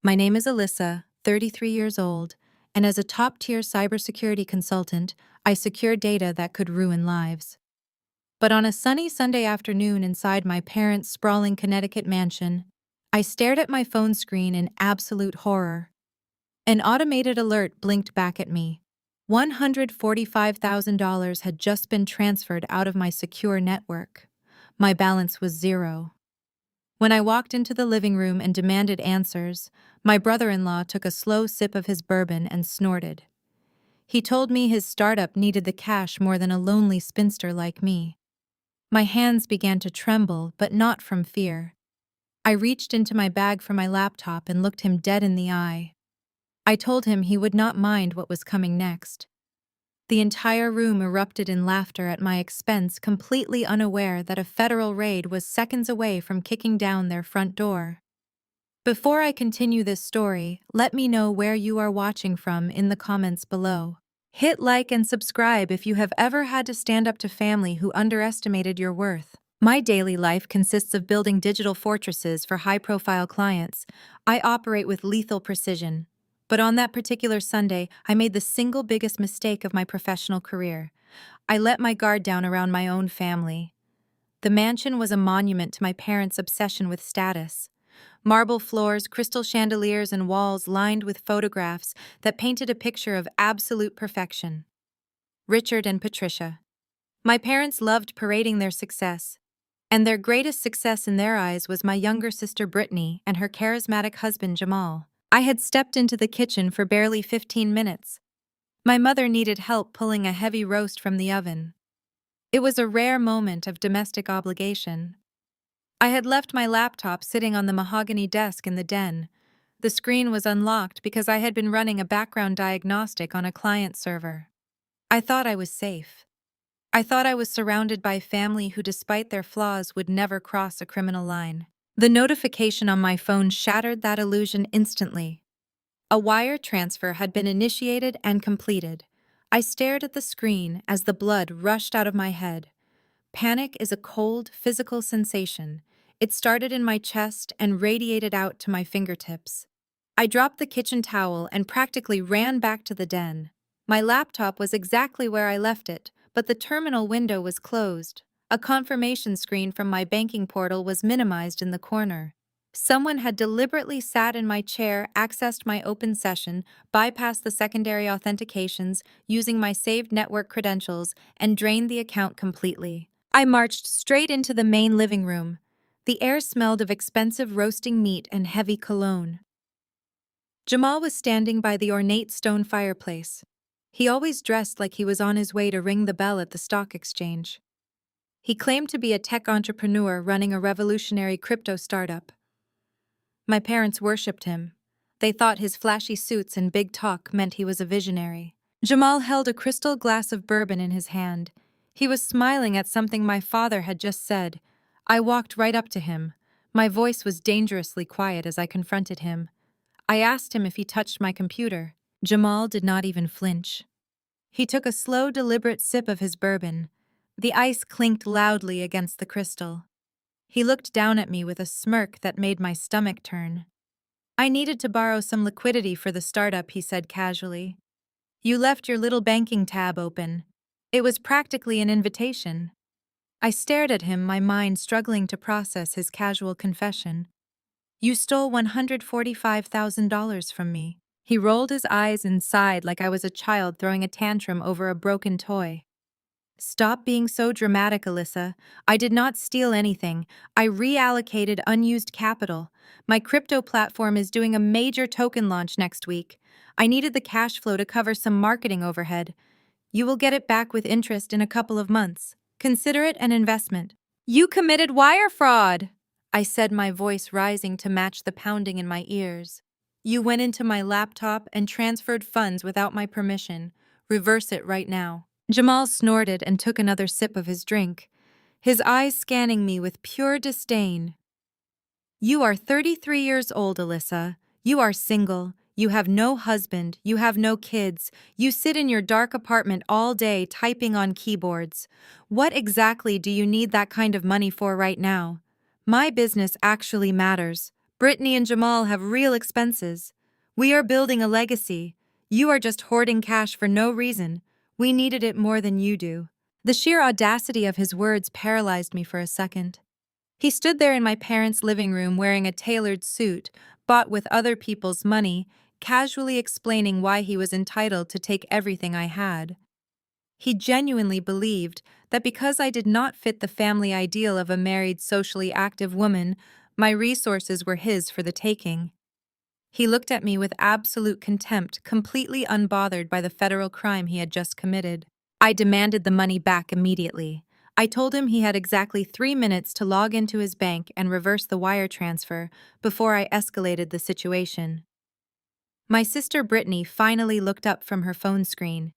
My name is Alyssa, 33 years old, and as a top-tier cybersecurity consultant, I secure data that could ruin lives. But on a sunny Sunday afternoon inside my parents' sprawling Connecticut mansion, I stared at my phone screen in absolute horror. An automated alert blinked back at me. $145,000 had just been transferred out of my secure network. My balance was zero. When I walked into the living room and demanded answers, my brother-in-law took a slow sip of his bourbon and snorted. He told me his startup needed the cash more than a lonely spinster like me. My hands began to tremble, but not from fear. I reached into my bag for my laptop and looked him dead in the eye. I told him he would not mind what was coming next. The entire room erupted in laughter at my expense, completely unaware that a federal raid was seconds away from kicking down their front door. Before I continue this story, let me know where you are watching from in the comments below. Hit like and subscribe if you have ever had to stand up to family who underestimated your worth. My daily life consists of building digital fortresses for high-profile clients. I operate with lethal precision. But on that particular Sunday, I made the single biggest mistake of my professional career. I let my guard down around my own family. The mansion was a monument to my parents' obsession with status. Marble floors, crystal chandeliers, and walls lined with photographs that painted a picture of absolute perfection. Richard and Patricia. My parents loved parading their success, and their greatest success in their eyes was my younger sister Brittany and her charismatic husband Jamal. I had stepped into the kitchen for barely 15 minutes. My mother needed help pulling a heavy roast from the oven. It was a rare moment of domestic obligation. I had left my laptop sitting on the mahogany desk in the den. The screen was unlocked because I had been running a background diagnostic on a client server. I thought I was safe. I thought I was surrounded by family who, despite their flaws, would never cross a criminal line. The notification on my phone shattered that illusion instantly. A wire transfer had been initiated and completed. I stared at the screen as the blood rushed out of my head. Panic is a cold, physical sensation. It started in my chest and radiated out to my fingertips. I dropped the kitchen towel and practically ran back to the den. My laptop was exactly where I left it, but the terminal window was closed. A confirmation screen from my banking portal was minimized in the corner. Someone had deliberately sat in my chair, accessed my open session, bypassed the secondary authentications using my saved network credentials, and drained the account completely. I marched straight into the main living room. The air smelled of expensive roasting meat and heavy cologne. Jamal was standing by the ornate stone fireplace. He always dressed like he was on his way to ring the bell at the stock exchange. He claimed to be a tech entrepreneur running a revolutionary crypto startup. My parents worshipped him. They thought his flashy suits and big talk meant he was a visionary. Jamal held a crystal glass of bourbon in his hand. He was smiling at something my father had just said. I walked right up to him. My voice was dangerously quiet as I confronted him. I asked him if he touched my computer. Jamal did not even flinch. He took a slow, deliberate sip of his bourbon. The ice clinked loudly against the crystal. He looked down at me with a smirk that made my stomach turn. I needed to borrow some liquidity for the startup, he said casually. You left your little banking tab open. It was practically an invitation. I stared at him, my mind struggling to process his casual confession. You stole $145,000 from me. He rolled his eyes and sighed like I was a child throwing a tantrum over a broken toy. Stop being so dramatic, Alyssa. I did not steal anything. I reallocated unused capital. My crypto platform is doing a major token launch next week. I needed the cash flow to cover some marketing overhead. You will get it back with interest in a couple of months. Consider it an investment. You committed wire fraud, I said, my voice rising to match the pounding in my ears. You went into my laptop and transferred funds without my permission. Reverse it right now. Jamal snorted and took another sip of his drink, his eyes scanning me with pure disdain. You are 33 years old, Alyssa. You are single. You have no husband. You have no kids. You sit in your dark apartment all day typing on keyboards. What exactly do you need that kind of money for right now? My business actually matters. Brittany and Jamal have real expenses. We are building a legacy. You are just hoarding cash for no reason. We needed it more than you do." The sheer audacity of his words paralyzed me for a second. He stood there in my parents' living room wearing a tailored suit, bought with other people's money, casually explaining why he was entitled to take everything I had. He genuinely believed that because I did not fit the family ideal of a married, socially active woman, my resources were his for the taking. He looked at me with absolute contempt, completely unbothered by the federal crime he had just committed. I demanded the money back immediately. I told him he had exactly 3 minutes to log into his bank and reverse the wire transfer before I escalated the situation. My sister Brittany finally looked up from her phone screen.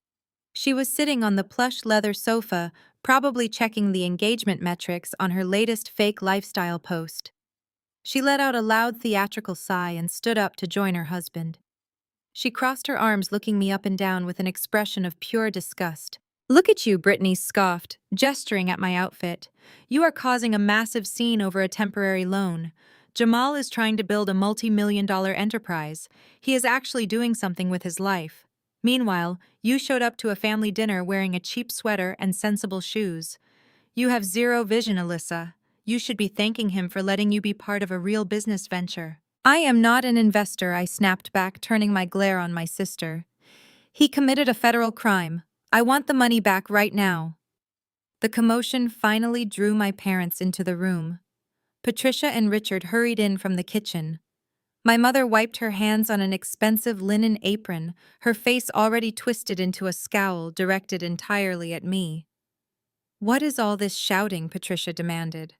She was sitting on the plush leather sofa, probably checking the engagement metrics on her latest fake lifestyle post. She let out a loud theatrical sigh and stood up to join her husband. She crossed her arms, looking me up and down with an expression of pure disgust. "Look at you," Brittany scoffed, gesturing at my outfit. "You are causing a massive scene over a temporary loan. Jamal is trying to build a multi-million-dollar enterprise. He is actually doing something with his life. Meanwhile, you showed up to a family dinner wearing a cheap sweater and sensible shoes. You have zero vision, Alyssa. You should be thanking him for letting you be part of a real business venture." "I am not an investor," I snapped back, turning my glare on my sister. "He committed a federal crime. I want the money back right now." The commotion finally drew my parents into the room. Patricia and Richard hurried in from the kitchen. My mother wiped her hands on an expensive linen apron, her face already twisted into a scowl directed entirely at me. "What is all this shouting?" Patricia demanded.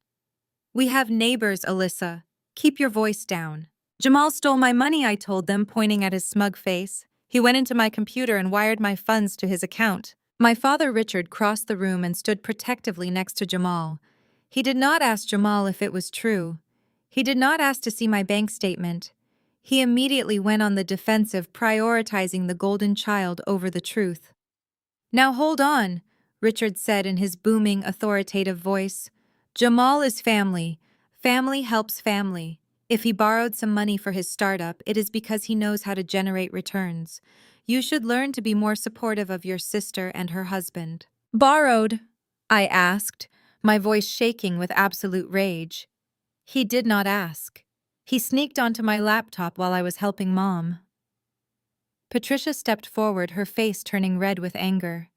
"We have neighbors, Alyssa. Keep your voice down." "Jamal stole my money," I told them, pointing at his smug face. "He went into my computer and wired my funds to his account." My father Richard crossed the room and stood protectively next to Jamal. He did not ask Jamal if it was true. He did not ask to see my bank statement. He immediately went on the defensive, prioritizing the golden child over the truth. "Now hold on," Richard said in his booming, authoritative voice. "Jamal is family. Family helps family. If he borrowed some money for his startup, it is because he knows how to generate returns. You should learn to be more supportive of your sister and her husband." "Borrowed?" I asked, my voice shaking with absolute rage. He did not ask. He sneaked onto my laptop while I was helping Mom. Patricia stepped forward, her face turning red with anger.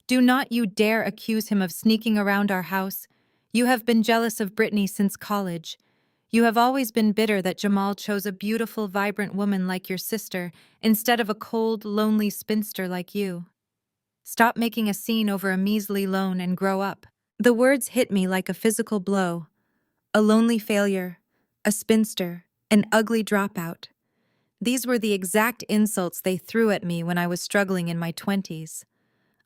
"Do not you dare accuse him of sneaking around our house. You have been jealous of Brittany since college. You have always been bitter that Jamal chose a beautiful, vibrant woman like your sister instead of a cold, lonely spinster like you. Stop making a scene over a measly loan and grow up." The words hit me like a physical blow. A lonely failure, a spinster, an ugly dropout. These were the exact insults they threw at me when I was struggling in my 20s.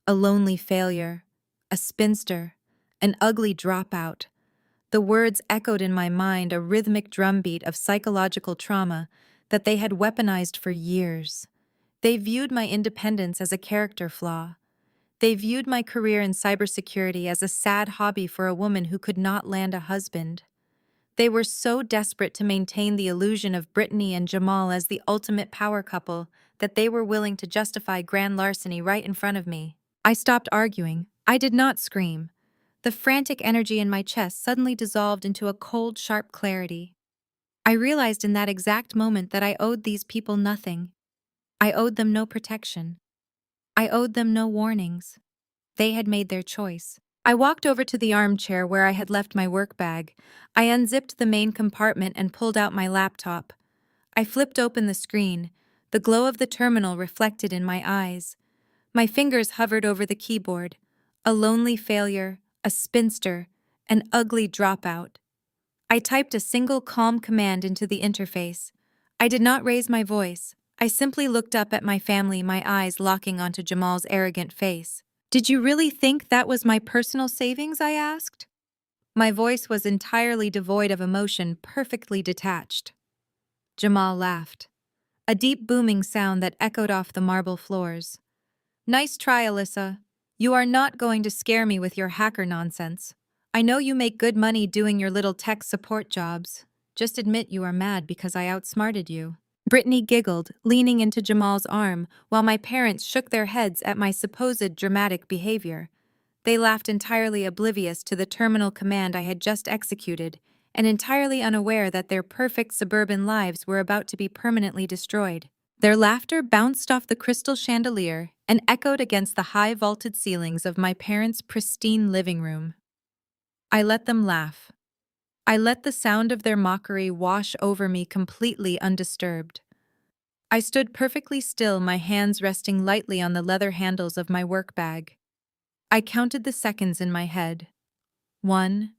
A lonely failure, a spinster, an ugly dropout. The words echoed in my mind, a rhythmic drumbeat of psychological trauma that they had weaponized for years. They viewed my independence as a character flaw. They viewed my career in cybersecurity as a sad hobby for a woman who could not land a husband. They were so desperate to maintain the illusion of Brittany and Jamal as the ultimate power couple that they were willing to justify grand larceny right in front of me. I stopped arguing. I did not scream. The frantic energy in my chest suddenly dissolved into a cold, sharp clarity. I realized in that exact moment that I owed these people nothing. I owed them no protection. I owed them no warnings. They had made their choice. I walked over to the armchair where I had left my work bag. I unzipped the main compartment and pulled out my laptop. I flipped open the screen, the glow of the terminal reflected in my eyes. My fingers hovered over the keyboard. A lonely failure, a spinster, an ugly dropout. I typed a single calm command into the interface. I did not raise my voice. I simply looked up at my family, my eyes locking onto Jamal's arrogant face. "Did you really think that was my personal savings?" I asked. My voice was entirely devoid of emotion, perfectly detached. Jamal laughed, a deep booming sound that echoed off the marble floors. "Nice try, Alyssa. You are not going to scare me with your hacker nonsense. I know you make good money doing your little tech support jobs. Just admit you are mad because I outsmarted you. Brittany giggled, leaning into Jamal's arm, while my parents shook their heads at my supposed dramatic behavior. They laughed, entirely oblivious to the terminal command I had just executed, and entirely unaware that their perfect suburban lives were about to be permanently destroyed. Their laughter bounced off the crystal chandelier and echoed against the high vaulted ceilings of my parents' pristine living room. I let them laugh. I let the sound of their mockery wash over me completely undisturbed. I stood perfectly still, my hands resting lightly on the leather handles of my work bag. I counted the seconds in my head. 1,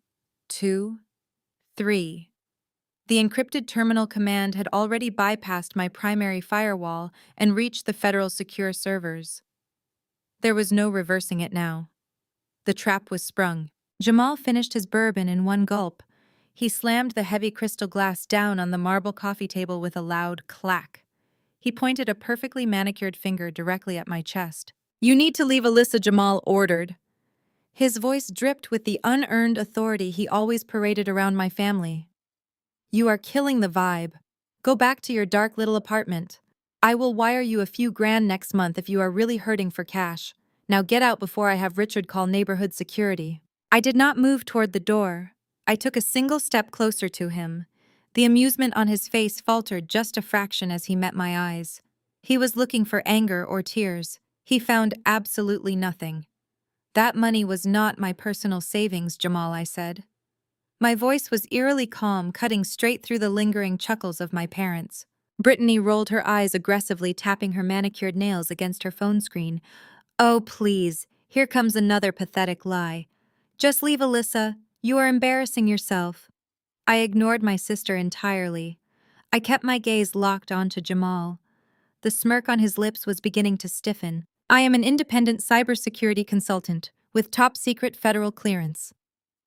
2, 3. The encrypted terminal command had already bypassed my primary firewall and reached the federal secure servers. There was no reversing it now. The trap was sprung. Jamal finished his bourbon in one gulp. He slammed the heavy crystal glass down on the marble coffee table with a loud clack. He pointed a perfectly manicured finger directly at my chest. "You need to leave Alyssa," Jamal ordered. His voice dripped with the unearned authority he always paraded around my family. "You are killing the vibe. Go back to your dark little apartment. I will wire you a few grand next month if you are really hurting for cash. Now get out before I have Richard call neighborhood security." I did not move toward the door. I took a single step closer to him. The amusement on his face faltered just a fraction as he met my eyes. He was looking for anger or tears. He found absolutely nothing. "That money was not my personal savings, Jamal," I said. My voice was eerily calm, cutting straight through the lingering chuckles of my parents. Brittany rolled her eyes aggressively, tapping her manicured nails against her phone screen. "Oh, please, here comes another pathetic lie. Just leave Alyssa. You are embarrassing yourself." I ignored my sister entirely. I kept my gaze locked onto Jamal. The smirk on his lips was beginning to stiffen. "I am an independent cybersecurity consultant with top-secret federal clearance,"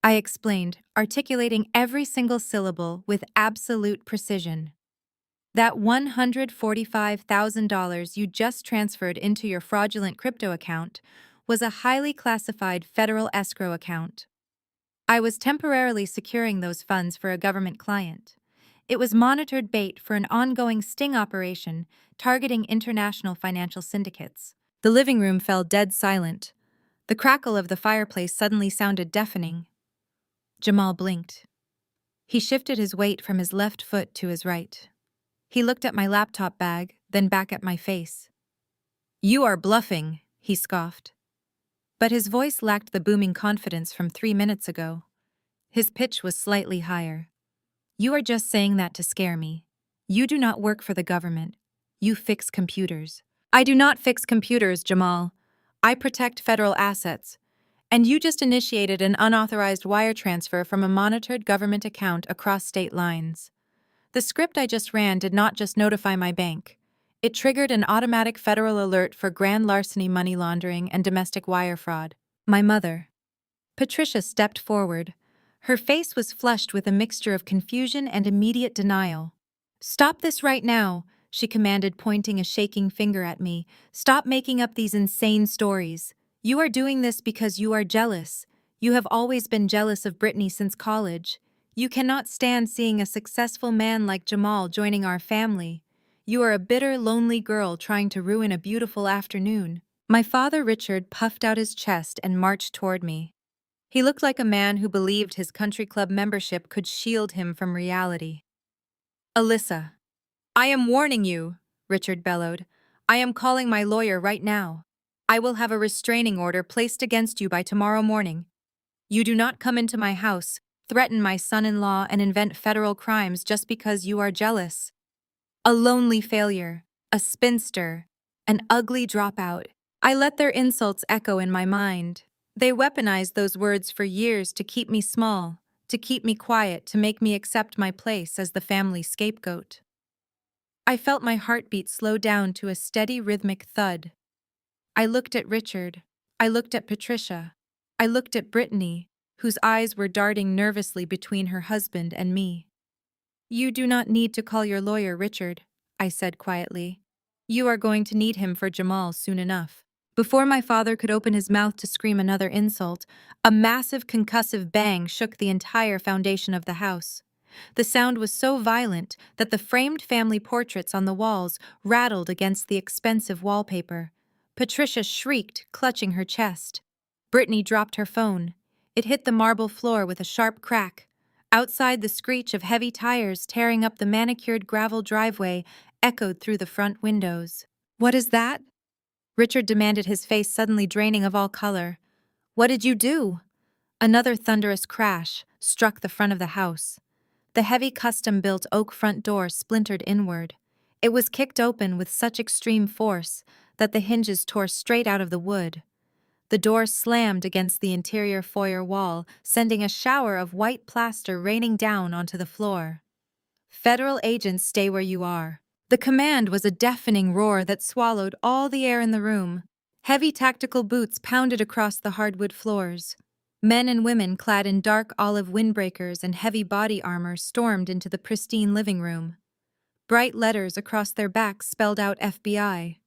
I explained, articulating every single syllable with absolute precision. "That $145,000 you just transferred into your fraudulent crypto account was a highly classified federal escrow account. I was temporarily securing those funds for a government client. It was monitored bait for an ongoing sting operation targeting international financial syndicates." The living room fell dead silent. The crackle of the fireplace suddenly sounded deafening. Jamal blinked. He shifted his weight from his left foot to his right. He looked at my laptop bag, then back at my face. "You are bluffing," he scoffed. But his voice lacked the booming confidence from 3 minutes ago. His pitch was slightly higher. "You are just saying that to scare me. You do not work for the government. You fix computers." "I do not fix computers, Jamal. I protect federal assets. And you just initiated an unauthorized wire transfer from a monitored government account across state lines. The script I just ran did not just notify my bank. It triggered an automatic federal alert for grand larceny, money laundering, and domestic wire fraud." My mother, Patricia, stepped forward. Her face was flushed with a mixture of confusion and immediate denial. "Stop this right now," she commanded, pointing a shaking finger at me. "Stop making up these insane stories. You are doing this because you are jealous. You have always been jealous of Brittany since college. You cannot stand seeing a successful man like Jamal joining our family. You are a bitter, lonely girl trying to ruin a beautiful afternoon." My father, Richard, puffed out his chest and marched toward me. He looked like a man who believed his country club membership could shield him from reality. "Alyssa, I am warning you," Richard bellowed. "I am calling my lawyer right now. I will have a restraining order placed against you by tomorrow morning. You do not come into my house, threaten my son-in-law, and invent federal crimes just because you are jealous. A lonely failure, a spinster, an ugly dropout." I let their insults echo in my mind. They weaponized those words for years to keep me small, to keep me quiet, to make me accept my place as the family scapegoat. I felt my heartbeat slow down to a steady rhythmic thud. I looked at Richard. I looked at Patricia. I looked at Brittany, whose eyes were darting nervously between her husband and me. "You do not need to call your lawyer, Richard," I said quietly. "You are going to need him for Jamal soon enough." Before my father could open his mouth to scream another insult, a massive concussive bang shook the entire foundation of the house. The sound was so violent that the framed family portraits on the walls rattled against the expensive wallpaper. Patricia shrieked, clutching her chest. Brittany dropped her phone. It hit the marble floor with a sharp crack. Outside, the screech of heavy tires tearing up the manicured gravel driveway echoed through the front windows. "What is that?" Richard demanded, his face suddenly draining of all color. "What did you do?" Another thunderous crash struck the front of the house. The heavy custom-built oak front door splintered inward. It was kicked open with such extreme force that the hinges tore straight out of the wood. The door slammed against the interior foyer wall, sending a shower of white plaster raining down onto the floor. "Federal agents, stay where you are." The command was a deafening roar that swallowed all the air in the room. Heavy tactical boots pounded across the hardwood floors. Men and women clad in dark olive windbreakers and heavy body armor stormed into the pristine living room. Bright letters across their backs spelled out FBI.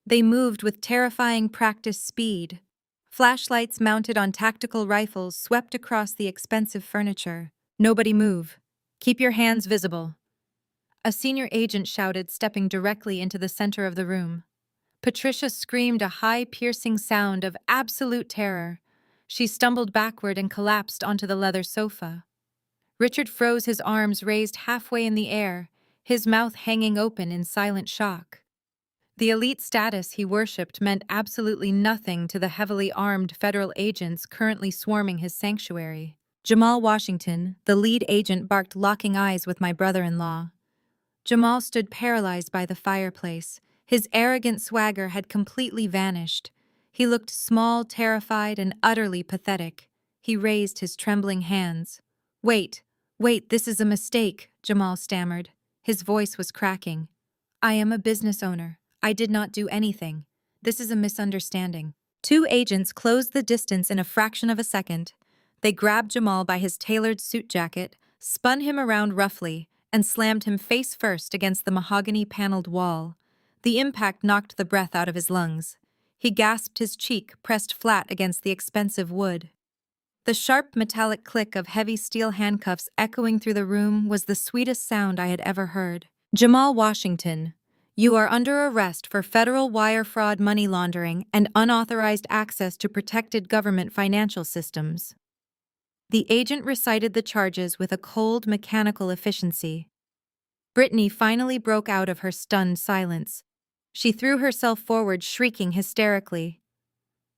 They moved with terrifying practiced speed. Flashlights mounted on tactical rifles swept across the expensive furniture. "Nobody move. Keep your hands visible," a senior agent shouted, stepping directly into the center of the room. Patricia screamed a high, piercing sound of absolute terror. She stumbled backward and collapsed onto the leather sofa. Richard froze, his arms raised halfway in the air, his mouth hanging open in silent shock. The elite status he worshipped meant absolutely nothing to the heavily armed federal agents currently swarming his sanctuary. Jamal Washington, the lead agent, barked, locking eyes with my brother-in-law. Jamal stood paralyzed by the fireplace. His arrogant swagger had completely vanished. He looked small, terrified, and utterly pathetic. He raised his trembling hands. Wait, this is a mistake," Jamal stammered. His voice was cracking. "I am a business owner. I did not do anything. This is a misunderstanding." Two agents closed the distance in a fraction of a second. They grabbed Jamal by his tailored suit jacket, spun him around roughly, and slammed him face first against the mahogany-paneled wall. The impact knocked the breath out of his lungs. He gasped, his cheek pressed flat against the expensive wood. The sharp metallic click of heavy steel handcuffs echoing through the room was the sweetest sound I had ever heard. "Jamal Washington, you are under arrest for federal wire fraud, money laundering, and unauthorized access to protected government financial systems." The agent recited the charges with a cold, mechanical efficiency. Brittany finally broke out of her stunned silence. She threw herself forward, shrieking hysterically.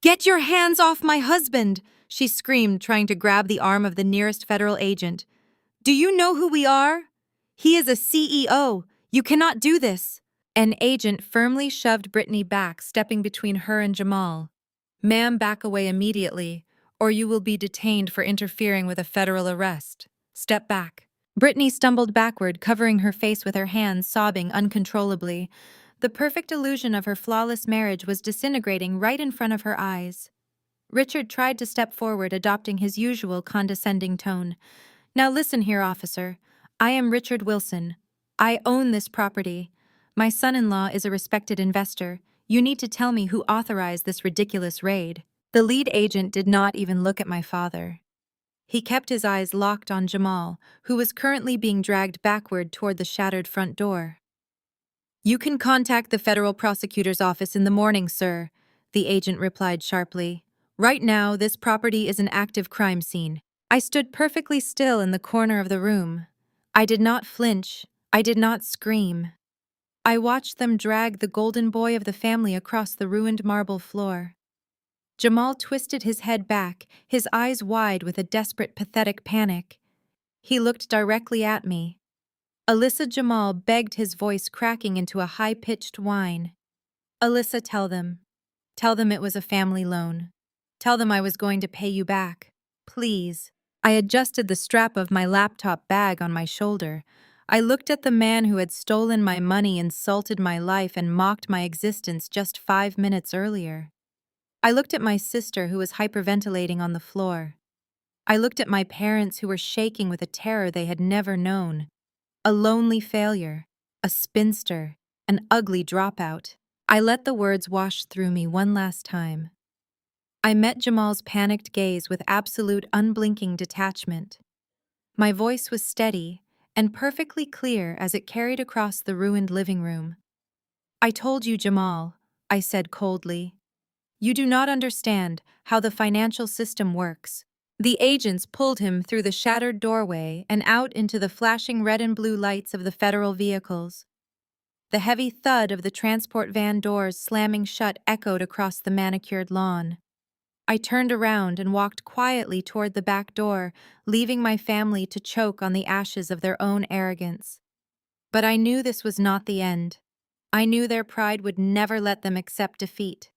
"Get your hands off my husband!" she screamed, trying to grab the arm of the nearest federal agent. "Do you know who we are? He is a CEO. You cannot do this." An agent firmly shoved Brittany back, stepping between her and Jamal. "Ma'am, back away immediately, or you will be detained for interfering with a federal arrest. Step back." Brittany stumbled backward, covering her face with her hands, sobbing uncontrollably. The perfect illusion of her flawless marriage was disintegrating right in front of her eyes. Richard tried to step forward, adopting his usual condescending tone. "Now listen here, officer. I am Richard Wilson. I own this property. My son-in-law is a respected investor. You need to tell me who authorized this ridiculous raid." The lead agent did not even look at my father. He kept his eyes locked on Jamal, who was currently being dragged backward toward the shattered front door. "You can contact the federal prosecutor's office in the morning, sir," the agent replied sharply. "Right now, this property is an active crime scene." I stood perfectly still in the corner of the room. I did not flinch. I did not scream. I watched them drag the golden boy of the family across the ruined marble floor. Jamal twisted his head back, his eyes wide with a desperate, pathetic panic. He looked directly at me. "Alyssa," Jamal begged, his voice cracking into a high-pitched whine. "Alyssa, tell them. Tell them it was a family loan. Tell them I was going to pay you back. Please." I adjusted the strap of my laptop bag on my shoulder. I looked at the man who had stolen my money, insulted my life, and mocked my existence just 5 minutes earlier. I looked at my sister, who was hyperventilating on the floor. I looked at my parents, who were shaking with a terror they had never known. A lonely failure, a spinster, an ugly dropout. I let the words wash through me one last time. I met Jamal's panicked gaze with absolute unblinking detachment. My voice was steady, and perfectly clear as it carried across the ruined living room. "I told you, Jamal," I said coldly. "You do not understand how the financial system works." The agents pulled him through the shattered doorway and out into the flashing red and blue lights of the federal vehicles. The heavy thud of the transport van doors slamming shut echoed across the manicured lawn. I turned around and walked quietly toward the back door, leaving my family to choke on the ashes of their own arrogance. But I knew this was not the end. I knew their pride would never let them accept defeat.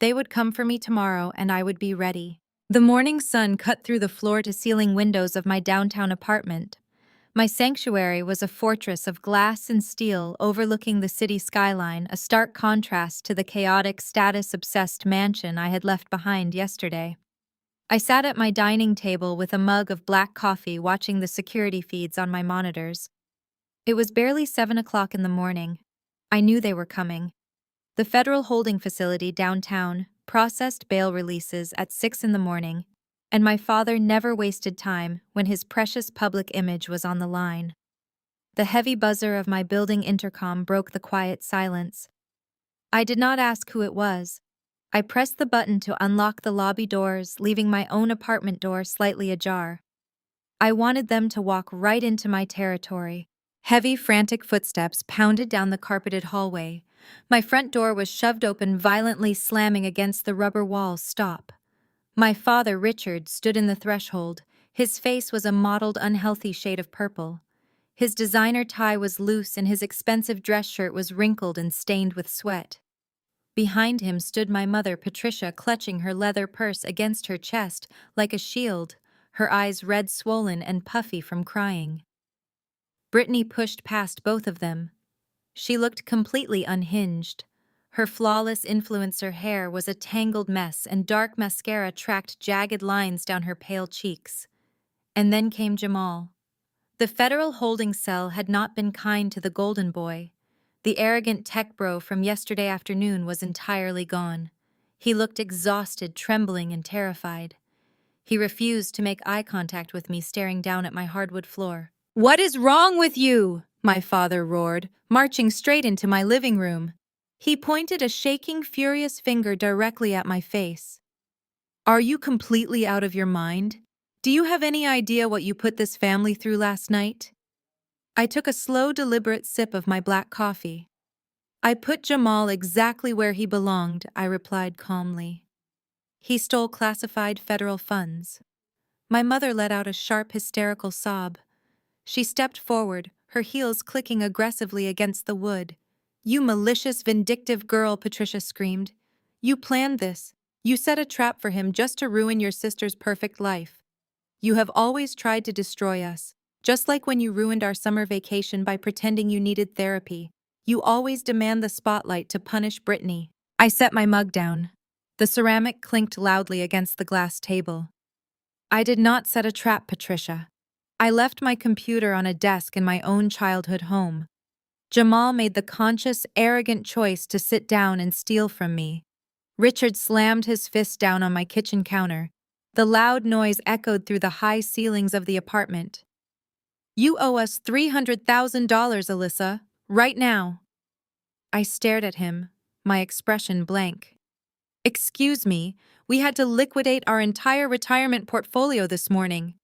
They would come for me tomorrow, and I would be ready. The morning sun cut through the floor-to-ceiling windows of my downtown apartment. My sanctuary was a fortress of glass and steel overlooking the city skyline, a stark contrast to the chaotic, status-obsessed mansion I had left behind yesterday. I sat at my dining table with a mug of black coffee watching the security feeds on my monitors. It was barely 7 o'clock in the morning. I knew they were coming. The federal holding facility downtown processed bail releases at 6 in the morning, and my father never wasted time when his precious public image was on the line. The heavy buzzer of my building intercom broke the quiet silence. I did not ask who it was. I pressed the button to unlock the lobby doors, leaving my own apartment door slightly ajar. I wanted them to walk right into my territory. Heavy, frantic footsteps pounded down the carpeted hallway. My front door was shoved open, violently slamming against the rubber wall. "Stop." My father, Richard, stood in the threshold. His face was a mottled, unhealthy shade of purple. His designer tie was loose and his expensive dress shirt was wrinkled and stained with sweat. Behind him stood my mother, Patricia, clutching her leather purse against her chest like a shield, her eyes red, swollen, and puffy from crying. Brittany pushed past both of them. She looked completely unhinged. Her flawless influencer hair was a tangled mess and dark mascara tracked jagged lines down her pale cheeks. And then came Jamal. The federal holding cell had not been kind to the golden boy. The arrogant tech bro from yesterday afternoon was entirely gone. He looked exhausted, trembling, and terrified. He refused to make eye contact with me, staring down at my hardwood floor. "What is wrong with you?" my father roared, marching straight into my living room. He pointed a shaking, furious finger directly at my face. "Are you completely out of your mind? Do you have any idea what you put this family through last night?" I took a slow, deliberate sip of my black coffee. "I put Jamal exactly where he belonged," I replied calmly. "He stole classified federal funds." My mother let out a sharp, hysterical sob. She stepped forward, her heels clicking aggressively against the wood. "You malicious, vindictive girl," Patricia screamed. "You planned this. You set a trap for him just to ruin your sister's perfect life. You have always tried to destroy us, just like when you ruined our summer vacation by pretending you needed therapy. You always demand the spotlight to punish Brittany." I set my mug down. The ceramic clinked loudly against the glass table. "I did not set a trap, Patricia. I left my computer on a desk in my own childhood home. Jamal made the conscious, arrogant choice to sit down and steal from me." Richard slammed his fist down on my kitchen counter. The loud noise echoed through the high ceilings of the apartment. "You owe us $300,000, Alyssa, right now." I stared at him, my expression blank. "Excuse me, we had to liquidate our entire retirement portfolio this morning."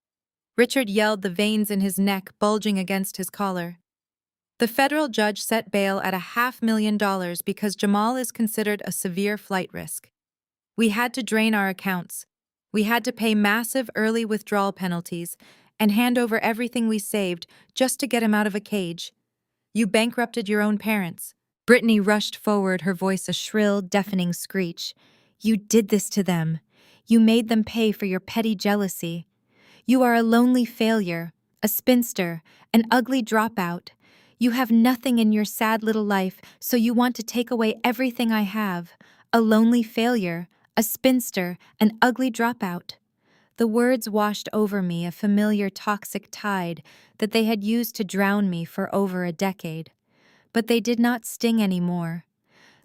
Richard yelled, the veins in his neck bulging against his collar. "The federal judge set bail at $500,000 because Jamal is considered a severe flight risk. We had to drain our accounts. We had to pay massive early withdrawal penalties and hand over everything we saved just to get him out of a cage. You bankrupted your own parents." Brittany rushed forward, her voice a shrill, deafening screech. "You did this to them. You made them pay for your petty jealousy. You are a lonely failure, a spinster, an ugly dropout. You have nothing in your sad little life, so you want to take away everything I have. A lonely failure, a spinster, an ugly dropout." The words washed over me, a familiar toxic tide that they had used to drown me for over a decade. But they did not sting anymore.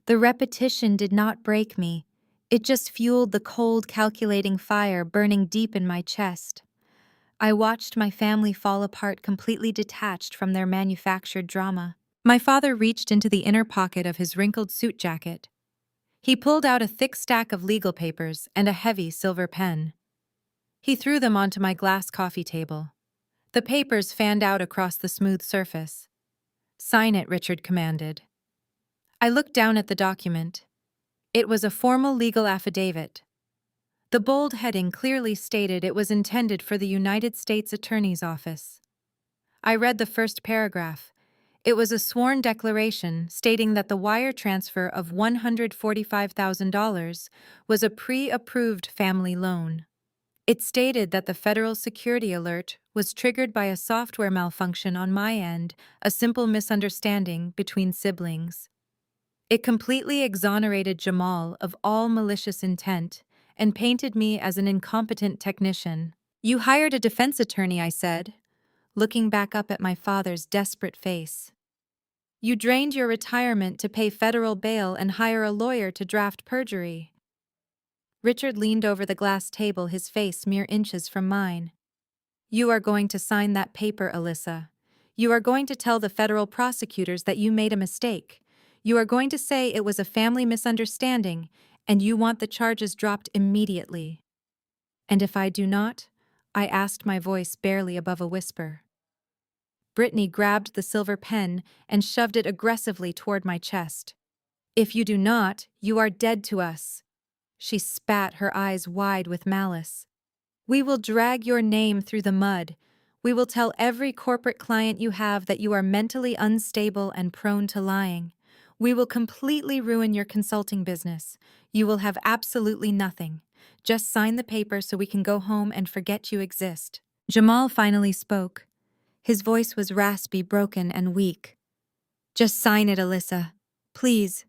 The repetition did not break me. It just fueled the cold, calculating fire burning deep in my chest. I watched my family fall apart, completely detached from their manufactured drama. My father reached into the inner pocket of his wrinkled suit jacket. He pulled out a thick stack of legal papers and a heavy silver pen. He threw them onto my glass coffee table. The papers fanned out across the smooth surface. "Sign it," Richard commanded. I looked down at the document. It was a formal legal affidavit. The bold heading clearly stated it was intended for the United States Attorney's Office. I read the first paragraph. It was a sworn declaration stating that the wire transfer of $145,000 was a pre-approved family loan. It stated that the federal security alert was triggered by a software malfunction on my end, a simple misunderstanding between siblings. It completely exonerated Jamal of all malicious intent and painted me as an incompetent technician. "You hired a defense attorney," I said, looking back up at my father's desperate face. "You drained your retirement to pay federal bail and hire a lawyer to draft perjury." Richard leaned over the glass table, his face mere inches from mine. "You are going to sign that paper, Alyssa. You are going to tell the federal prosecutors that you made a mistake. You are going to say it was a family misunderstanding, and you want the charges dropped immediately." "And if I do not?" I asked, my voice barely above a whisper. Brittany grabbed the silver pen and shoved it aggressively toward my chest. "If you do not, you are dead to us." She spat, her eyes wide with malice. "We will drag your name through the mud. We will tell every corporate client you have that you are mentally unstable and prone to lying. We will completely ruin your consulting business. You will have absolutely nothing. Just sign the paper so we can go home and forget you exist." Jamal finally spoke. His voice was raspy, broken, and weak. "Just sign it, Alyssa. Please.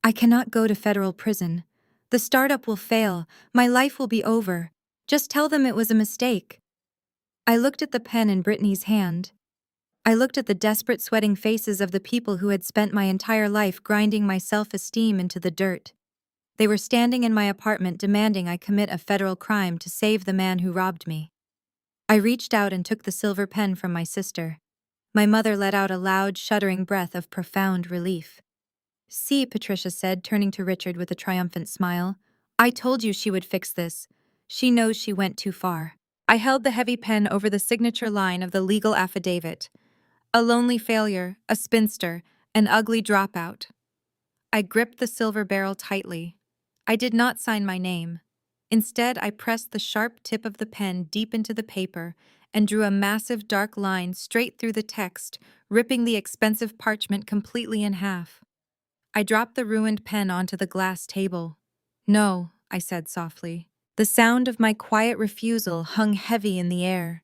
I cannot go to federal prison. The startup will fail. My life will be over. Just tell them it was a mistake." I looked at the pen in Brittany's hand. I looked at the desperate, sweating faces of the people who had spent my entire life grinding my self-esteem into the dirt. They were standing in my apartment demanding I commit a federal crime to save the man who robbed me. I reached out and took the silver pen from my sister. My mother let out a loud, shuddering breath of profound relief. "See," Patricia said, turning to Richard with a triumphant smile. "I told you she would fix this. She knows she went too far." I held the heavy pen over the signature line of the legal affidavit. "A lonely failure, a spinster, an ugly dropout." I gripped the silver barrel tightly. I did not sign my name. Instead, I pressed the sharp tip of the pen deep into the paper and drew a massive dark line straight through the text, ripping the expensive parchment completely in half. I dropped the ruined pen onto the glass table. "No," I said softly. The sound of my quiet refusal hung heavy in the air.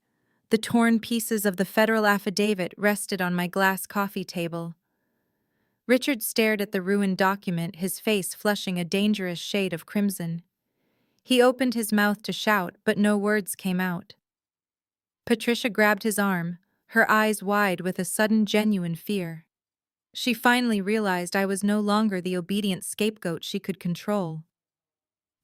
The torn pieces of the federal affidavit rested on my glass coffee table. Richard stared at the ruined document, his face flushing a dangerous shade of crimson. He opened his mouth to shout, but no words came out. Patricia grabbed his arm, her eyes wide with a sudden genuine fear. She finally realized I was no longer the obedient scapegoat she could control.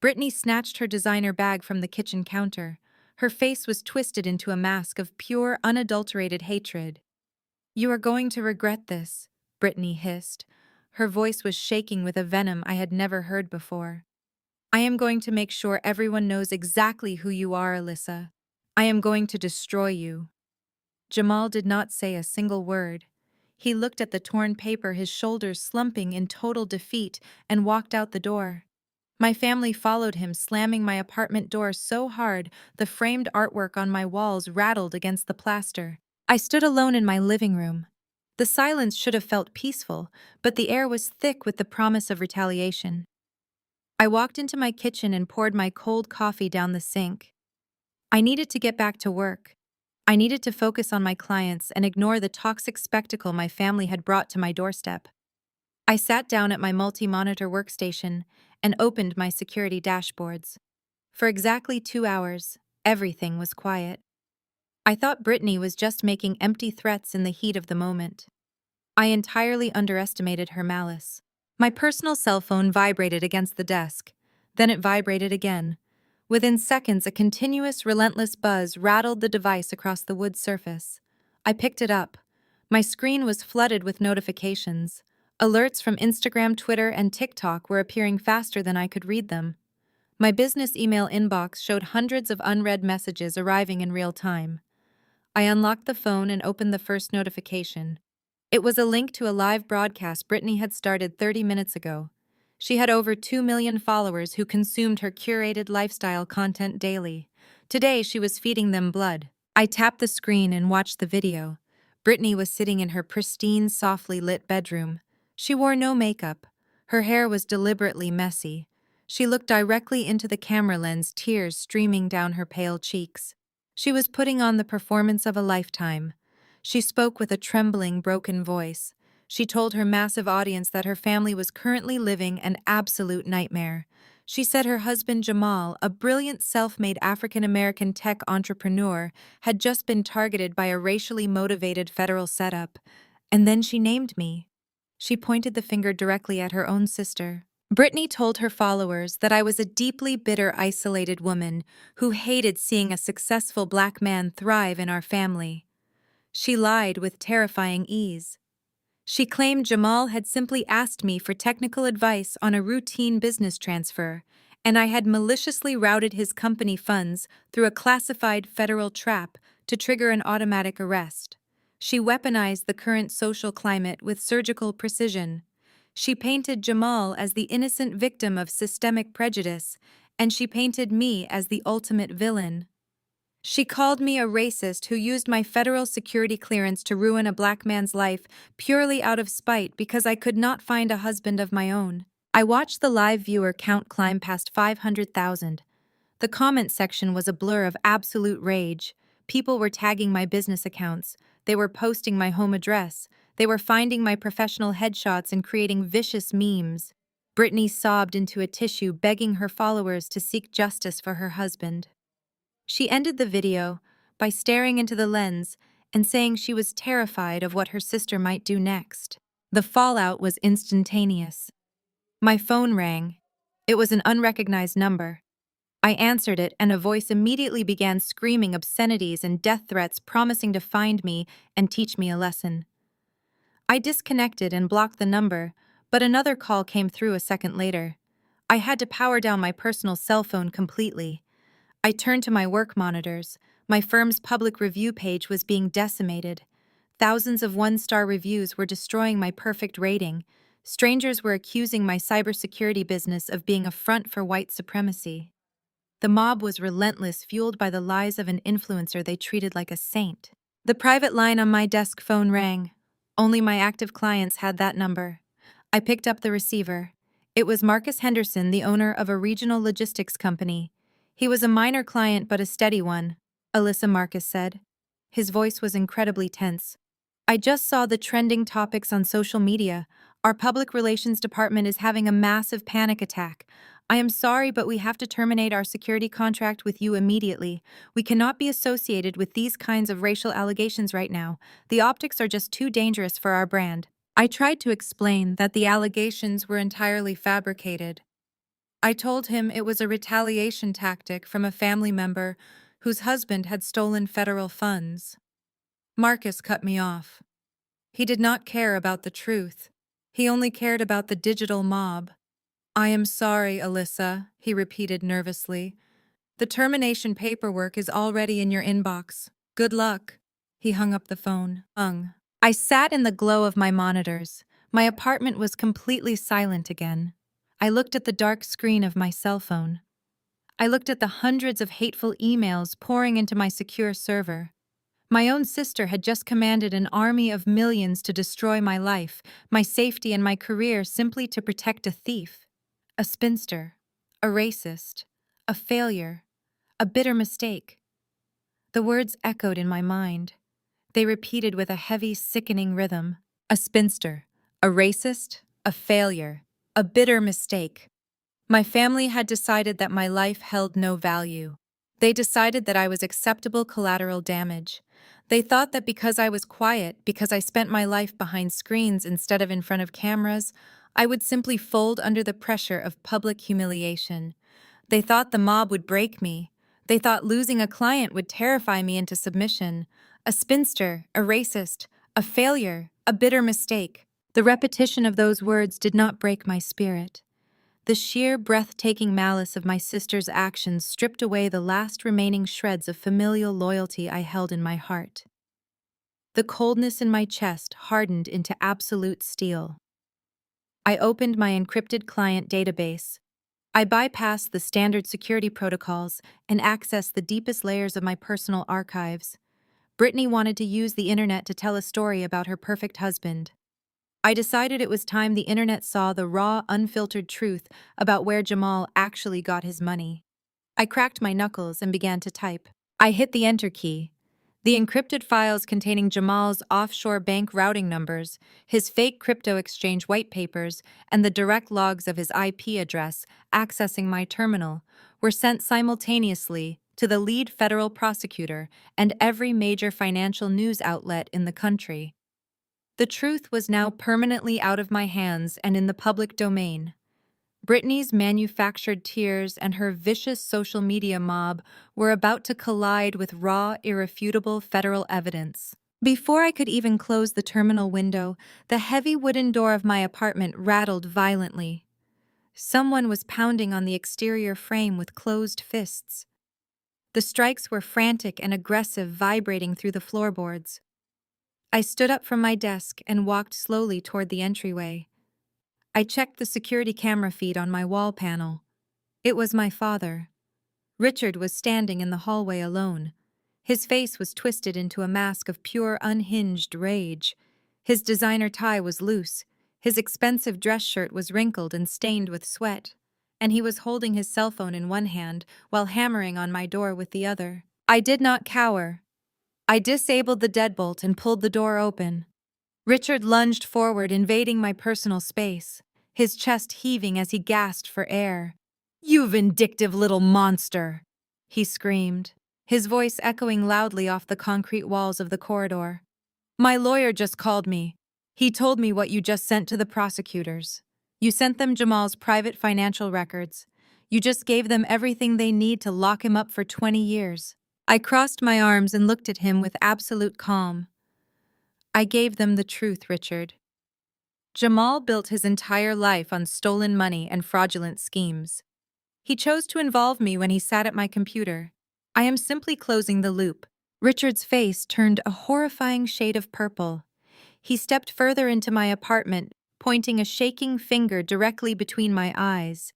Brittany snatched her designer bag from the kitchen counter. Her face was twisted into a mask of pure, unadulterated hatred. "You are going to regret this," Brittany hissed. Her voice was shaking with a venom I had never heard before. "I am going to make sure everyone knows exactly who you are, Alyssa. I am going to destroy you." Jamal did not say a single word. He looked at the torn paper, his shoulders slumping in total defeat, and walked out the door. My family followed him, slamming my apartment door so hard the framed artwork on my walls rattled against the plaster. I stood alone in my living room. The silence should have felt peaceful, but the air was thick with the promise of retaliation. I walked into my kitchen and poured my cold coffee down the sink. I needed to get back to work. I needed to focus on my clients and ignore the toxic spectacle my family had brought to my doorstep. I sat down at my multi-monitor workstation and opened my security dashboards. For exactly 2 hours, everything was quiet. I thought Brittany was just making empty threats in the heat of the moment. I entirely underestimated her malice. My personal cell phone vibrated against the desk. Then it vibrated again. Within seconds, a continuous, relentless buzz rattled the device across the wood surface. I picked it up. My screen was flooded with notifications. Alerts from Instagram, Twitter, and TikTok were appearing faster than I could read them. My business email inbox showed hundreds of unread messages arriving in real time. I unlocked the phone and opened the first notification. It was a link to a live broadcast Brittany had started 30 minutes ago. She had over 2 million followers who consumed her curated lifestyle content daily. Today, she was feeding them blood. I tapped the screen and watched the video. Brittany was sitting in her pristine, softly lit bedroom. She wore no makeup. Her hair was deliberately messy. She looked directly into the camera lens, tears streaming down her pale cheeks. She was putting on the performance of a lifetime. She spoke with a trembling, broken voice. She told her massive audience that her family was currently living an absolute nightmare. She said her husband Jamal, a brilliant self-made African-American tech entrepreneur, had just been targeted by a racially motivated federal setup. And then she named me. She pointed the finger directly at her own sister. Brittany told her followers that I was a deeply bitter, isolated woman who hated seeing a successful black man thrive in our family. She lied with terrifying ease. She claimed Jamal had simply asked me for technical advice on a routine business transfer, and I had maliciously routed his company funds through a classified federal trap to trigger an automatic arrest. She weaponized the current social climate with surgical precision. She painted Jamal as the innocent victim of systemic prejudice, and she painted me as the ultimate villain. She called me a racist who used my federal security clearance to ruin a black man's life purely out of spite because I could not find a husband of my own. I watched the live viewer count climb past 500,000. The comment section was a blur of absolute rage. People were tagging my business accounts. They were posting my home address. They were finding my professional headshots and creating vicious memes. Brittany sobbed into a tissue, begging her followers to seek justice for her husband. She ended the video by staring into the lens and saying she was terrified of what her sister might do next. The fallout was instantaneous. My phone rang. It was an unrecognized number. I answered it, and a voice immediately began screaming obscenities and death threats, promising to find me and teach me a lesson. I disconnected and blocked the number, but another call came through a second later. I had to power down my personal cell phone completely. I turned to my work monitors. My firm's public review page was being decimated. Thousands of one-star reviews were destroying my perfect rating. Strangers were accusing my cybersecurity business of being a front for white supremacy. The mob was relentless, fueled by the lies of an influencer they treated like a saint. The private line on my desk phone rang. Only my active clients had that number. I picked up the receiver. It was Marcus Henderson, the owner of a regional logistics company. He was a minor client but a steady one, Alyssa Marcus said. His voice was incredibly tense. I just saw the trending topics on social media. Our public relations department is having a massive panic attack. I am sorry, but we have to terminate our security contract with you immediately. We cannot be associated with these kinds of racial allegations right now. The optics are just too dangerous for our brand. I tried to explain that the allegations were entirely fabricated. I told him it was a retaliation tactic from a family member whose husband had stolen federal funds. Marcus cut me off. He did not care about the truth. He only cared about the digital mob. I am sorry, Alyssa, he repeated nervously. The termination paperwork is already in your inbox. Good luck. He hung up the phone. I sat in the glow of my monitors. My apartment was completely silent again. I looked at the dark screen of my cell phone. I looked at the hundreds of hateful emails pouring into my secure server. My own sister had just commanded an army of millions to destroy my life, my safety, and my career simply to protect a thief, a spinster, a racist, a failure, a bitter mistake. The words echoed in my mind. They repeated with a heavy, sickening rhythm. A spinster, a racist, a failure, a bitter mistake. My family had decided that my life held no value. They decided that I was acceptable collateral damage. They thought that because I was quiet, because I spent my life behind screens instead of in front of cameras, I would simply fold under the pressure of public humiliation. They thought the mob would break me. They thought losing a client would terrify me into submission. A spinster, a racist, a failure, a bitter mistake. The repetition of those words did not break my spirit. The sheer, breathtaking malice of my sister's actions stripped away the last remaining shreds of familial loyalty I held in my heart. The coldness in my chest hardened into absolute steel. I opened my encrypted client database. I bypassed the standard security protocols and accessed the deepest layers of my personal archives. Brittany wanted to use the internet to tell a story about her perfect husband. I decided it was time the internet saw the raw, unfiltered truth about where Jamal actually got his money. I cracked my knuckles and began to type. I hit the enter key. The encrypted files containing Jamal's offshore bank routing numbers, his fake crypto exchange white papers, and the direct logs of his IP address accessing my terminal were sent simultaneously to the lead federal prosecutor and every major financial news outlet in the country. The truth was now permanently out of my hands and in the public domain. Brittany's manufactured tears and her vicious social media mob were about to collide with raw, irrefutable federal evidence. Before I could even close the terminal window, the heavy wooden door of my apartment rattled violently. Someone was pounding on the exterior frame with closed fists. The strikes were frantic and aggressive, vibrating through the floorboards. I stood up from my desk and walked slowly toward the entryway. I checked the security camera feed on my wall panel. It was my father. Richard was standing in the hallway alone. His face was twisted into a mask of pure, unhinged rage. His designer tie was loose. His expensive dress shirt was wrinkled and stained with sweat. And he was holding his cell phone in one hand while hammering on my door with the other. I did not cower. I disabled the deadbolt and pulled the door open. Richard lunged forward, invading my personal space, his chest heaving as he gasped for air. "You vindictive little monster!" he screamed, his voice echoing loudly off the concrete walls of the corridor. "My lawyer just called me. He told me what you just sent to the prosecutors. You sent them Jamal's private financial records. You just gave them everything they need to lock him up for 20 years. I crossed my arms and looked at him with absolute calm. I gave them the truth, Richard. Jamal built his entire life on stolen money and fraudulent schemes. He chose to involve me when he sat at my computer. I am simply closing the loop." Richard's face turned a horrifying shade of purple. He stepped further into my apartment, pointing a shaking finger directly between my eyes.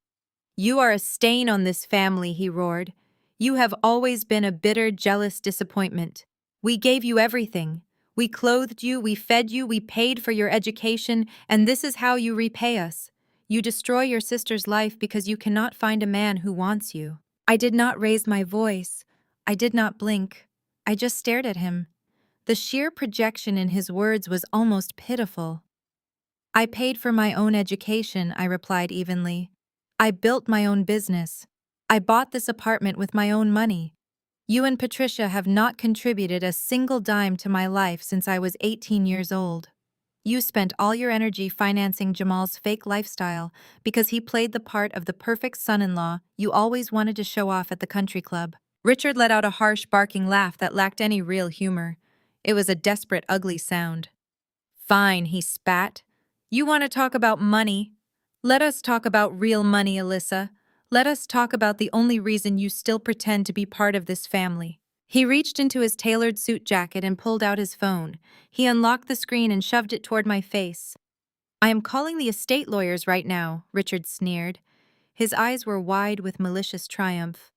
"You are a stain on this family," he roared. "You have always been a bitter, jealous disappointment. We gave you everything. We clothed you, we fed you, we paid for your education, and this is how you repay us. You destroy your sister's life because you cannot find a man who wants you." I did not raise my voice. I did not blink. I just stared at him. The sheer projection in his words was almost pitiful. "I paid for my own education," I replied evenly. "I built my own business. I bought this apartment with my own money. You and Patricia have not contributed a single dime to my life since I was 18 years old. You spent all your energy financing Jamal's fake lifestyle because he played the part of the perfect son-in-law you always wanted to show off at the country club." Richard let out a harsh, barking laugh that lacked any real humor. It was a desperate, ugly sound. "Fine," he spat. "You want to talk about money? Let us talk about real money, Alyssa. Let us talk about the only reason you still pretend to be part of this family." He reached into his tailored suit jacket and pulled out his phone. He unlocked the screen and shoved it toward my face. "I am calling the estate lawyers right now," Richard sneered. His eyes were wide with malicious triumph.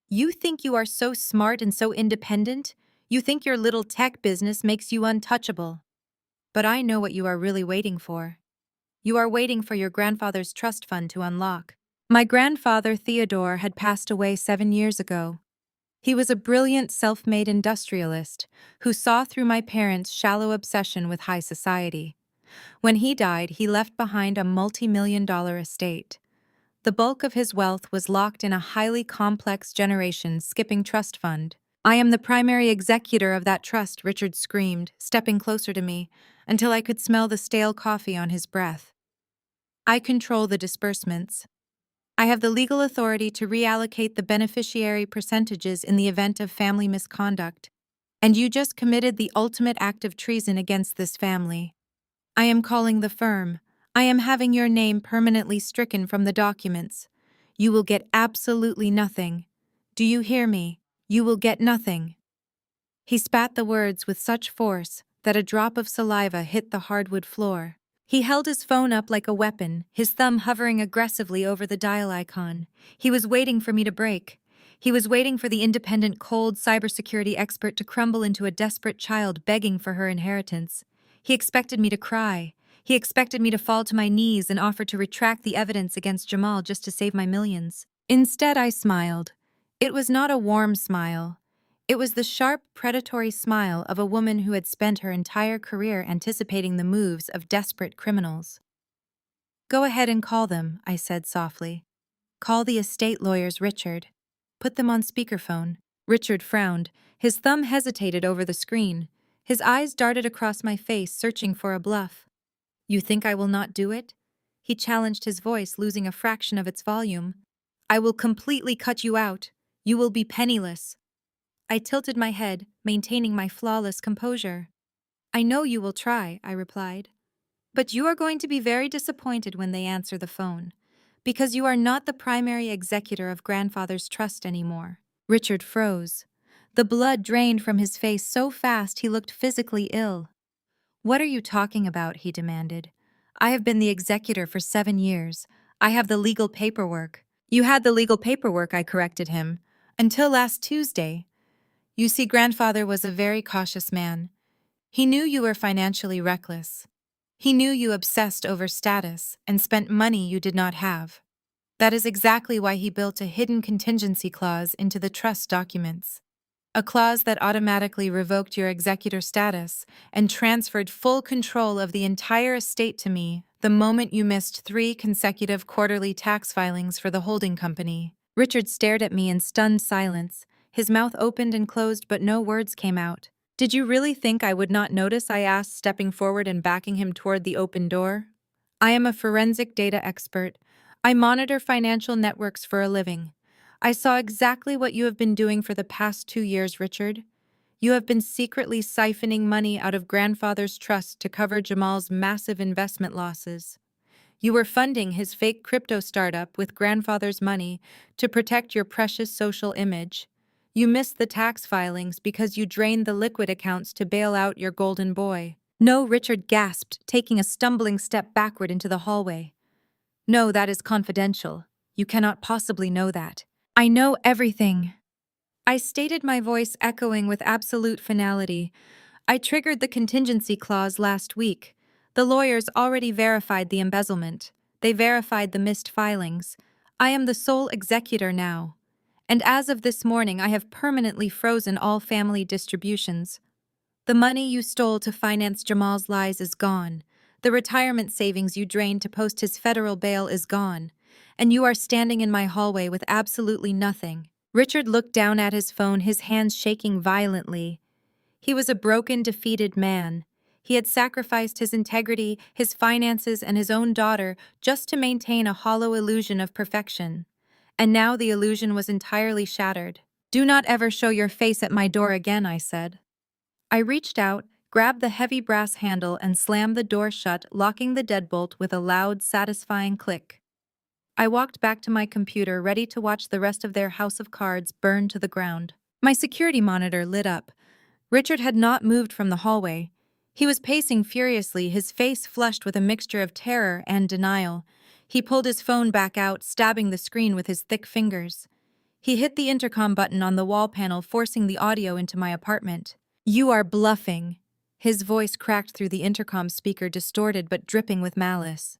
"You think you are so smart and so independent? You think your little tech business makes you untouchable. But I know what you are really waiting for. You are waiting for your grandfather's trust fund to unlock." My grandfather, Theodore, had passed away 7 years ago. He was a brilliant self-made industrialist who saw through my parents' shallow obsession with high society. When he died, he left behind a multi-million-dollar estate. The bulk of his wealth was locked in a highly complex generation-skipping trust fund. "I am the primary executor of that trust," Richard screamed, stepping closer to me, until I could smell the stale coffee on his breath. "I control the disbursements. I have the legal authority to reallocate the beneficiary percentages in the event of family misconduct, and you just committed the ultimate act of treason against this family. I am calling the firm. I am having your name permanently stricken from the documents. You will get absolutely nothing. Do you hear me? You will get nothing. He spat the words with such force that a drop of saliva hit the hardwood floor. He held his phone up like a weapon, his thumb hovering aggressively over the dial icon. He was waiting for me to break. He was waiting for the independent, cold cybersecurity expert to crumble into a desperate child begging for her inheritance. He expected me to cry. He expected me to fall to my knees and offer to retract the evidence against Jamal just to save my millions. Instead, I smiled. It was not a warm smile. It was the sharp, predatory smile of a woman who had spent her entire career anticipating the moves of desperate criminals. Go ahead and call them, I said softly. Call the estate lawyers, Richard. Put them on speakerphone. Richard frowned. His thumb hesitated over the screen. His eyes darted across my face, searching for a bluff. You think I will not do it? He challenged, his voice losing a fraction of its volume. I will completely cut you out. You will be penniless. I tilted my head, maintaining my flawless composure. I know you will try, I replied. But you are going to be very disappointed when they answer the phone, because you are not the primary executor of grandfather's trust anymore. Richard froze. The blood drained from his face so fast he looked physically ill. What are you talking about? He demanded. I have been the executor for 7 years. I have the legal paperwork. You had the legal paperwork, I corrected him. Until last Tuesday. You see, grandfather was a very cautious man. He knew you were financially reckless. He knew you obsessed over status and spent money you did not have. That is exactly why he built a hidden contingency clause into the trust documents. A clause that automatically revoked your executor status and transferred full control of the entire estate to me the moment you missed 3 consecutive quarterly tax filings for the holding company. Richard stared at me in stunned silence. His mouth opened and closed, but no words came out. Did you really think I would not notice? I asked, stepping forward and backing him toward the open door. I am a forensic data expert. I monitor financial networks for a living. I saw exactly what you have been doing for the past 2 years, Richard. You have been secretly siphoning money out of grandfather's trust to cover Jamal's massive investment losses. You were funding his fake crypto startup with grandfather's money to protect your precious social image. You missed the tax filings because you drained the liquid accounts to bail out your golden boy. No, Richard gasped, taking a stumbling step backward into the hallway. No, that is confidential. You cannot possibly know that. I know everything. I stated, my voice echoing with absolute finality. I triggered the contingency clause last week. The lawyers already verified the embezzlement. They verified the missed filings. I am the sole executor now. And as of this morning, I have permanently frozen all family distributions. The money you stole to finance Jamal's lies is gone. The retirement savings you drained to post his federal bail is gone. And you are standing in my hallway with absolutely nothing. Richard looked down at his phone, his hands shaking violently. He was a broken, defeated man. He had sacrificed his integrity, his finances, and his own daughter just to maintain a hollow illusion of perfection. And now the illusion was entirely shattered. Do not ever show your face at my door again, I said. I reached out, grabbed the heavy brass handle, and slammed the door shut, locking the deadbolt with a loud, satisfying click. I walked back to my computer, ready to watch the rest of their house of cards burn to the ground. My security monitor lit up. Richard had not moved from the hallway. He was pacing furiously, his face flushed with a mixture of terror and denial. He pulled his phone back out, stabbing the screen with his thick fingers. He hit the intercom button on the wall panel, forcing the audio into my apartment. You are bluffing. His voice cracked through the intercom speaker, distorted but dripping with malice.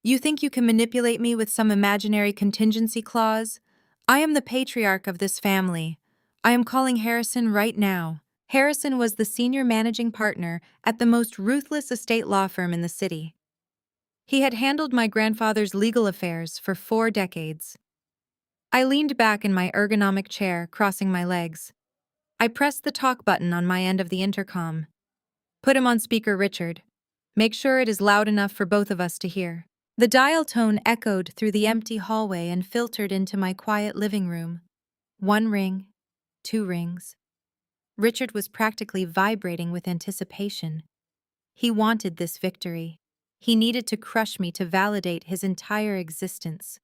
You think you can manipulate me with some imaginary contingency clause? I am the patriarch of this family. I am calling Harrison right now. Harrison was the senior managing partner at the most ruthless estate law firm in the city. He had handled my grandfather's legal affairs for 4 decades. I leaned back in my ergonomic chair, crossing my legs. I pressed the talk button on my end of the intercom. Put him on speaker, Richard. Make sure it is loud enough for both of us to hear. The dial tone echoed through the empty hallway and filtered into my quiet living room. One ring, two rings. Richard was practically vibrating with anticipation. He wanted this victory. He needed to crush me to validate his entire existence.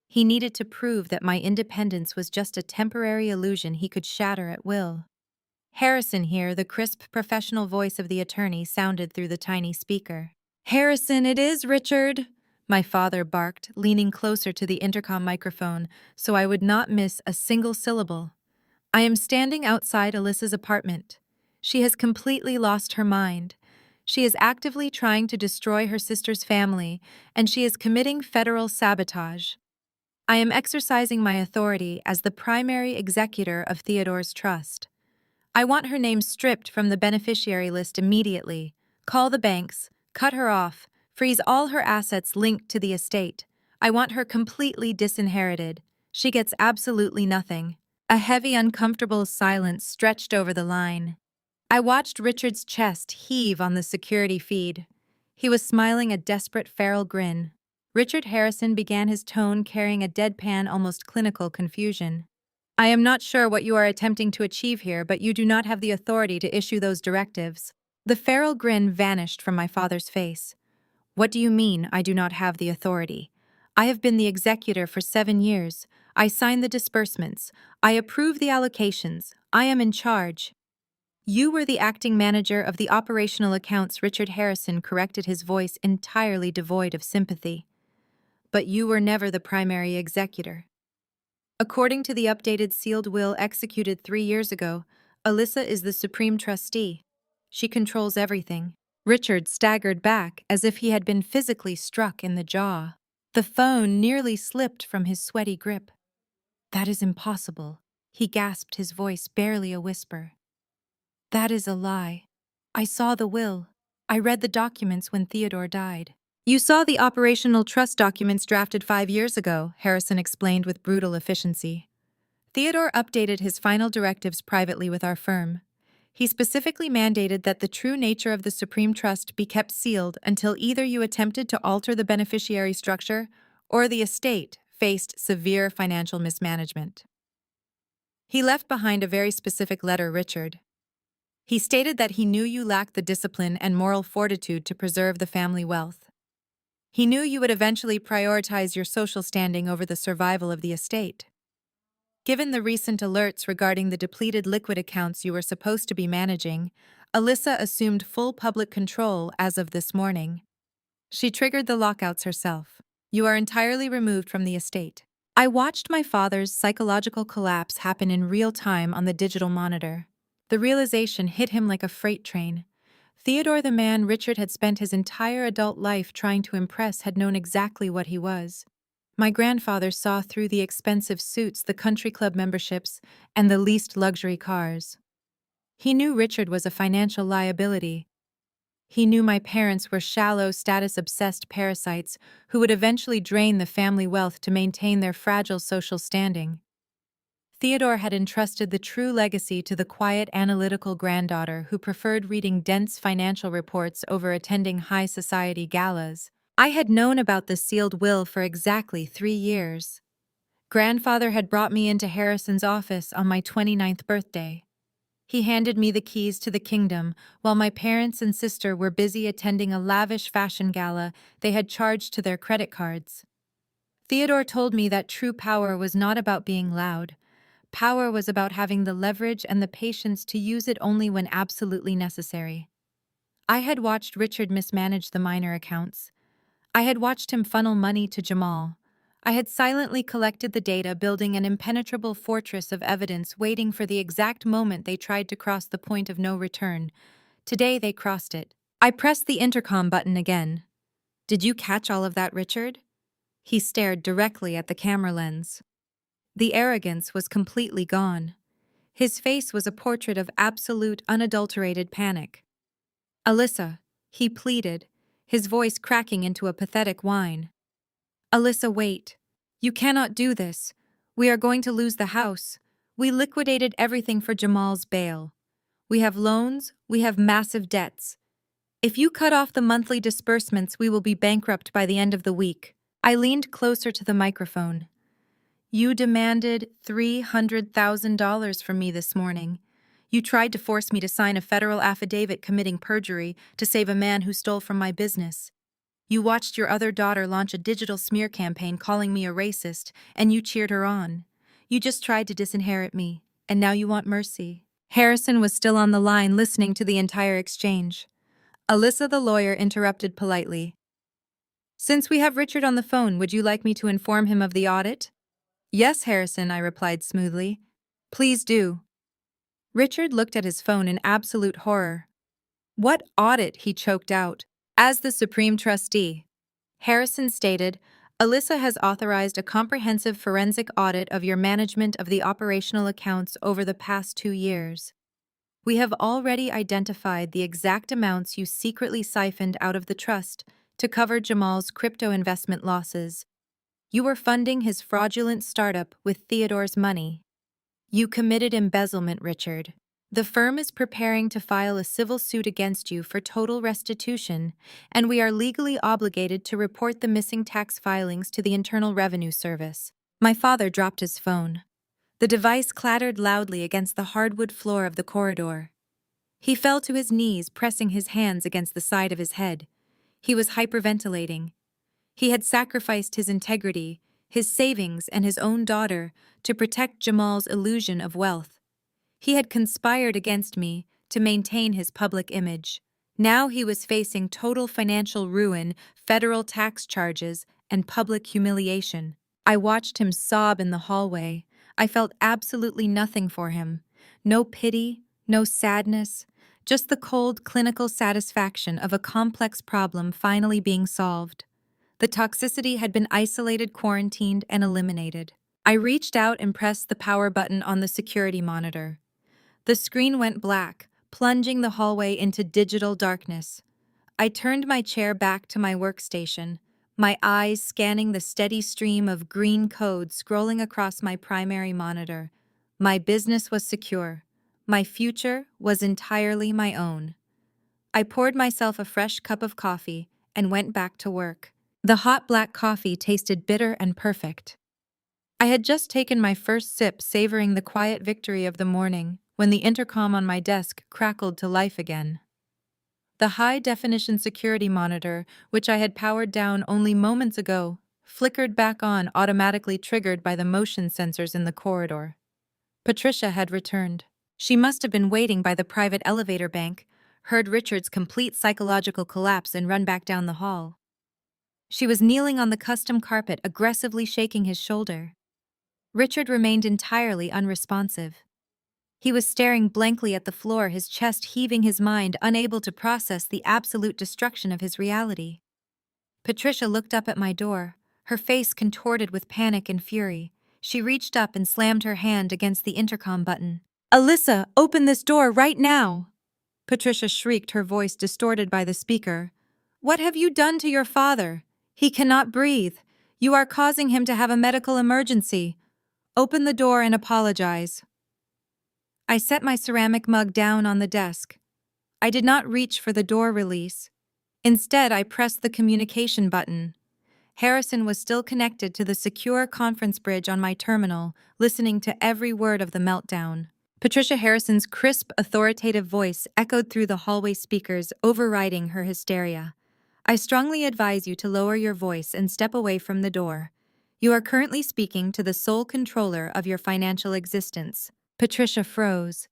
He needed to prove that my independence was just a temporary illusion he could shatter at will. Harrison here, the crisp professional voice of the attorney sounded through the tiny speaker. Harrison, it is, Richard, my father barked, leaning closer to the intercom microphone so I would not miss a single syllable. I am standing outside Alyssa's apartment. She has completely lost her mind. She is actively trying to destroy her sister's family, and she is committing federal sabotage. I am exercising my authority as the primary executor of Theodore's trust. I want her name stripped from the beneficiary list immediately. Call the banks, cut her off, freeze all her assets linked to the estate. I want her completely disinherited. She gets absolutely nothing. A heavy, uncomfortable silence stretched over the line. I watched Richard's chest heave on the security feed. He was smiling a desperate feral grin. Richard Harrison began his tone carrying a deadpan, almost clinical confusion. I am not sure what you are attempting to achieve here, but you do not have the authority to issue those directives. The feral grin vanished from my father's face. What do you mean, I do not have the authority? I have been the executor for 7 years. I sign the disbursements. I approve the allocations. I am in charge. You were the acting manager of the operational accounts. Richard Harrison corrected, his voice entirely devoid of sympathy. But you were never the primary executor. According to the updated sealed will executed 3 years ago, Alyssa is the supreme trustee. She controls everything. Richard staggered back as if he had been physically struck in the jaw. The phone nearly slipped from his sweaty grip. That is impossible, he gasped, his voice barely a whisper. That is a lie. I saw the will. I read the documents when Theodore died. You saw the operational trust documents drafted 5 years ago, Harrison explained with brutal efficiency. Theodore updated his final directives privately with our firm. He specifically mandated that the true nature of the Supreme Trust be kept sealed until either you attempted to alter the beneficiary structure or the estate faced severe financial mismanagement. He left behind a very specific letter, Richard. He stated that he knew you lacked the discipline and moral fortitude to preserve the family wealth. He knew you would eventually prioritize your social standing over the survival of the estate. Given the recent alerts regarding the depleted liquid accounts you were supposed to be managing, Alyssa assumed full public control as of this morning. She triggered the lockouts herself. You are entirely removed from the estate. I watched my father's psychological collapse happen in real time on the digital monitor. The realization hit him like a freight train. Theodore, the man Richard had spent his entire adult life trying to impress, had known exactly what he was. My grandfather saw through the expensive suits, the country club memberships, and the leased luxury cars. He knew Richard was a financial liability. He knew my parents were shallow, status-obsessed parasites who would eventually drain the family wealth to maintain their fragile social standing. Theodore had entrusted the true legacy to the quiet, analytical granddaughter who preferred reading dense financial reports over attending high society galas. I had known about the sealed will for exactly 3 years. Grandfather had brought me into Harrison's office on my 29th birthday. He handed me the keys to the kingdom while my parents and sister were busy attending a lavish fashion gala they had charged to their credit cards. Theodore told me that true power was not about being loud. Power was about having the leverage and the patience to use it only when absolutely necessary. I had watched Richard mismanage the minor accounts. I had watched him funnel money to Jamal. I had silently collected the data, building an impenetrable fortress of evidence, waiting for the exact moment they tried to cross the point of no return. Today they crossed it. I pressed the intercom button again. Did you catch all of that, Richard? He stared directly at the camera lens. The arrogance was completely gone. His face was a portrait of absolute, unadulterated panic. Alyssa, he pleaded, his voice cracking into a pathetic whine. Alyssa, wait. You cannot do this. We are going to lose the house. We liquidated everything for Jamal's bail. We have loans, we have massive debts. If you cut off the monthly disbursements, we will be bankrupt by the end of the week. I leaned closer to the microphone. You demanded $300,000 from me this morning. You tried to force me to sign a federal affidavit committing perjury to save a man who stole from my business. You watched your other daughter launch a digital smear campaign calling me a racist, and you cheered her on. You just tried to disinherit me, and now you want mercy. Harrison was still on the line listening to the entire exchange. Alyssa the lawyer interrupted politely. Since we have Richard on the phone, would you like me to inform him of the audit? Yes, Harrison, I replied smoothly. Please do. Richard looked at his phone in absolute horror. What audit? He choked out. As the Supreme Trustee, Harrison stated, Alyssa has authorized a comprehensive forensic audit of your management of the operational accounts over the past 2 years. We have already identified the exact amounts you secretly siphoned out of the trust to cover Jamal's crypto investment losses. You were funding his fraudulent startup with Theodore's money. You committed embezzlement, Richard. The firm is preparing to file a civil suit against you for total restitution, and we are legally obligated to report the missing tax filings to the Internal Revenue Service. My father dropped his phone. The device clattered loudly against the hardwood floor of the corridor. He fell to his knees, pressing his hands against the side of his head. He was hyperventilating. He had sacrificed his integrity, his savings, and his own daughter to protect Jamal's illusion of wealth. He had conspired against me to maintain his public image. Now he was facing total financial ruin, federal tax charges, and public humiliation. I watched him sob in the hallway. I felt absolutely nothing for him. No pity, no sadness, just the cold clinical satisfaction of a complex problem finally being solved. The toxicity had been isolated, quarantined, and eliminated. I reached out and pressed the power button on the security monitor. The screen went black, plunging the hallway into digital darkness. I turned my chair back to my workstation, my eyes scanning the steady stream of green code scrolling across my primary monitor. My business was secure. My future was entirely my own. I poured myself a fresh cup of coffee and went back to work. The hot black coffee tasted bitter and perfect. I had just taken my first sip, savoring the quiet victory of the morning, when the intercom on my desk crackled to life again. The high-definition security monitor, which I had powered down only moments ago, flickered back on, automatically triggered by the motion sensors in the corridor. Patricia had returned. She must have been waiting by the private elevator bank, heard Richard's complete psychological collapse, and run back down the hall. She was kneeling on the custom carpet, aggressively shaking his shoulder. Richard remained entirely unresponsive. He was staring blankly at the floor, his chest heaving, his mind unable to process the absolute destruction of his reality. Patricia looked up at my door, her face contorted with panic and fury. She reached up and slammed her hand against the intercom button. "Alyssa, open this door right now!" Patricia shrieked, her voice distorted by the speaker. "What have you done to your father? He cannot breathe. You are causing him to have a medical emergency. Open the door and apologize." I set my ceramic mug down on the desk. I did not reach for the door release. Instead, I pressed the communication button. Harrison was still connected to the secure conference bridge on my terminal, listening to every word of the meltdown. Patricia Harrison's crisp, authoritative voice echoed through the hallway speakers, overriding her hysteria. "I strongly advise you to lower your voice and step away from the door. You are currently speaking to the sole controller of your financial existence." Patricia froze.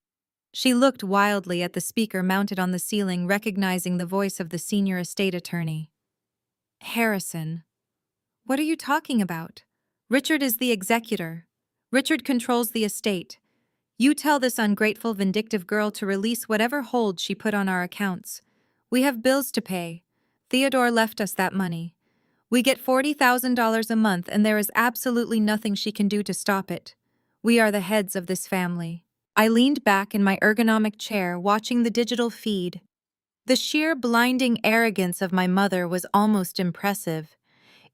She looked wildly at the speaker mounted on the ceiling, recognizing the voice of the senior estate attorney. "Harrison, what are you talking about? Richard is the executor. Richard controls the estate. You tell this ungrateful, vindictive girl to release whatever hold she put on our accounts. We have bills to pay. Theodore left us that money. We get $40,000 a month, and there is absolutely nothing she can do to stop it. We are the heads of this family." I leaned back in my ergonomic chair, watching the digital feed. The sheer blinding arrogance of my mother was almost impressive.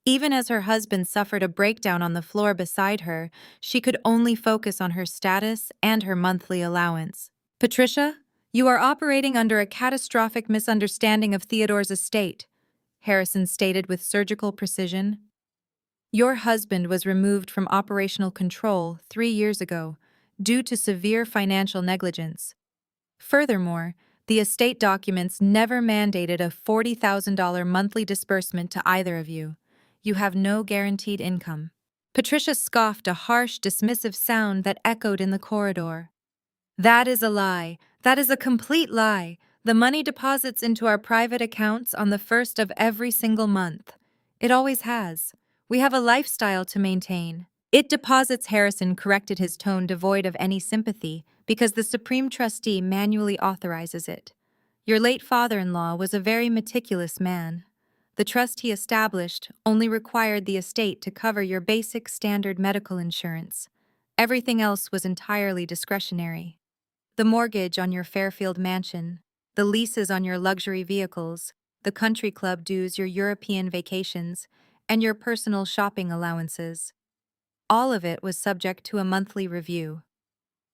Even as her husband suffered a breakdown on the floor beside her, she could only focus on her status and her monthly allowance. "Patricia, You are operating under a catastrophic misunderstanding of Theodore's estate, Harrison stated with surgical precision. Your husband was removed from operational control 3 years ago due to severe financial negligence. Furthermore, the estate documents never mandated a $40,000 monthly disbursement to either of you. You have no guaranteed income. Patricia scoffed, a harsh, dismissive sound that echoed in the corridor. That is a lie. That is a complete lie. The money deposits into our private accounts on the first of every single month. It always has. We have a lifestyle to maintain. It deposits, Harrison corrected, his tone devoid of any sympathy, because the Supreme Trustee manually authorizes it. Your late father-in-law was a very meticulous man. The trust he established only required the estate to cover your basic standard medical insurance. Everything else was entirely discretionary. The mortgage on your Fairfield mansion, the leases on your luxury vehicles, the country club dues, your European vacations, and your personal shopping allowances. All of it was subject to a monthly review.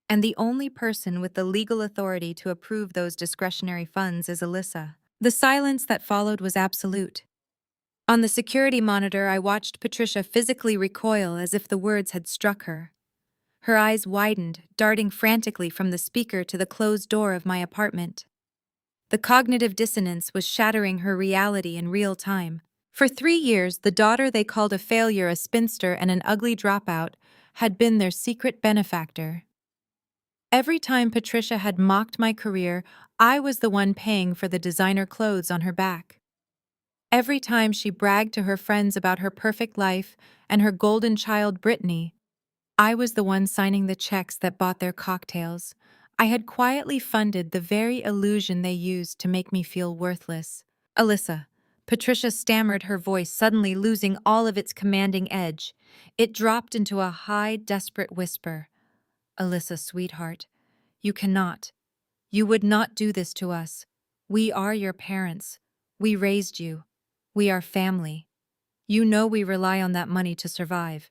And the only person with the legal authority to approve those discretionary funds is Alyssa. The silence that followed was absolute. On the security monitor, I watched Patricia physically recoil as if the words had struck her. Her eyes widened, darting frantically from the speaker to the closed door of my apartment. The cognitive dissonance was shattering her reality in real time. For 3 years, the daughter they called a failure, a spinster, and an ugly dropout had been their secret benefactor. Every time Patricia had mocked my career, I was the one paying for the designer clothes on her back. Every time she bragged to her friends about her perfect life and her golden child, Brittany, I was the one signing the checks that bought their cocktails. I had quietly funded the very illusion they used to make me feel worthless. Alyssa, Patricia stammered, her voice suddenly losing all of its commanding edge. It dropped into a high, desperate whisper. Alyssa, sweetheart, you cannot. You would not do this to us. We are your parents. We raised you. We are family. You know we rely on that money to survive.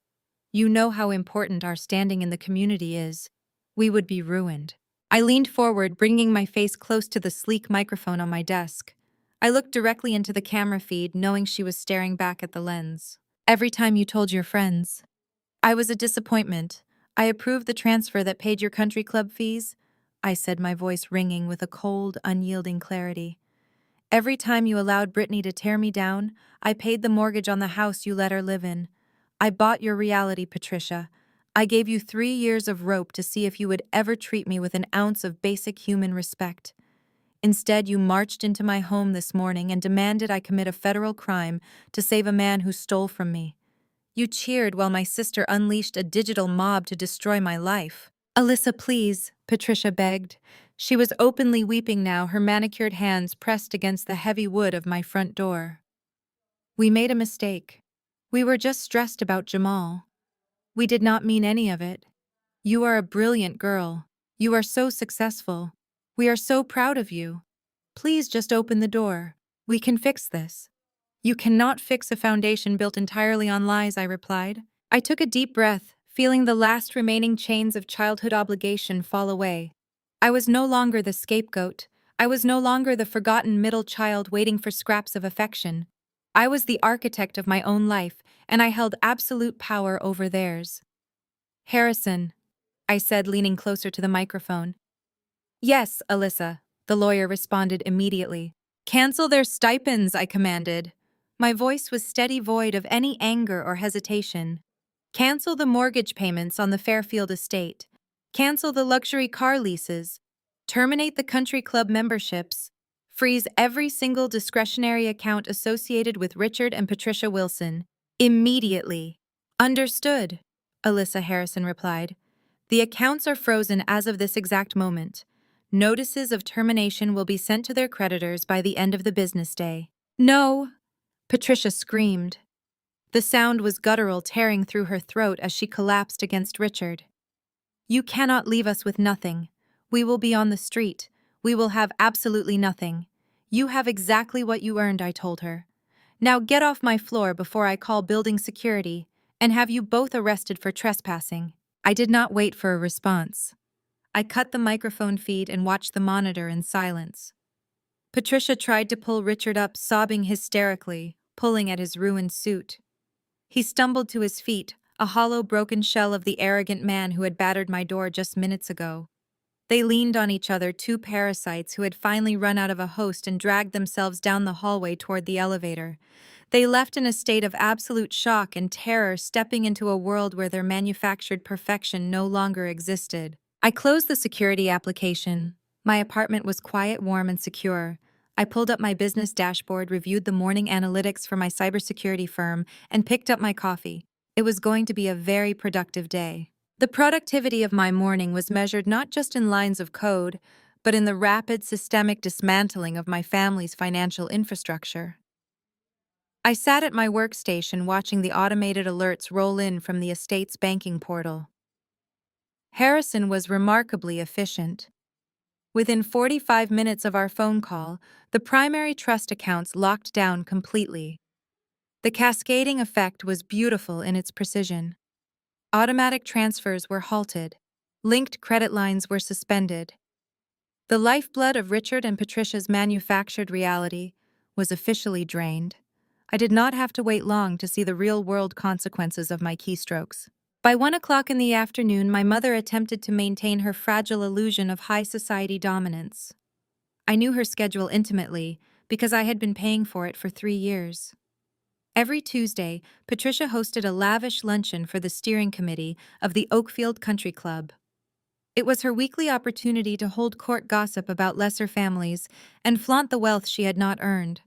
You know how important our standing in the community is. We would be ruined. I leaned forward, bringing my face close to the sleek microphone on my desk. I looked directly into the camera feed, knowing she was staring back at the lens. Every time you told your friends, I was a disappointment. I approved the transfer that paid your country club fees, I said, my voice ringing with a cold, unyielding clarity. Every time you allowed Brittany to tear me down, I paid the mortgage on the house you let her live in. I bought your reality, Patricia. I gave you 3 years of rope to see if you would ever treat me with an ounce of basic human respect. Instead, you marched into my home this morning and demanded I commit a federal crime to save a man who stole from me. You cheered while my sister unleashed a digital mob to destroy my life. Alyssa, please, Patricia begged. She was openly weeping now, her manicured hands pressed against the heavy wood of my front door. We made a mistake. We were just stressed about Jamal. We did not mean any of it. You are a brilliant girl. You are so successful. We are so proud of you. Please just open the door. We can fix this. You cannot fix a foundation built entirely on lies, I replied. I took a deep breath, feeling the last remaining chains of childhood obligation fall away. I was no longer the scapegoat. I was no longer the forgotten middle child waiting for scraps of affection. I was the architect of my own life, and I held absolute power over theirs. Harrison, I said, leaning closer to the microphone. Yes, Alyssa, the lawyer responded immediately. Cancel their stipends, I commanded. My voice was steady, void of any anger or hesitation. Cancel the mortgage payments on the Fairfield estate. Cancel the luxury car leases. Terminate the country club memberships. Freeze every single discretionary account associated with Richard and Patricia Wilson. Immediately. Understood, Alyssa Harrison replied. The accounts are frozen as of this exact moment. Notices of termination will be sent to their creditors by the end of the business day. No, Patricia screamed. The sound was guttural, tearing through her throat as she collapsed against Richard. You cannot leave us with nothing. We will be on the street. We will have absolutely nothing. You have exactly what you earned, I told her. Now get off my floor before I call building security and have you both arrested for trespassing. I did not wait for a response. I cut the microphone feed and watched the monitor in silence. Patricia tried to pull Richard up, sobbing hysterically, pulling at his ruined suit. He stumbled to his feet, a hollow, broken shell of the arrogant man who had battered my door just minutes ago. They leaned on each other, two parasites who had finally run out of a host and dragged themselves down the hallway toward the elevator. They left in a state of absolute shock and terror, stepping into a world where their manufactured perfection no longer existed. I closed the security application. My apartment was quiet, warm, and secure. I pulled up my business dashboard, reviewed the morning analytics for my cybersecurity firm, and picked up my coffee. It was going to be a very productive day. The productivity of my morning was measured not just in lines of code, but in the rapid systemic dismantling of my family's financial infrastructure. I sat at my workstation watching the automated alerts roll in from the estate's banking portal. Harrison was remarkably efficient. Within 45 minutes of our phone call, the primary trust accounts locked down completely. The cascading effect was beautiful in its precision. Automatic transfers were halted. Linked credit lines were suspended. The lifeblood of Richard and Patricia's manufactured reality was officially drained. I did not have to wait long to see the real-world consequences of my keystrokes. By 1 o'clock in the afternoon, my mother attempted to maintain her fragile illusion of high society dominance. I knew her schedule intimately because I had been paying for it for 3 years. Every Tuesday, Patricia hosted a lavish luncheon for the steering committee of the Oakfield Country Club. It was her weekly opportunity to hold court gossip about lesser families and flaunt the wealth she had not earned.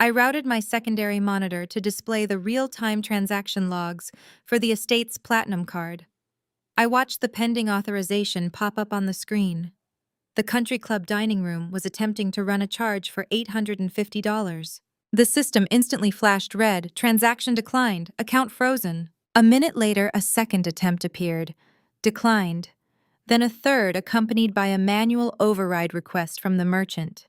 I routed my secondary monitor to display the real-time transaction logs for the estate's platinum card. I watched the pending authorization pop up on the screen. The country club dining room was attempting to run a charge for $850. The system instantly flashed red, transaction declined, account frozen. A minute later, a second attempt appeared, declined. Then a third, accompanied by a manual override request from the merchant.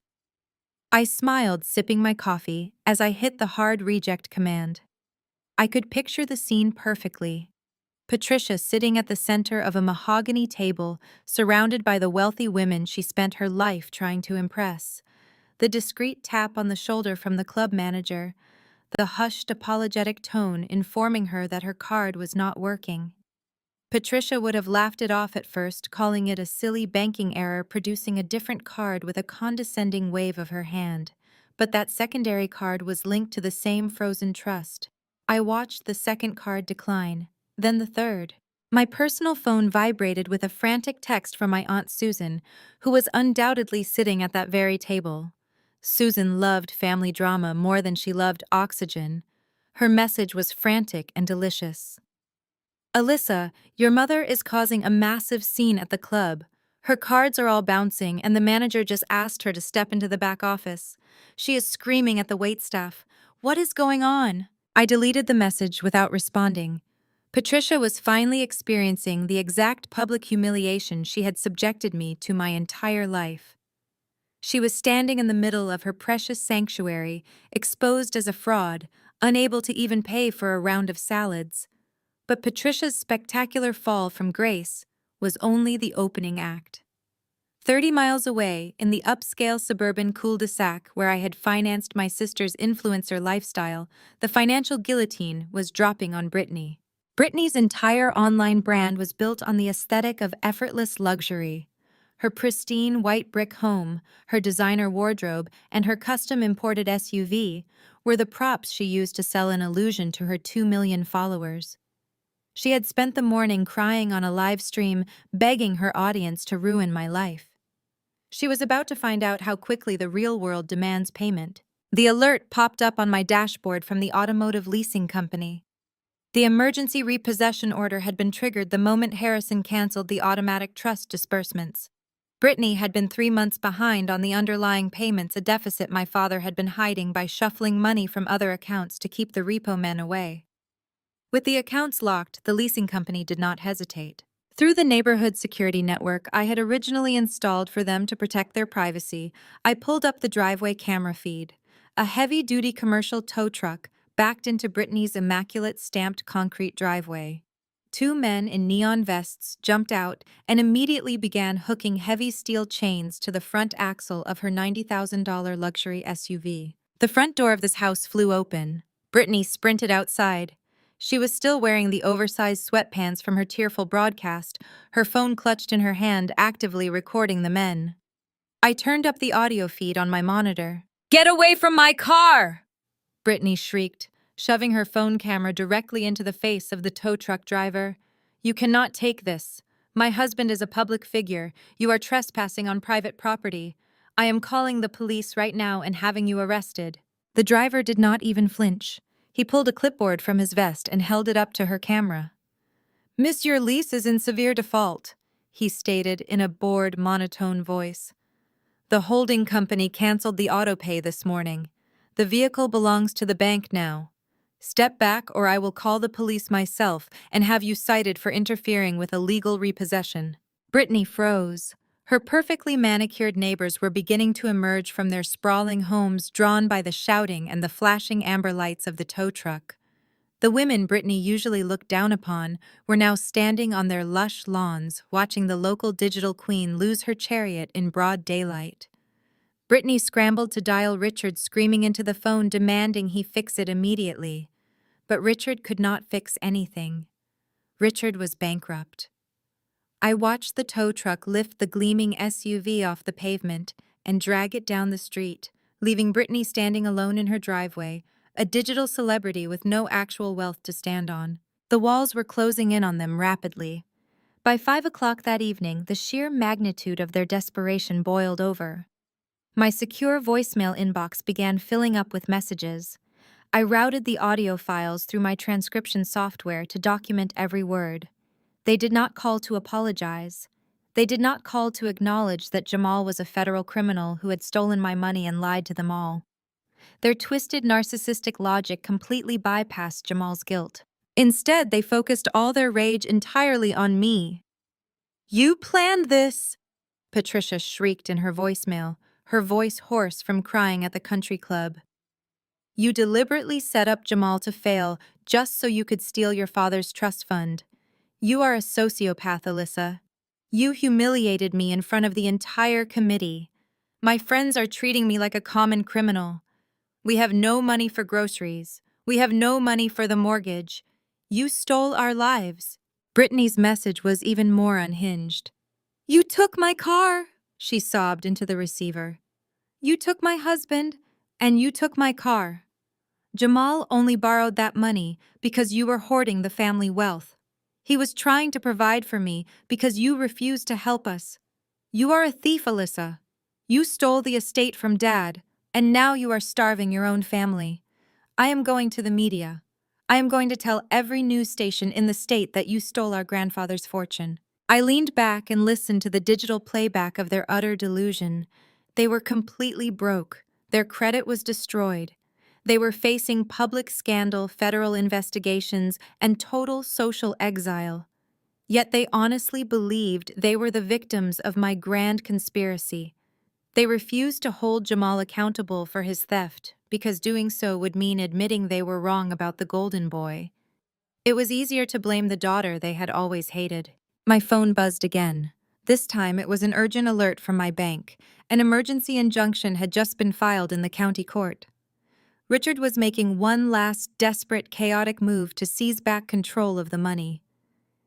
I smiled, sipping my coffee, as I hit the hard reject command. I could picture the scene perfectly. Patricia sitting at the center of a mahogany table, surrounded by the wealthy women she spent her life trying to impress. The discreet tap on the shoulder from the club manager, the hushed, apologetic tone informing her that her card was not working. Patricia would have laughed it off at first, calling it a silly banking error, producing a different card with a condescending wave of her hand. But that secondary card was linked to the same frozen trust. I watched the second card decline, then the third. My personal phone vibrated with a frantic text from my Aunt Susan, who was undoubtedly sitting at that very table. Susan loved family drama more than she loved oxygen. Her message was frantic and delicious. Alyssa, your mother is causing a massive scene at the club. Her cards are all bouncing, and the manager just asked her to step into the back office. She is screaming at the waitstaff. What is going on? I deleted the message without responding. Patricia was finally experiencing the exact public humiliation she had subjected me to my entire life. She was standing in the middle of her precious sanctuary, exposed as a fraud, unable to even pay for a round of salads. But Patricia's spectacular fall from grace was only the opening act. 30 miles away, in the upscale suburban cul-de-sac where I had financed my sister's influencer lifestyle, the financial guillotine was dropping on Brittany. Brittany's entire online brand was built on the aesthetic of effortless luxury. Her pristine white brick home, her designer wardrobe, and her custom-imported SUV were the props she used to sell an illusion to her 2 million followers. She had spent the morning crying on a live stream, begging her audience to ruin my life. She was about to find out how quickly the real world demands payment. The alert popped up on my dashboard from the automotive leasing company. The emergency repossession order had been triggered the moment Harrison canceled the automatic trust disbursements. Brittany had been 3 months behind on the underlying payments, a deficit my father had been hiding by shuffling money from other accounts to keep the repo men away. With the accounts locked, the leasing company did not hesitate. Through the neighborhood security network I had originally installed for them to protect their privacy, I pulled up the driveway camera feed. A heavy-duty commercial tow truck backed into Brittany's immaculate stamped concrete driveway. Two men in neon vests jumped out and immediately began hooking heavy steel chains to the front axle of her $90,000 luxury SUV. The front door of this house flew open. Brittany sprinted outside. She was still wearing the oversized sweatpants from her tearful broadcast, her phone clutched in her hand, actively recording the men. I turned up the audio feed on my monitor. "Get away from my car!" Brittany shrieked, shoving her phone camera directly into the face of the tow truck driver. "You cannot take this. My husband is a public figure. You are trespassing on private property. I am calling the police right now and having you arrested." The driver did not even flinch. He pulled a clipboard from his vest and held it up to her camera. "Miss, your lease is in severe default," he stated in a bored, monotone voice. "The holding company canceled the autopay this morning. The vehicle belongs to the bank now. Step back or I will call the police myself and have you cited for interfering with illegal repossession." Brittany froze. Her perfectly manicured neighbors were beginning to emerge from their sprawling homes, drawn by the shouting and the flashing amber lights of the tow truck. The women Brittany usually looked down upon were now standing on their lush lawns, watching the local digital queen lose her chariot in broad daylight. Brittany scrambled to dial Richard, screaming into the phone, demanding he fix it immediately. But Richard could not fix anything. Richard was bankrupt. I watched the tow truck lift the gleaming SUV off the pavement and drag it down the street, leaving Brittany standing alone in her driveway, a digital celebrity with no actual wealth to stand on. The walls were closing in on them rapidly. By 5 o'clock that evening, the sheer magnitude of their desperation boiled over. My secure voicemail inbox began filling up with messages. I routed the audio files through my transcription software to document every word. They did not call to apologize. They did not call to acknowledge that Jamal was a federal criminal who had stolen my money and lied to them all. Their twisted narcissistic logic completely bypassed Jamal's guilt. Instead, they focused all their rage entirely on me. "You planned this!" Patricia shrieked in her voicemail, her voice hoarse from crying at the country club. "You deliberately set up Jamal to fail just so you could steal your father's trust fund. You are a sociopath, Alyssa. You humiliated me in front of the entire committee. My friends are treating me like a common criminal. We have no money for groceries. We have no money for the mortgage. You stole our lives." Brittany's message was even more unhinged. "You took my car," she sobbed into the receiver. "You took my husband, and you took my car. Jamal only borrowed that money because you were hoarding the family wealth. He was trying to provide for me because you refused to help us. You are a thief, Alyssa. You stole the estate from Dad, and now you are starving your own family. I am going to the media. I am going to tell every news station in the state that you stole our grandfather's fortune." I leaned back and listened to the digital playback of their utter delusion. They were completely broke. Their credit was destroyed. They were facing public scandal, federal investigations, and total social exile. Yet they honestly believed they were the victims of my grand conspiracy. They refused to hold Jamal accountable for his theft, because doing so would mean admitting they were wrong about the golden boy. It was easier to blame the daughter they had always hated. My phone buzzed again. This time it was an urgent alert from my bank. An emergency injunction had just been filed in the county court. Richard was making one last desperate, chaotic move to seize back control of the money.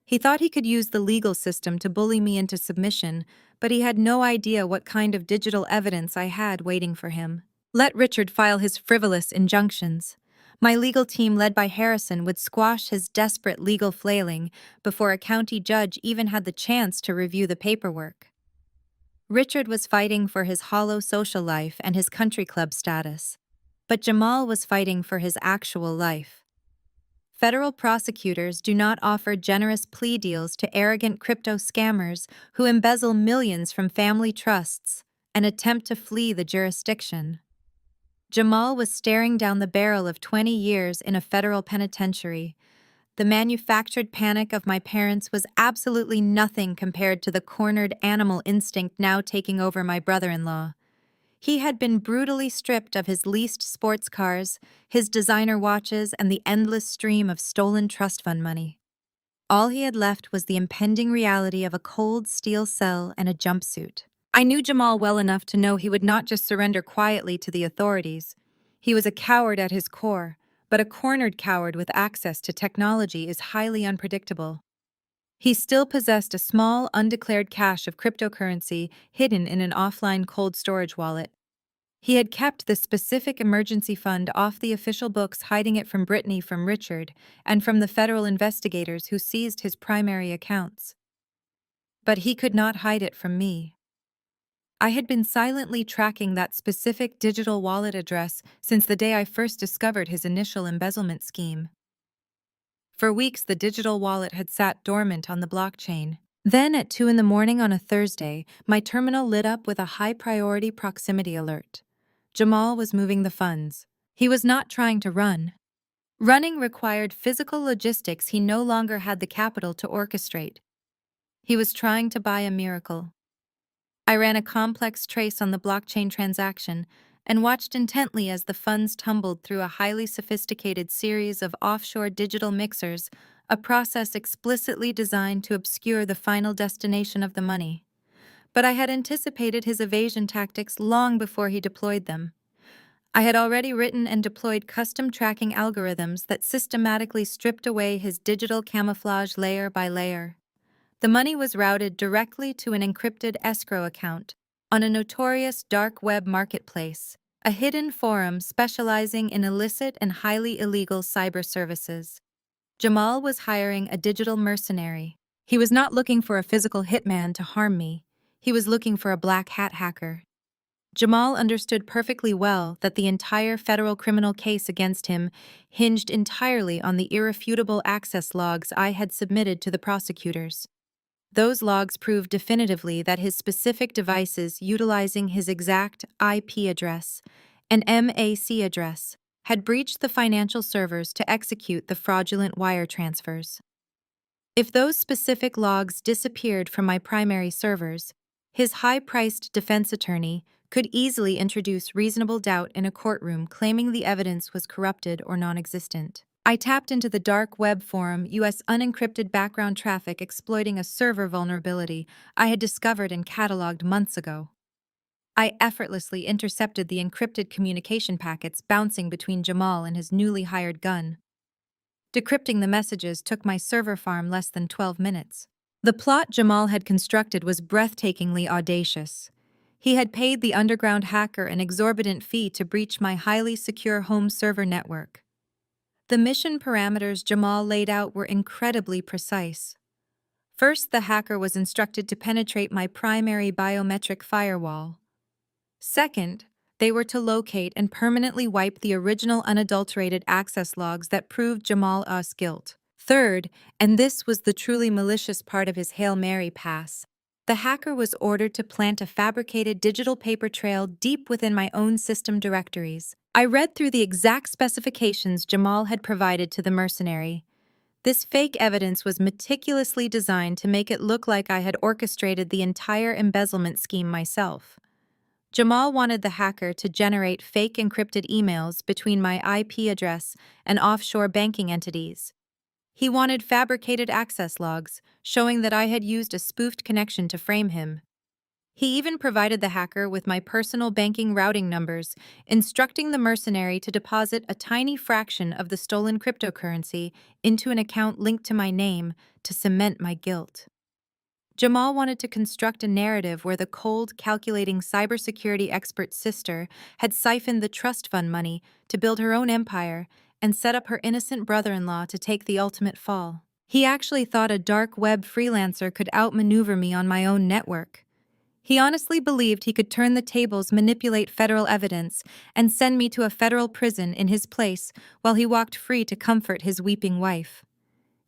He thought he could use the legal system to bully me into submission, but he had no idea what kind of digital evidence I had waiting for him. Let Richard file his frivolous injunctions. My legal team, led by Harrison, would squash his desperate legal flailing before a county judge even had the chance to review the paperwork. Richard was fighting for his hollow social life and his country club status, but Jamal was fighting for his actual life. Federal prosecutors do not offer generous plea deals to arrogant crypto scammers who embezzle millions from family trusts and attempt to flee the jurisdiction. Jamal was staring down the barrel of 20 years in a federal penitentiary. The manufactured panic of my parents was absolutely nothing compared to the cornered animal instinct now taking over my brother-in-law. He had been brutally stripped of his leased sports cars, his designer watches, and the endless stream of stolen trust fund money. All he had left was the impending reality of a cold steel cell and a jumpsuit. I knew Jamal well enough to know he would not just surrender quietly to the authorities. He was a coward at his core, but a cornered coward with access to technology is highly unpredictable. He still possessed a small, undeclared cache of cryptocurrency hidden in an offline cold storage wallet. He had kept the specific emergency fund off the official books, hiding it from Brittany, from Richard, and from the federal investigators who seized his primary accounts. But he could not hide it from me. I had been silently tracking that specific digital wallet address since the day I first discovered his initial embezzlement scheme. For weeks, the digital wallet had sat dormant on the blockchain. Then, at 2 in the morning on a Thursday, my terminal lit up with a high-priority proximity alert. Jamal was moving the funds. He was not trying to run. Running required physical logistics he no longer had the capital to orchestrate. He was trying to buy a miracle. I ran a complex trace on the blockchain transaction and watched intently as the funds tumbled through a highly sophisticated series of offshore digital mixers, a process explicitly designed to obscure the final destination of the money. But I had anticipated his evasion tactics long before he deployed them. I had already written and deployed custom tracking algorithms that systematically stripped away his digital camouflage layer by layer. The money was routed directly to an encrypted escrow account on a notorious dark web marketplace, a hidden forum specializing in illicit and highly illegal cyber services. Jamal was hiring a digital mercenary. He was not looking for a physical hitman to harm me. He was looking for a black hat hacker. Jamal understood perfectly well that the entire federal criminal case against him hinged entirely on the irrefutable access logs I had submitted to the prosecutors. Those logs proved definitively that his specific devices utilizing his exact IP address, an MAC address, had breached the financial servers to execute the fraudulent wire transfers. If those specific logs disappeared from my primary servers, his high-priced defense attorney could easily introduce reasonable doubt in a courtroom, claiming the evidence was corrupted or non-existent. I tapped into the dark web forum, US unencrypted background traffic exploiting a server vulnerability I had discovered and cataloged months ago. I effortlessly intercepted the encrypted communication packets bouncing between Jamal and his newly hired gun. Decrypting the messages took my server farm less than 12 minutes. The plot Jamal had constructed was breathtakingly audacious. He had paid the underground hacker an exorbitant fee to breach my highly secure home server network. The mission parameters Jamal laid out were incredibly precise. First, the hacker was instructed to penetrate my primary biometric firewall. Second, they were to locate and permanently wipe the original unadulterated access logs that proved Jamal's guilt. Third, and this was the truly malicious part of his Hail Mary pass, the hacker was ordered to plant a fabricated digital paper trail deep within my own system directories. I read through the exact specifications Jamal had provided to the mercenary. This fake evidence was meticulously designed to make it look like I had orchestrated the entire embezzlement scheme myself. Jamal wanted the hacker to generate fake encrypted emails between my IP address and offshore banking entities. He wanted fabricated access logs, showing that I had used a spoofed connection to frame him. He even provided the hacker with my personal banking routing numbers, instructing the mercenary to deposit a tiny fraction of the stolen cryptocurrency into an account linked to my name to cement my guilt. Jamal wanted to construct a narrative where the cold, calculating cybersecurity expert's sister had siphoned the trust fund money to build her own empire and set up her innocent brother-in-law to take the ultimate fall. He actually thought a dark web freelancer could outmaneuver me on my own network. He honestly believed he could turn the tables, manipulate federal evidence, and send me to a federal prison in his place while he walked free to comfort his weeping wife.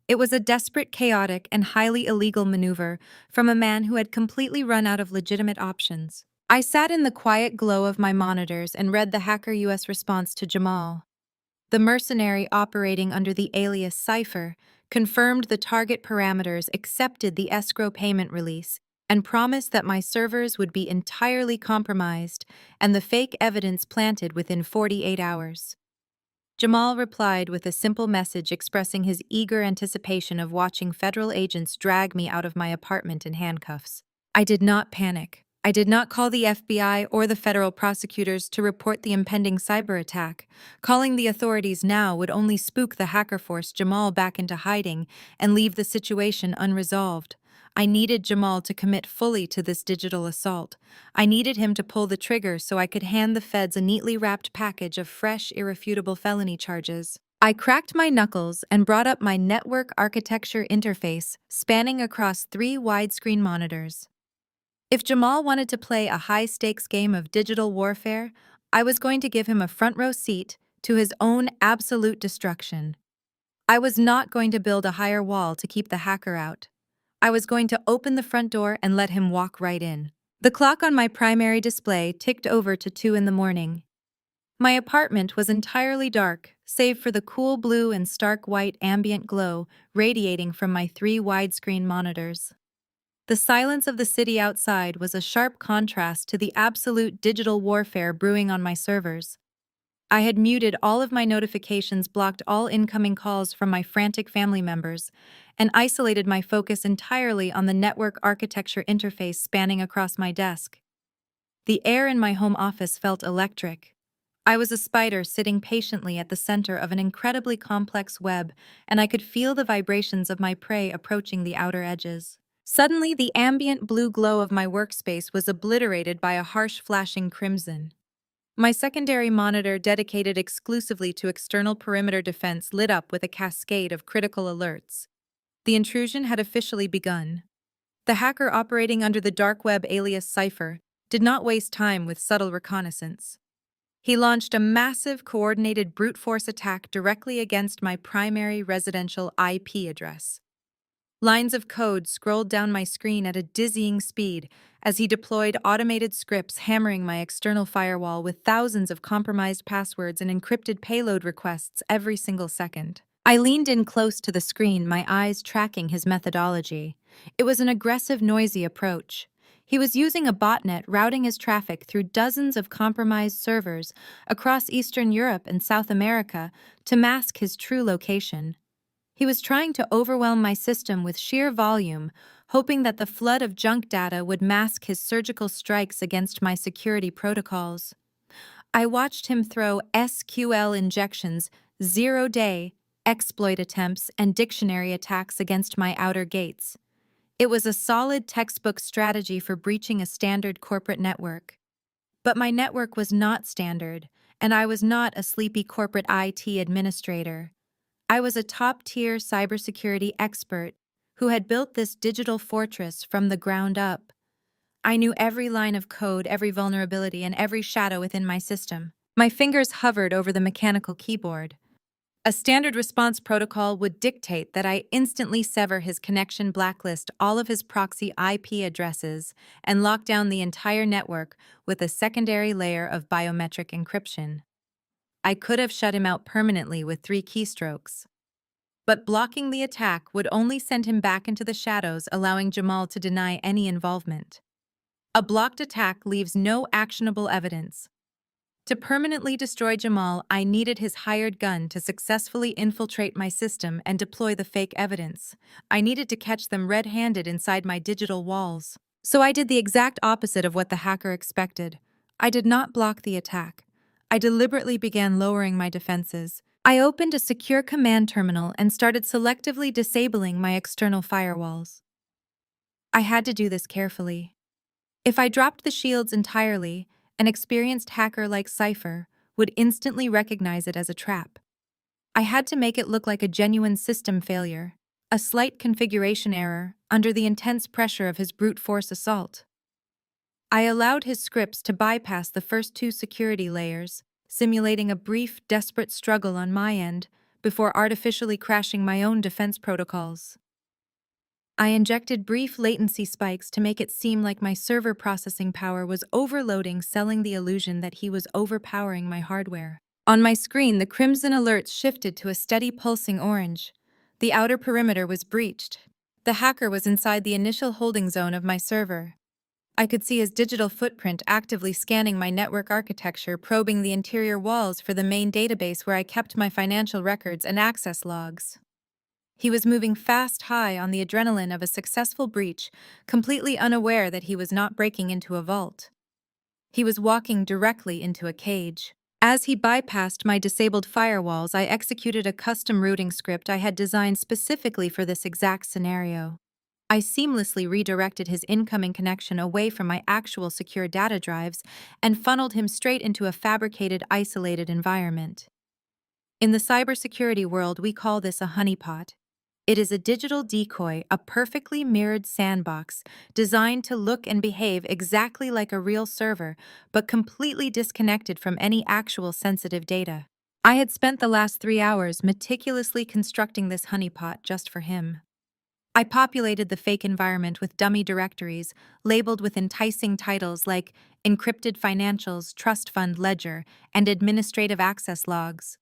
It was a desperate, chaotic, and highly illegal maneuver from a man who had completely run out of legitimate options. I sat in the quiet glow of my monitors and read the hacker US response to Jamal. The mercenary operating under the alias Cypher confirmed the target parameters, accepted the escrow payment release, and promised that my servers would be entirely compromised and the fake evidence planted within 48 hours. Jamal replied with a simple message expressing his eager anticipation of watching federal agents drag me out of my apartment in handcuffs. I did not panic. I did not call the FBI or the federal prosecutors to report the impending cyber attack. Calling the authorities now would only spook the hacker force Jamal back into hiding and leave the situation unresolved. I needed Jamal to commit fully to this digital assault. I needed him to pull the trigger so I could hand the feds a neatly wrapped package of fresh, irrefutable felony charges. I cracked my knuckles and brought up my network architecture interface, spanning across 3 widescreen monitors. If Jamal wanted to play a high-stakes game of digital warfare, I was going to give him a front-row seat to his own absolute destruction. I was not going to build a higher wall to keep the hacker out. I was going to open the front door and let him walk right in. The clock on my primary display ticked over to 2 in the morning. My apartment was entirely dark, save for the cool blue and stark white ambient glow radiating from my 3 widescreen monitors. The silence of the city outside was a sharp contrast to the absolute digital warfare brewing on my servers. I had muted all of my notifications, blocked all incoming calls from my frantic family members, and isolated my focus entirely on the network architecture interface spanning across my desk. The air in my home office felt electric. I was a spider sitting patiently at the center of an incredibly complex web, and I could feel the vibrations of my prey approaching the outer edges. Suddenly, the ambient blue glow of my workspace was obliterated by a harsh flashing crimson. My secondary monitor, dedicated exclusively to external perimeter defense, lit up with a cascade of critical alerts. The intrusion had officially begun. The hacker operating under the dark web alias Cypher did not waste time with subtle reconnaissance. He launched a massive, coordinated brute force attack directly against my primary residential IP address. Lines of code scrolled down my screen at a dizzying speed as he deployed automated scripts hammering my external firewall with thousands of compromised passwords and encrypted payload requests every single second. I leaned in close to the screen, my eyes tracking his methodology. It was an aggressive, noisy approach. He was using a botnet routing his traffic through dozens of compromised servers across Eastern Europe and South America to mask his true location. He was trying to overwhelm my system with sheer volume, hoping that the flood of junk data would mask his surgical strikes against my security protocols. I watched him throw SQL injections, zero-day exploit attempts, and dictionary attacks against my outer gates. It was a solid textbook strategy for breaching a standard corporate network. But my network was not standard, and I was not a sleepy corporate IT administrator. I was a top-tier cybersecurity expert who had built this digital fortress from the ground up. I knew every line of code, every vulnerability, and every shadow within my system. My fingers hovered over the mechanical keyboard. A standard response protocol would dictate that I instantly sever his connection, blacklist all of his proxy IP addresses, and lock down the entire network with a secondary layer of biometric encryption. I could have shut him out permanently with 3 keystrokes. But blocking the attack would only send him back into the shadows, allowing Jamal to deny any involvement. A blocked attack leaves no actionable evidence. To permanently destroy Jamal, I needed his hired gun to successfully infiltrate my system and deploy the fake evidence. I needed to catch them red-handed inside my digital walls. So I did the exact opposite of what the hacker expected. I did not block the attack. I deliberately began lowering my defenses. I opened a secure command terminal and started selectively disabling my external firewalls. I had to do this carefully. If I dropped the shields entirely, an experienced hacker like Cypher would instantly recognize it as a trap. I had to make it look like a genuine system failure, a slight configuration error under the intense pressure of his brute force assault. I allowed his scripts to bypass the first 2 security layers, simulating a brief, desperate struggle on my end before artificially crashing my own defense protocols. I injected brief latency spikes to make it seem like my server processing power was overloading, selling the illusion that he was overpowering my hardware. On my screen, the crimson alerts shifted to a steady pulsing orange. The outer perimeter was breached. The hacker was inside the initial holding zone of my server. I could see his digital footprint actively scanning my network architecture, probing the interior walls for the main database where I kept my financial records and access logs. He was moving fast high on the adrenaline of a successful breach, completely unaware that he was not breaking into a vault. He was walking directly into a cage. As he bypassed my disabled firewalls, I executed a custom routing script I had designed specifically for this exact scenario. I seamlessly redirected his incoming connection away from my actual secure data drives and funneled him straight into a fabricated, isolated environment. In the cybersecurity world, we call this a honeypot. It is a digital decoy, a perfectly mirrored sandbox designed to look and behave exactly like a real server, but completely disconnected from any actual sensitive data. I had spent the last 3 hours meticulously constructing this honeypot just for him. I populated the fake environment with dummy directories, labeled with enticing titles like Encrypted Financials, Trust Fund Ledger, and Administrative Access Logs.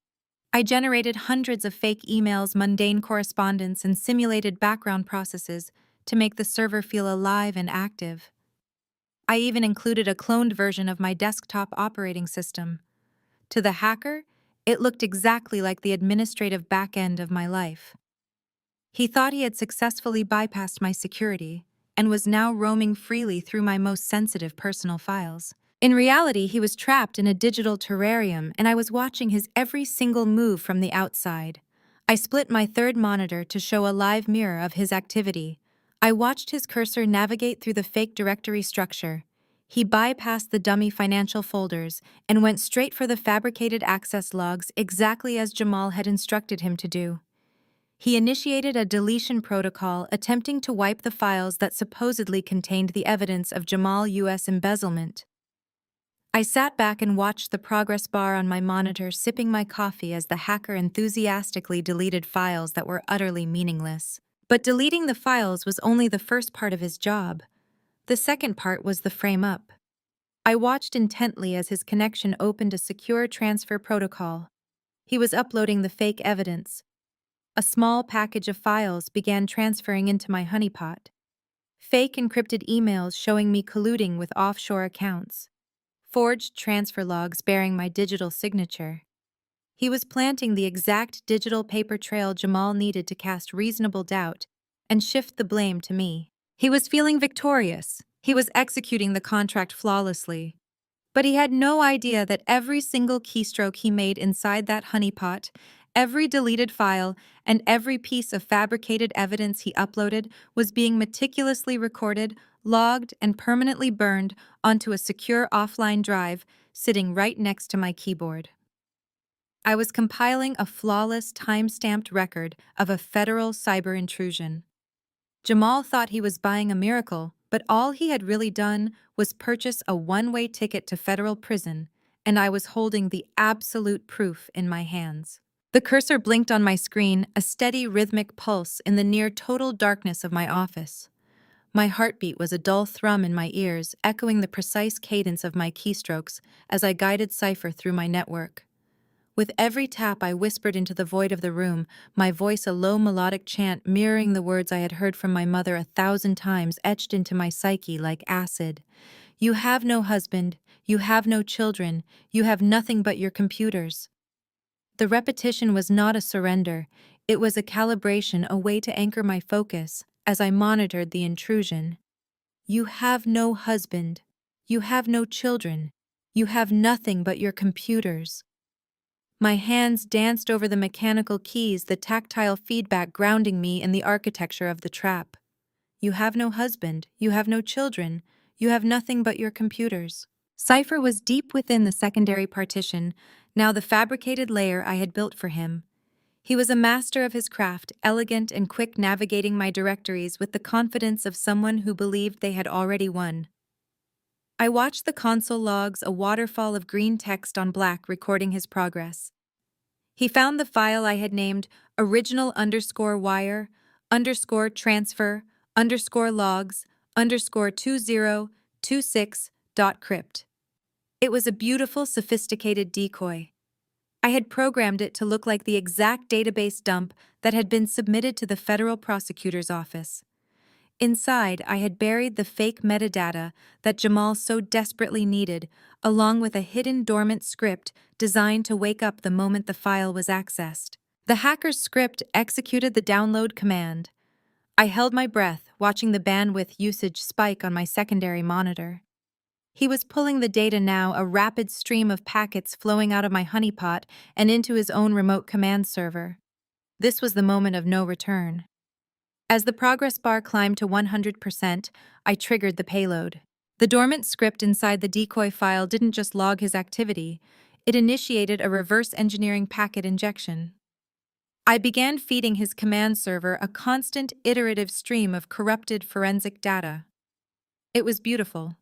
I generated hundreds of fake emails, mundane correspondence, and simulated background processes to make the server feel alive and active. I even included a cloned version of my desktop operating system. To the hacker, it looked exactly like the administrative back end of my life. He thought he had successfully bypassed my security and was now roaming freely through my most sensitive personal files. In reality, he was trapped in a digital terrarium, and I was watching his every single move from the outside. I split my third monitor to show a live mirror of his activity. I watched his cursor navigate through the fake directory structure. He bypassed the dummy financial folders and went straight for the fabricated access logs exactly as Jamal had instructed him to do. He initiated a deletion protocol attempting to wipe the files that supposedly contained the evidence of Jamal U.S. embezzlement. I sat back and watched the progress bar on my monitor, sipping my coffee as the hacker enthusiastically deleted files that were utterly meaningless. But deleting the files was only the first part of his job. The second part was the frame up. I watched intently as his connection opened a secure transfer protocol. He was uploading the fake evidence. A small package of files began transferring into my honeypot. Fake encrypted emails showing me colluding with offshore accounts. Forged transfer logs bearing my digital signature. He was planting the exact digital paper trail Jamal needed to cast reasonable doubt and shift the blame to me. He was feeling victorious. He was executing the contract flawlessly. But he had no idea that every single keystroke he made inside that honeypot, every deleted file, and every piece of fabricated evidence he uploaded was being meticulously recorded, logged, and permanently burned onto a secure offline drive sitting right next to my keyboard. I was compiling a flawless, time-stamped record of a federal cyber intrusion. Jamal thought he was buying a miracle, but all he had really done was purchase a one-way ticket to federal prison, and I was holding the absolute proof in my hands. The cursor blinked on my screen, a steady rhythmic pulse in the near-total darkness of my office. My heartbeat was a dull thrum in my ears, echoing the precise cadence of my keystrokes as I guided Cypher through my network. With every tap I whispered into the void of the room, my voice a low melodic chant mirroring the words I had heard from my mother 1,000 times etched into my psyche like acid. You have no husband, you have no children, you have nothing but your computers. The repetition was not a surrender, it was a calibration, a way to anchor my focus as I monitored the intrusion. You have no husband, you have no children, you have nothing but your computers. My hands danced over the mechanical keys, the tactile feedback grounding me in the architecture of the trap. You have no husband, you have no children, you have nothing but your computers. Cypher was deep within the secondary partition, now the fabricated layer I had built for him. He was a master of his craft, elegant and quick navigating my directories with the confidence of someone who believed they had already won. I watched the console logs, a waterfall of green text on black recording his progress. He found the file I had named original_wire_transfer_logs_2026.crypt. It was a beautiful, sophisticated decoy. I had programmed it to look like the exact database dump that had been submitted to the federal prosecutor's office. Inside, I had buried the fake metadata that Jamal so desperately needed, along with a hidden dormant script designed to wake up the moment the file was accessed. The hacker's script executed the download command. I held my breath, watching the bandwidth usage spike on my secondary monitor. He was pulling the data now, a rapid stream of packets flowing out of my honeypot and into his own remote command server. This was the moment of no return. As the progress bar climbed to 100%, I triggered the payload. The dormant script inside the decoy file didn't just log his activity, it initiated a reverse engineering packet injection. I began feeding his command server a constant, iterative stream of corrupted forensic data. It was beautiful.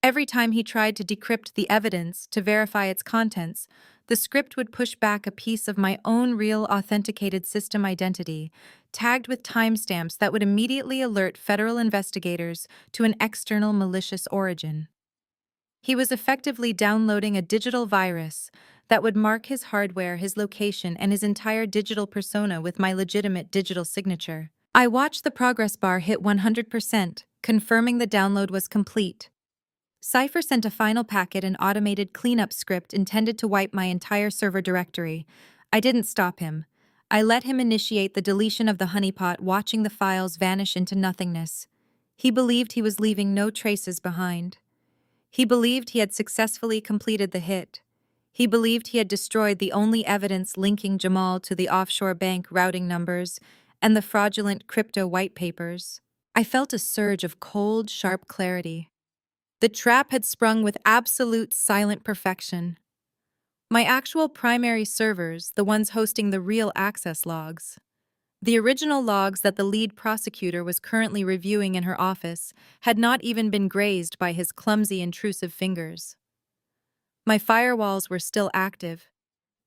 Every time he tried to decrypt the evidence to verify its contents, the script would push back a piece of my own real authenticated system identity, tagged with timestamps that would immediately alert federal investigators to an external malicious origin. He was effectively downloading a digital virus that would mark his hardware, his location, and his entire digital persona with my legitimate digital signature. I watched the progress bar hit 100%, confirming the download was complete. Cypher sent a final packet, an automated cleanup script intended to wipe my entire server directory. I didn't stop him. I let him initiate the deletion of the honeypot, watching the files vanish into nothingness. He believed he was leaving no traces behind. He believed he had successfully completed the hit. He believed he had destroyed the only evidence linking Jamal to the offshore bank routing numbers and the fraudulent crypto white papers. I felt a surge of cold, sharp clarity. The trap had sprung with absolute silent perfection. My actual primary servers, the ones hosting the real access logs, the original logs that the lead prosecutor was currently reviewing in her office, had not even been grazed by his clumsy, intrusive fingers. My firewalls were still active.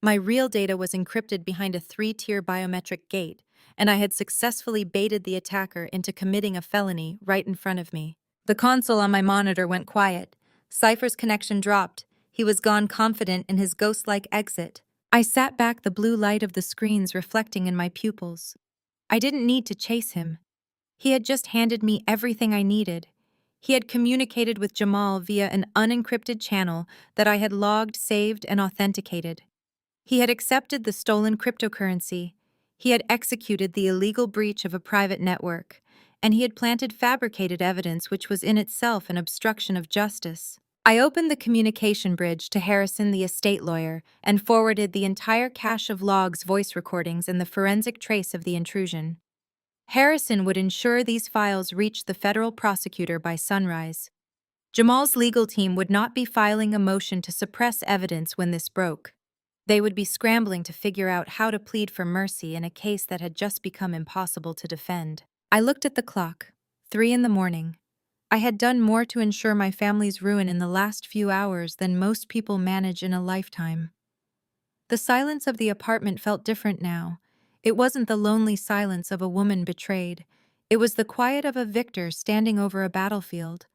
My real data was encrypted behind a 3-tier biometric gate, and I had successfully baited the attacker into committing a felony right in front of me. The console on my monitor went quiet. Cypher's connection dropped. He was gone, confident in his ghost-like exit. I sat back, the blue light of the screens reflecting in my pupils. I didn't need to chase him. He had just handed me everything I needed. He had communicated with Jamal via an unencrypted channel that I had logged, saved, and authenticated. He had accepted the stolen cryptocurrency. He had executed the illegal breach of a private network. And he had planted fabricated evidence which was in itself an obstruction of justice. I opened the communication bridge to Harrison, the estate lawyer, and forwarded the entire cache of logs, voice recordings, and the forensic trace of the intrusion. Harrison would ensure these files reached the federal prosecutor by sunrise. Jamal's legal team would not be filing a motion to suppress evidence when this broke. They would be scrambling to figure out how to plead for mercy in a case that had just become impossible to defend. I looked at the clock. 3 a.m. I had done more to ensure my family's ruin in the last few hours than most people manage in a lifetime. The silence of the apartment felt different now. It wasn't the lonely silence of a woman betrayed. It was the quiet of a victor standing over a battlefield.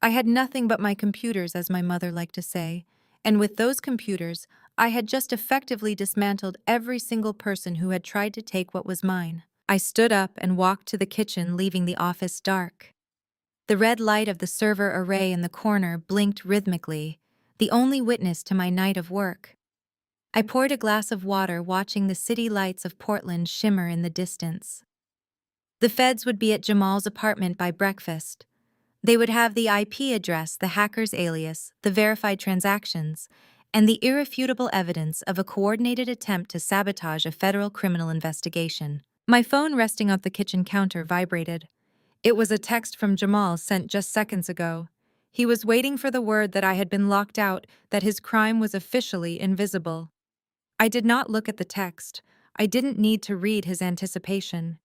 I had nothing but my computers, as my mother liked to say, and with those computers, I had just effectively dismantled every single person who had tried to take what was mine. I stood up and walked to the kitchen, leaving the office dark. The red light of the server array in the corner blinked rhythmically, the only witness to my night of work. I poured a glass of water, watching the city lights of Portland shimmer in the distance. The feds would be at Jamal's apartment by breakfast. They would have the IP address, the hacker's alias, the verified transactions, and the irrefutable evidence of a coordinated attempt to sabotage a federal criminal investigation. My phone, resting off the kitchen counter, vibrated. It was a text from Jamal sent just seconds ago. He was waiting for the word that I had been locked out, that his crime was officially invisible. I did not look at the text. I didn't need to read his anticipation.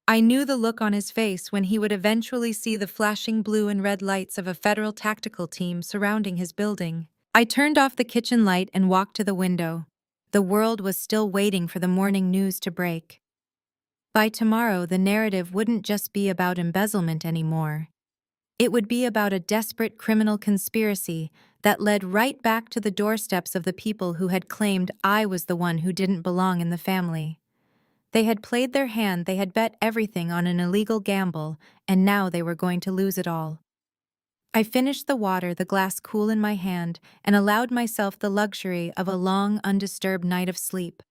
I knew the look on his face when he would eventually see the flashing blue and red lights of a federal tactical team surrounding his building. I turned off the kitchen light and walked to the window. The world was still waiting for the morning news to break. By tomorrow, the narrative wouldn't just be about embezzlement anymore. It would be about a desperate criminal conspiracy that led right back to the doorsteps of the people who had claimed I was the one who didn't belong in the family. They had played their hand, they had bet everything on an illegal gamble, and now they were going to lose it all. I finished the water, the glass cool in my hand, and allowed myself the luxury of a long, undisturbed night of sleep.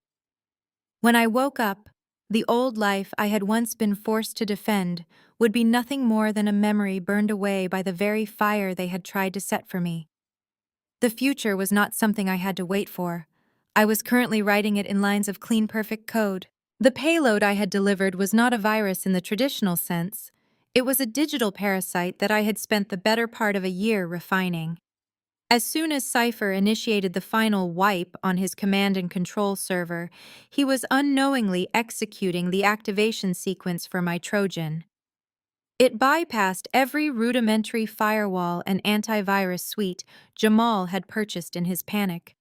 When I woke up, the old life I had once been forced to defend would be nothing more than a memory burned away by the very fire they had tried to set for me. The future was not something I had to wait for. I was currently writing it in lines of clean, perfect code. The payload I had delivered was not a virus in the traditional sense. It was a digital parasite that I had spent the better part of a year refining. As soon as Cypher initiated the final wipe on his command and control server, he was unknowingly executing the activation sequence for my Trojan. It bypassed every rudimentary firewall and antivirus suite Jamal had purchased in his panic.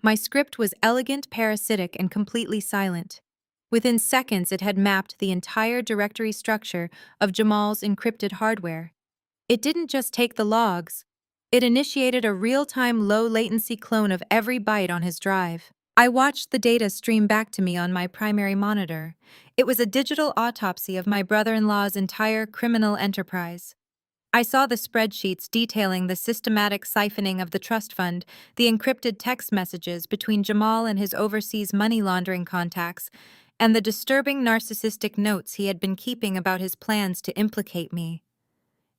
My script was elegant, parasitic, and completely silent. Within seconds, it had mapped the entire directory structure of Jamal's encrypted hardware. It didn't just take the logs, it initiated a real-time low-latency clone of every byte on his drive. I watched the data stream back to me on my primary monitor. It was a digital autopsy of my brother-in-law's entire criminal enterprise. I saw the spreadsheets detailing the systematic siphoning of the trust fund, the encrypted text messages between Jamal and his overseas money laundering contacts, and the disturbing narcissistic notes he had been keeping about his plans to implicate me.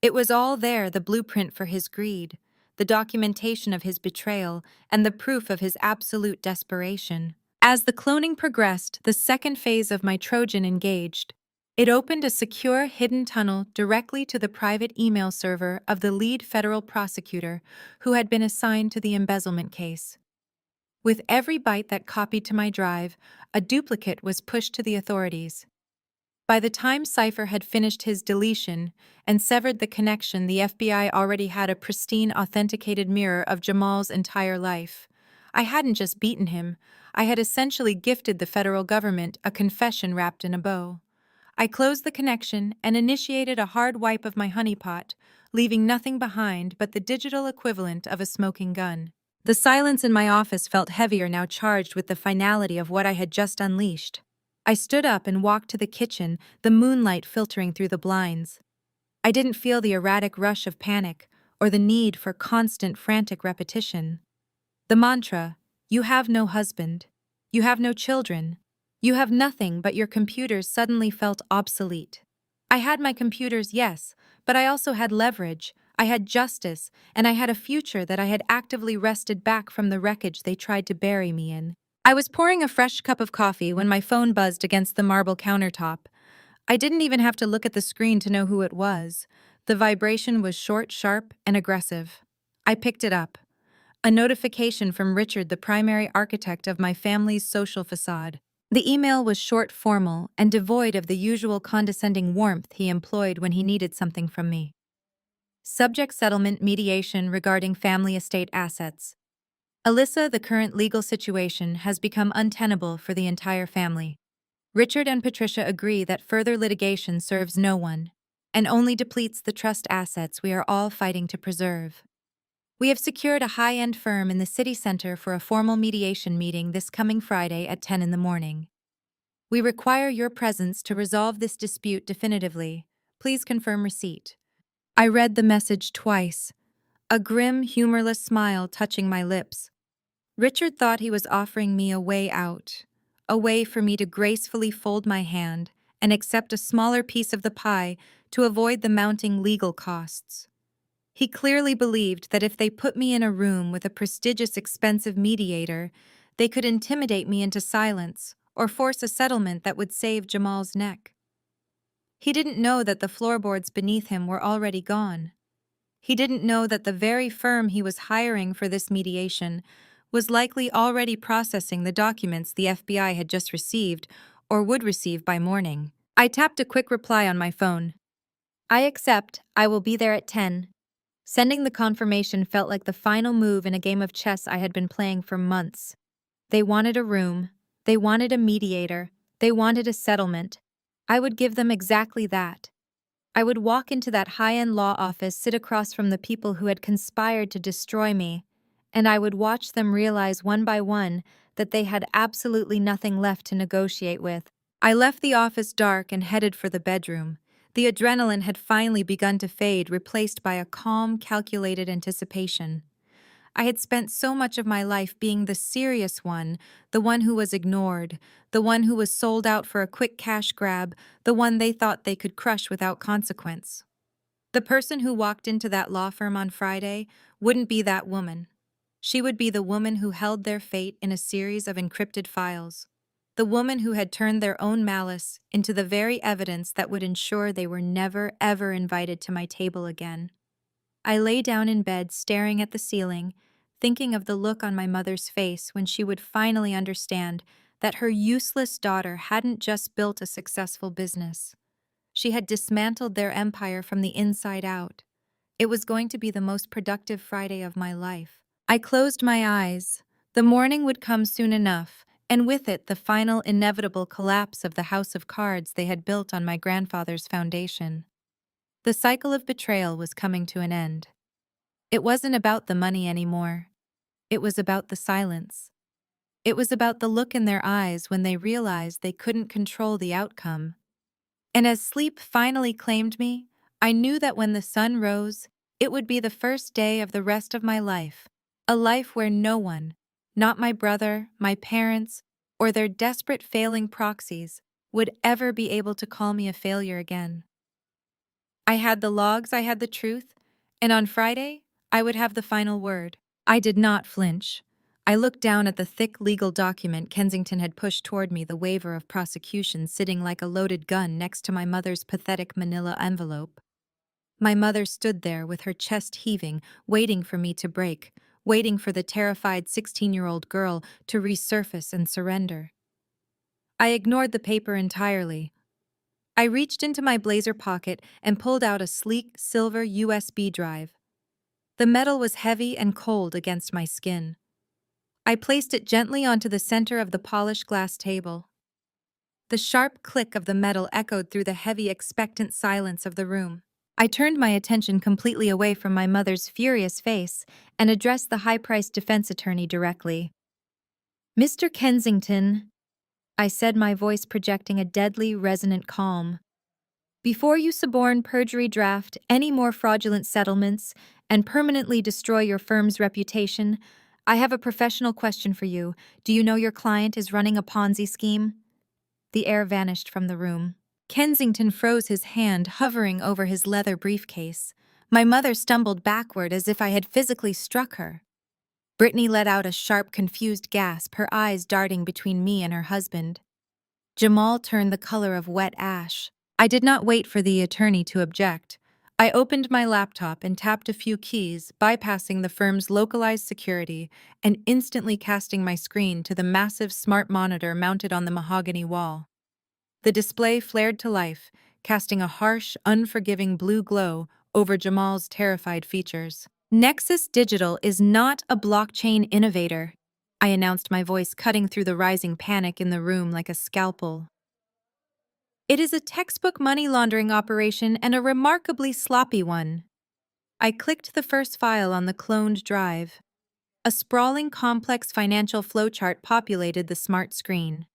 It was all there, the blueprint for his greed, the documentation of his betrayal, and the proof of his absolute desperation. As the cloning progressed, the second phase of my Trojan engaged. It opened a secure, hidden tunnel directly to the private email server of the lead federal prosecutor who had been assigned to the embezzlement case. With every byte that copied to my drive, a duplicate was pushed to the authorities. By the time Cypher had finished his deletion and severed the connection, the FBI already had a pristine, authenticated mirror of Jamal's entire life. I hadn't just beaten him, I had essentially gifted the federal government a confession wrapped in a bow. I closed the connection and initiated a hard wipe of my honeypot, leaving nothing behind but the digital equivalent of a smoking gun. The silence in my office felt heavier, now charged with the finality of what I had just unleashed. I stood up and walked to the kitchen, the moonlight filtering through the blinds. I didn't feel the erratic rush of panic or the need for constant, frantic repetition. The mantra, "You have no husband, you have no children, you have nothing but your computers," suddenly felt obsolete. I had my computers, yes, but I also had leverage, I had justice, and I had a future that I had actively wrested back from the wreckage they tried to bury me in. I was pouring a fresh cup of coffee when my phone buzzed against the marble countertop. I didn't even have to look at the screen to know who it was. The vibration was short, sharp, and aggressive. I picked it up. A notification from Richard, the primary architect of my family's social facade. The email was short, formal, and devoid of the usual condescending warmth he employed when he needed something from me. Subject: settlement mediation regarding family estate assets. Alyssa, the current legal situation has become untenable for the entire family. Richard and Patricia agree that further litigation serves no one and only depletes the trust assets we are all fighting to preserve. We have secured a high-end firm in the city center for a formal mediation meeting this coming Friday at 10 in the morning. We require your presence to resolve this dispute definitively. Please confirm receipt. I read the message twice, a grim, humorless smile touching my lips. Richard thought he was offering me a way out, a way for me to gracefully fold my hand and accept a smaller piece of the pie to avoid the mounting legal costs. He clearly believed that if they put me in a room with a prestigious, expensive mediator, they could intimidate me into silence or force a settlement that would save Jamal's neck. He didn't know that the floorboards beneath him were already gone. He didn't know that the very firm he was hiring for this mediation was likely already processing the documents the FBI had just received or would receive by morning. I tapped a quick reply on my phone. I accept. I will be there at 10. Sending the confirmation felt like the final move in a game of chess I had been playing for months. They wanted a room. They wanted a mediator. They wanted a settlement. I would give them exactly that. I would walk into that high-end law office, sit across from the people who had conspired to destroy me, and I would watch them realize one by one that they had absolutely nothing left to negotiate with. I left the office dark and headed for the bedroom. The adrenaline had finally begun to fade, replaced by a calm, calculated anticipation. I had spent so much of my life being the serious one, the one who was ignored, the one who was sold out for a quick cash grab, the one they thought they could crush without consequence. The person who walked into that law firm on Friday wouldn't be that woman. She would be the woman who held their fate in a series of encrypted files. The woman who had turned their own malice into the very evidence that would ensure they were never, ever invited to my table again. I lay down in bed staring at the ceiling, thinking of the look on my mother's face when she would finally understand that her useless daughter hadn't just built a successful business. She had dismantled their empire from the inside out. It was going to be the most productive Friday of my life. I closed my eyes. The morning would come soon enough, and with it the final inevitable collapse of the house of cards they had built on my grandfather's foundation. The cycle of betrayal was coming to an end. It wasn't about the money anymore. It was about the silence. It was about the look in their eyes when they realized they couldn't control the outcome. And as sleep finally claimed me, I knew that when the sun rose, it would be the first day of the rest of my life, a life where no one, not my brother, my parents, or their desperate failing proxies, would ever be able to call me a failure again. I had the logs, I had the truth, and on Friday, I would have the final word. I did not flinch. I looked down at the thick legal document Kensington had pushed toward me, the waiver of prosecution sitting like a loaded gun next to my mother's pathetic manila envelope. My mother stood there with her chest heaving, waiting for me to break, waiting for the terrified 16-year-old girl to resurface and surrender. I ignored the paper entirely. I reached into my blazer pocket and pulled out a sleek silver USB drive. The metal was heavy and cold against my skin. I placed it gently onto the center of the polished glass table. The sharp click of the metal echoed through the heavy, expectant silence of the room. I turned my attention completely away from my mother's furious face and addressed the high-priced defense attorney directly. "Mr. Kensington," I said, my voice projecting a deadly, resonant calm, "before you suborn, perjury, draft any more fraudulent settlements and permanently destroy your firm's reputation, I have a professional question for you. Do you know your client is running a Ponzi scheme?" The air vanished from the room. Kensington froze, his hand hovering over his leather briefcase. My mother stumbled backward as if I had physically struck her. Brittany let out a sharp, confused gasp, her eyes darting between me and her husband. Jamal turned the color of wet ash. I did not wait for the attorney to object. I opened my laptop and tapped a few keys, bypassing the firm's localized security and instantly casting my screen to the massive smart monitor mounted on the mahogany wall. The display flared to life, casting a harsh, unforgiving blue glow over Jamal's terrified features. "Nexus Digital is not a blockchain innovator," I announced, my voice cutting through the rising panic in the room like a scalpel. "It is a textbook money laundering operation, and a remarkably sloppy one." I clicked the first file on the cloned drive. A sprawling, complex financial flowchart populated the smart screen.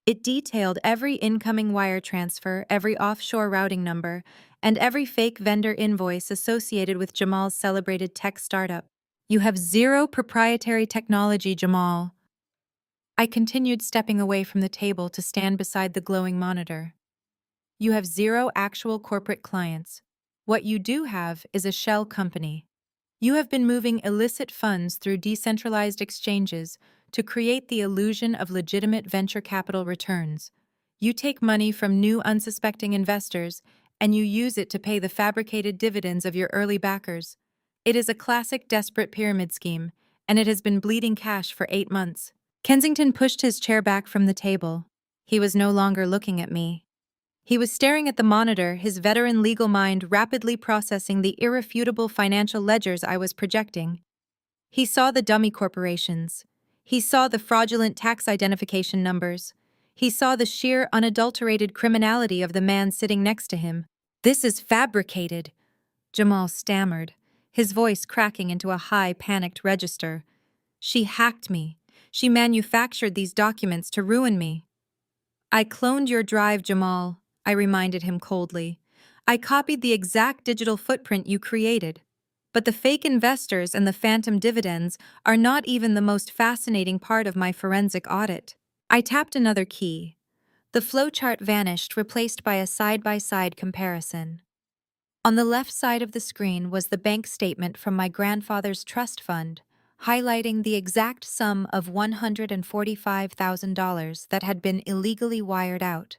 It detailed every incoming wire transfer, every offshore routing number, and every fake vendor invoice associated with Jamal's celebrated tech startup. "You have zero proprietary technology, Jamal." I continued, stepping away from the table to stand beside the glowing monitor. "You have zero actual corporate clients. What you do have is a shell company. You have been moving illicit funds through decentralized exchanges to create the illusion of legitimate venture capital returns. You take money from new unsuspecting investors and you use it to pay the fabricated dividends of your early backers. It is a classic desperate pyramid scheme, and it has been bleeding cash for 8 months." Kensington pushed his chair back from the table. He was no longer looking at me. He was staring at the monitor, his veteran legal mind rapidly processing the irrefutable financial ledgers I was projecting. He saw the dummy corporations. He saw the fraudulent tax identification numbers. He saw the sheer, unadulterated criminality of the man sitting next to him. "This is fabricated," Jamal stammered, his voice cracking into a high, panicked register. "She hacked me. She manufactured these documents to ruin me." I cloned your drive, Jamal, I reminded him coldly. I copied the exact digital footprint you created. But the fake investors and the phantom dividends are not even the most fascinating part of my forensic audit. I tapped another key. The flowchart vanished, replaced by a side-by-side comparison. On the left side of the screen was the bank statement from my grandfather's trust fund, highlighting the exact sum of $145,000 that had been illegally wired out.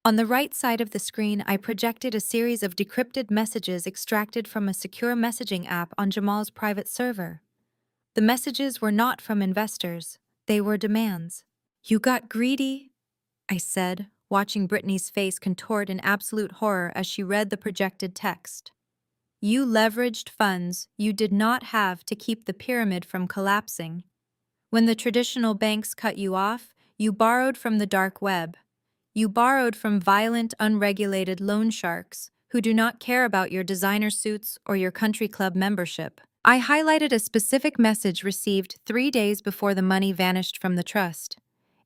On the right side of the screen, I projected a series of decrypted messages extracted from a secure messaging app on Jamal's private server. The messages were not from investors, they were demands. "You got greedy," I said, watching Brittany's face contort in absolute horror as she read the projected text. "You leveraged funds you did not have to keep the pyramid from collapsing. When the traditional banks cut you off, you borrowed from the dark web. You borrowed from violent, unregulated loan sharks who do not care about your designer suits or your country club membership." I highlighted a specific message received 3 days before the money vanished from the trust.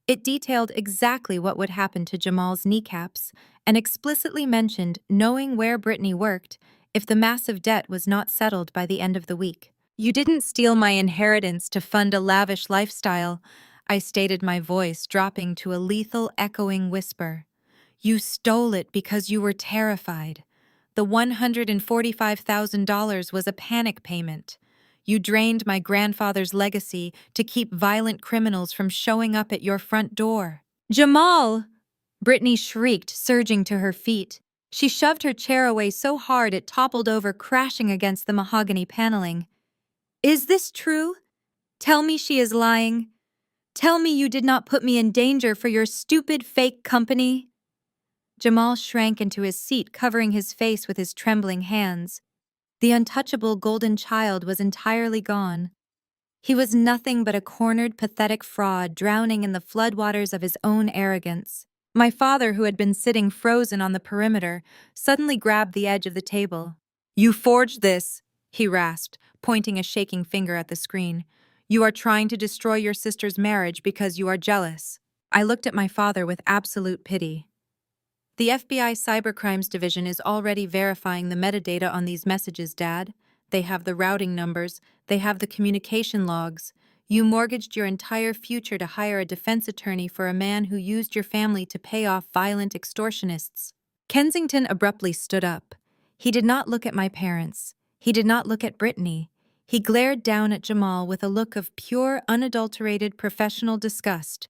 It detailed exactly what would happen to Jamal's kneecaps and explicitly mentioned knowing where Brittany worked if the massive debt was not settled by the end of the week. "You didn't steal my inheritance to fund a lavish lifestyle," I stated, my voice dropping to a lethal, echoing whisper. "You stole it because you were terrified. The $145,000 was a panic payment. You drained my grandfather's legacy to keep violent criminals from showing up at your front door." "Jamal!" Brittany shrieked, surging to her feet. She shoved her chair away so hard it toppled over, crashing against the mahogany paneling. "Is this true? Tell me she is lying. Tell me you did not put me in danger for your stupid fake company." Jamal shrank into his seat, covering his face with his trembling hands. The untouchable golden child was entirely gone. He was nothing but a cornered, pathetic fraud drowning in the floodwaters of his own arrogance. My father, who had been sitting frozen on the perimeter, suddenly grabbed the edge of the table. "You forged this," he rasped, pointing a shaking finger at the screen. "You are trying to destroy your sister's marriage because you are jealous." I looked at my father with absolute pity. "The FBI Cybercrimes Division is already verifying the metadata on these messages, Dad. They have the routing numbers, they have the communication logs. You mortgaged your entire future to hire a defense attorney for a man who used your family to pay off violent extortionists." Kensington abruptly stood up. He did not look at my parents. He did not look at Brittany. He glared down at Jamal with a look of pure, unadulterated professional disgust.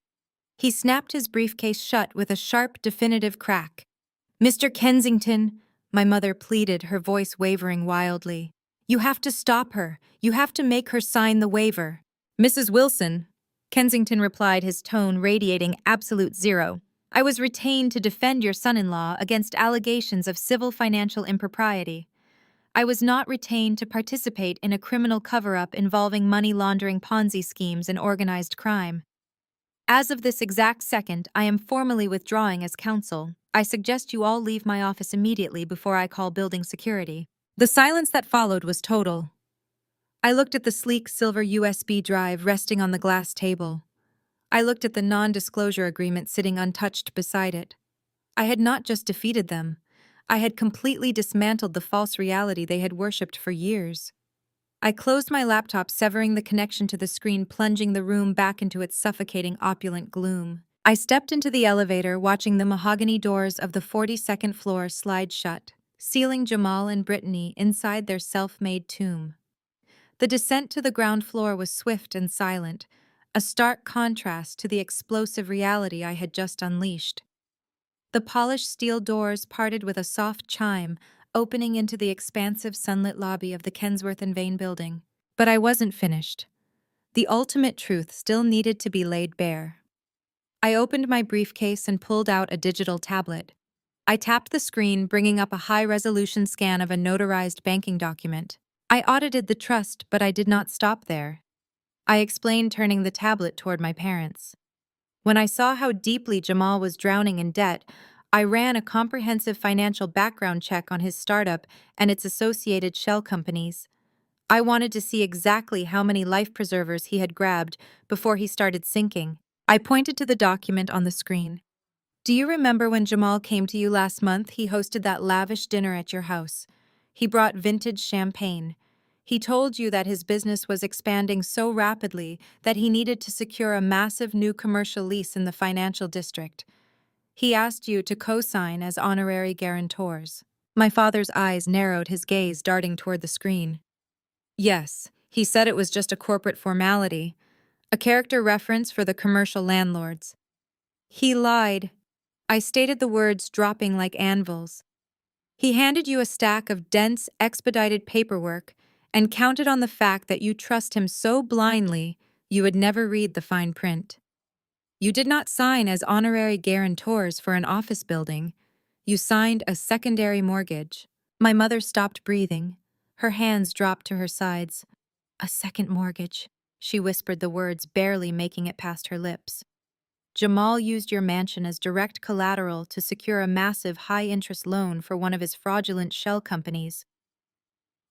He snapped his briefcase shut with a sharp, definitive crack. "Mr. Kensington," my mother pleaded, her voice wavering wildly. "You have to stop her. You have to make her sign the waiver." "Mrs. Wilson," Kensington replied, his tone radiating absolute zero. "I was retained to defend your son-in-law against allegations of civil financial impropriety. I was not retained to participate in a criminal cover-up involving money laundering Ponzi schemes and organized crime. As of this exact second, I am formally withdrawing as counsel. I suggest you all leave my office immediately before I call building security." The silence that followed was total. I looked at the sleek silver USB drive resting on the glass table. I looked at the non-disclosure agreement sitting untouched beside it. I had not just defeated them. I had completely dismantled the false reality they had worshipped for years. I closed my laptop, severing the connection to the screen, plunging the room back into its suffocating, opulent gloom. I stepped into the elevator, watching the mahogany doors of the 42nd floor slide shut, sealing Jamal and Brittany inside their self-made tomb. The descent to the ground floor was swift and silent, a stark contrast to the explosive reality I had just unleashed. The polished steel doors parted with a soft chime, opening into the expansive sunlit lobby of the Kensworth and Vane building. But I wasn't finished. The ultimate truth still needed to be laid bare. I opened my briefcase and pulled out a digital tablet. I tapped the screen, bringing up a high-resolution scan of a notarized banking document. I audited the trust, but I did not stop there. I explained, turning the tablet toward my parents. When I saw how deeply Jamal was drowning in debt, I ran a comprehensive financial background check on his startup and its associated shell companies. I wanted to see exactly how many life preservers he had grabbed before he started sinking. I pointed to the document on the screen. Do you remember when Jamal came to you last month? He hosted that lavish dinner at your house. He brought vintage champagne. He told you that his business was expanding so rapidly that he needed to secure a massive new commercial lease in the financial district. He asked you to co-sign as honorary guarantors. My father's eyes narrowed, his gaze darting toward the screen. Yes, he said it was just a corporate formality, a character reference for the commercial landlords. He lied. I stated the words dropping like anvils. He handed you a stack of dense, expedited paperwork and counted on the fact that you trust him so blindly you would never read the fine print. You did not sign as honorary guarantors for an office building. You signed a secondary mortgage. My mother stopped breathing. Her hands dropped to her sides. A second mortgage. She whispered the words, barely making it past her lips. Jamal used your mansion as direct collateral to secure a massive high-interest loan for one of his fraudulent shell companies.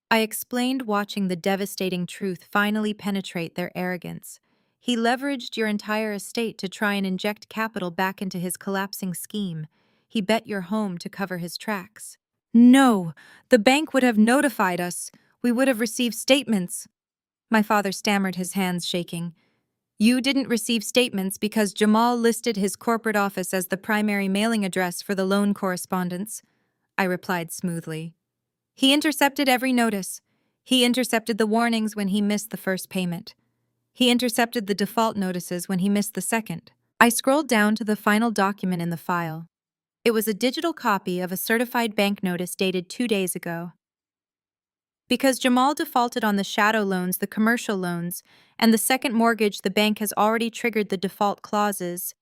I explained, watching the devastating truth finally penetrate their arrogance. He leveraged your entire estate to try and inject capital back into his collapsing scheme. He bet your home to cover his tracks. No, the bank would have notified us. We would have received statements. My father stammered, his hands shaking. You didn't receive statements because Jamal listed his corporate office as the primary mailing address for the loan correspondence, I replied smoothly. He intercepted every notice. He intercepted the warnings when he missed the first payment. He intercepted the default notices when he missed the second. I scrolled down to the final document in the file. It was a digital copy of a certified bank notice dated 2 days ago. Because Jamal defaulted on the shadow loans, the commercial loans, and the second mortgage, the bank has already triggered the default clauses,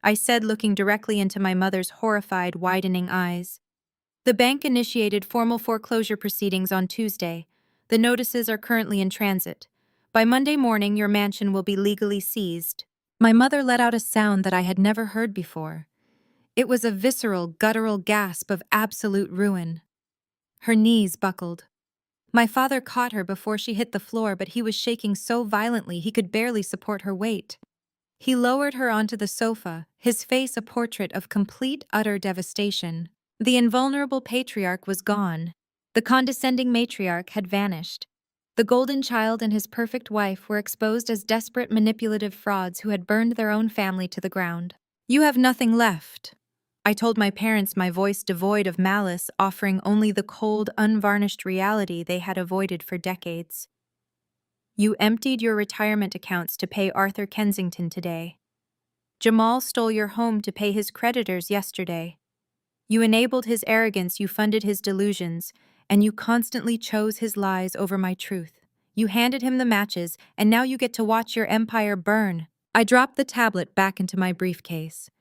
I said, looking directly into my mother's horrified, widening eyes. The bank initiated formal foreclosure proceedings on Tuesday. The notices are currently in transit. By Monday morning, your mansion will be legally seized. My mother let out a sound that I had never heard before. It was a visceral, guttural gasp of absolute ruin. Her knees buckled. My father caught her before she hit the floor, but he was shaking so violently he could barely support her weight. He lowered her onto the sofa, his face a portrait of complete, utter devastation. The invulnerable patriarch was gone. The condescending matriarch had vanished. The golden child and his perfect wife were exposed as desperate, manipulative frauds who had burned their own family to the ground. You have nothing left, I told my parents, my voice devoid of malice, offering only the cold, unvarnished reality they had avoided for decades. You emptied your retirement accounts to pay Arthur Kensington today. Jamal stole your home to pay his creditors yesterday. You enabled his arrogance, you funded his delusions, and you constantly chose his lies over my truth. You handed him the matches, and now you get to watch your empire burn. I dropped the tablet back into my briefcase.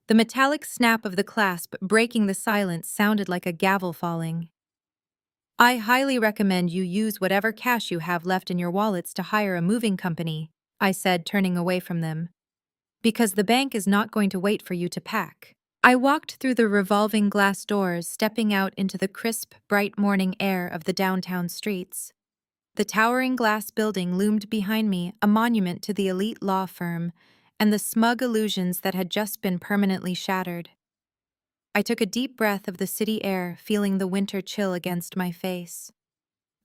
The metallic snap of the clasp breaking the silence sounded like a gavel falling. I highly recommend you use whatever cash you have left in your wallets to hire a moving company, I said, turning away from them. Because the bank is not going to wait for you to pack. I walked through the revolving glass doors, stepping out into the crisp, bright morning air of the downtown streets. The towering glass building loomed behind me, a monument to the elite law firm, and the smug illusions that had just been permanently shattered. I took a deep breath of the city air, feeling the winter chill against my face.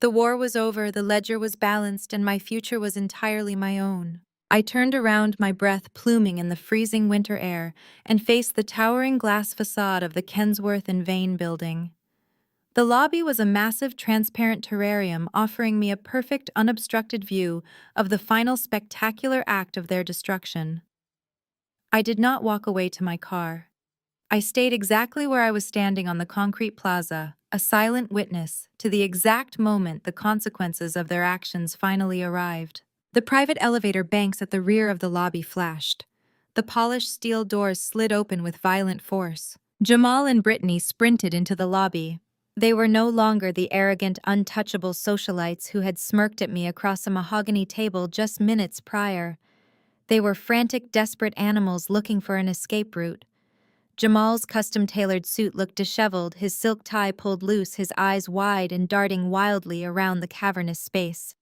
The war was over, the ledger was balanced, and my future was entirely my own. I turned around, my breath pluming in the freezing winter air, and faced the towering glass facade of the Kensworth and Vane building. The lobby was a massive, transparent terrarium offering me a perfect, unobstructed view of the final spectacular act of their destruction. I did not walk away to my car. I stayed exactly where I was standing on the concrete plaza, a silent witness to the exact moment the consequences of their actions finally arrived. The private elevator banks at the rear of the lobby flashed. The polished steel doors slid open with violent force. Jamal and Brittany sprinted into the lobby. They were no longer the arrogant, untouchable socialites who had smirked at me across a mahogany table just minutes prior. They were frantic, desperate animals looking for an escape route. Jamal's custom-tailored suit looked disheveled, his silk tie pulled loose, his eyes wide and darting wildly around the cavernous space.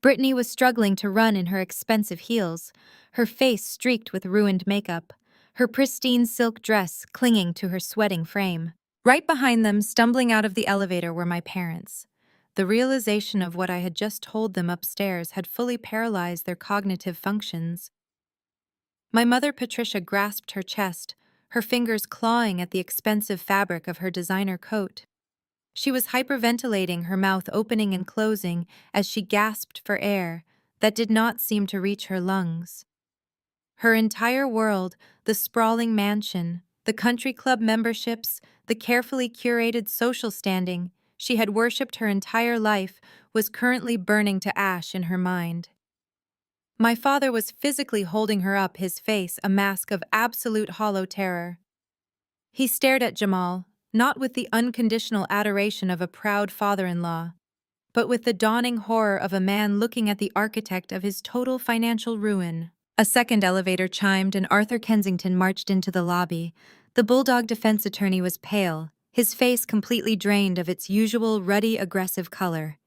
Brittany was struggling to run in her expensive heels, her face streaked with ruined makeup. her pristine silk dress clinging to her sweating frame. Right behind them, stumbling out of the elevator, were my parents. The realization of what I had just told them upstairs had fully paralyzed their cognitive functions. My mother, Patricia, grasped her chest, her fingers clawing at the expensive fabric of her designer coat. She was hyperventilating, her mouth opening and closing as she gasped for air that did not seem to reach her lungs. Her entire world, the sprawling mansion, the country club memberships, the carefully curated social standing she had worshipped her entire life, was currently burning to ash in her mind. My father was physically holding her up, his face a mask of absolute hollow terror. He stared at Jamal, not with the unconditional adoration of a proud father-in-law, but with the dawning horror of a man looking at the architect of his total financial ruin. A second elevator chimed and Arthur Kensington marched into the lobby. The bulldog defense attorney was pale, his face completely drained of its usual ruddy, aggressive color.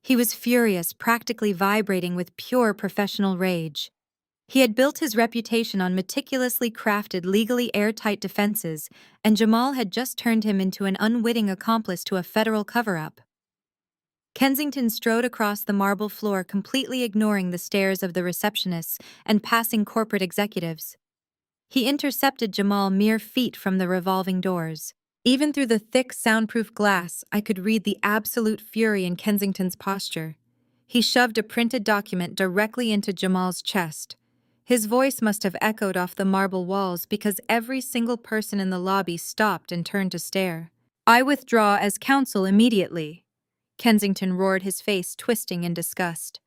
He was furious, practically vibrating with pure professional rage. He had built his reputation on meticulously crafted, legally airtight defenses, and Jamal had just turned him into an unwitting accomplice to a federal cover-up. Kensington strode across the marble floor, completely ignoring the stares of the receptionists and passing corporate executives. He intercepted Jamal mere feet from the revolving doors. Even through the thick, soundproof glass, I could read the absolute fury in Kensington's posture. He shoved a printed document directly into Jamal's chest. His voice must have echoed off the marble walls because every single person in the lobby stopped and turned to stare. "I withdraw as counsel immediately," Kensington roared, his face twisting in disgust.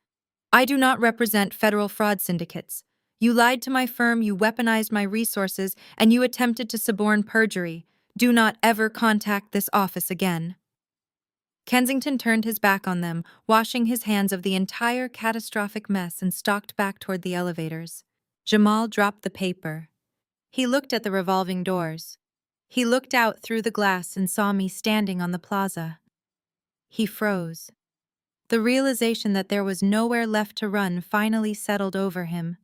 "I do not represent federal fraud syndicates. You lied to my firm, you weaponized my resources, and you attempted to suborn perjury. Do not ever contact this office again." Kensington turned his back on them, washing his hands of the entire catastrophic mess, and stalked back toward the elevators. Jamal dropped the paper. He looked at the revolving doors. He looked out through the glass and saw me standing on the plaza. He froze. The realization that there was nowhere left to run finally settled over him.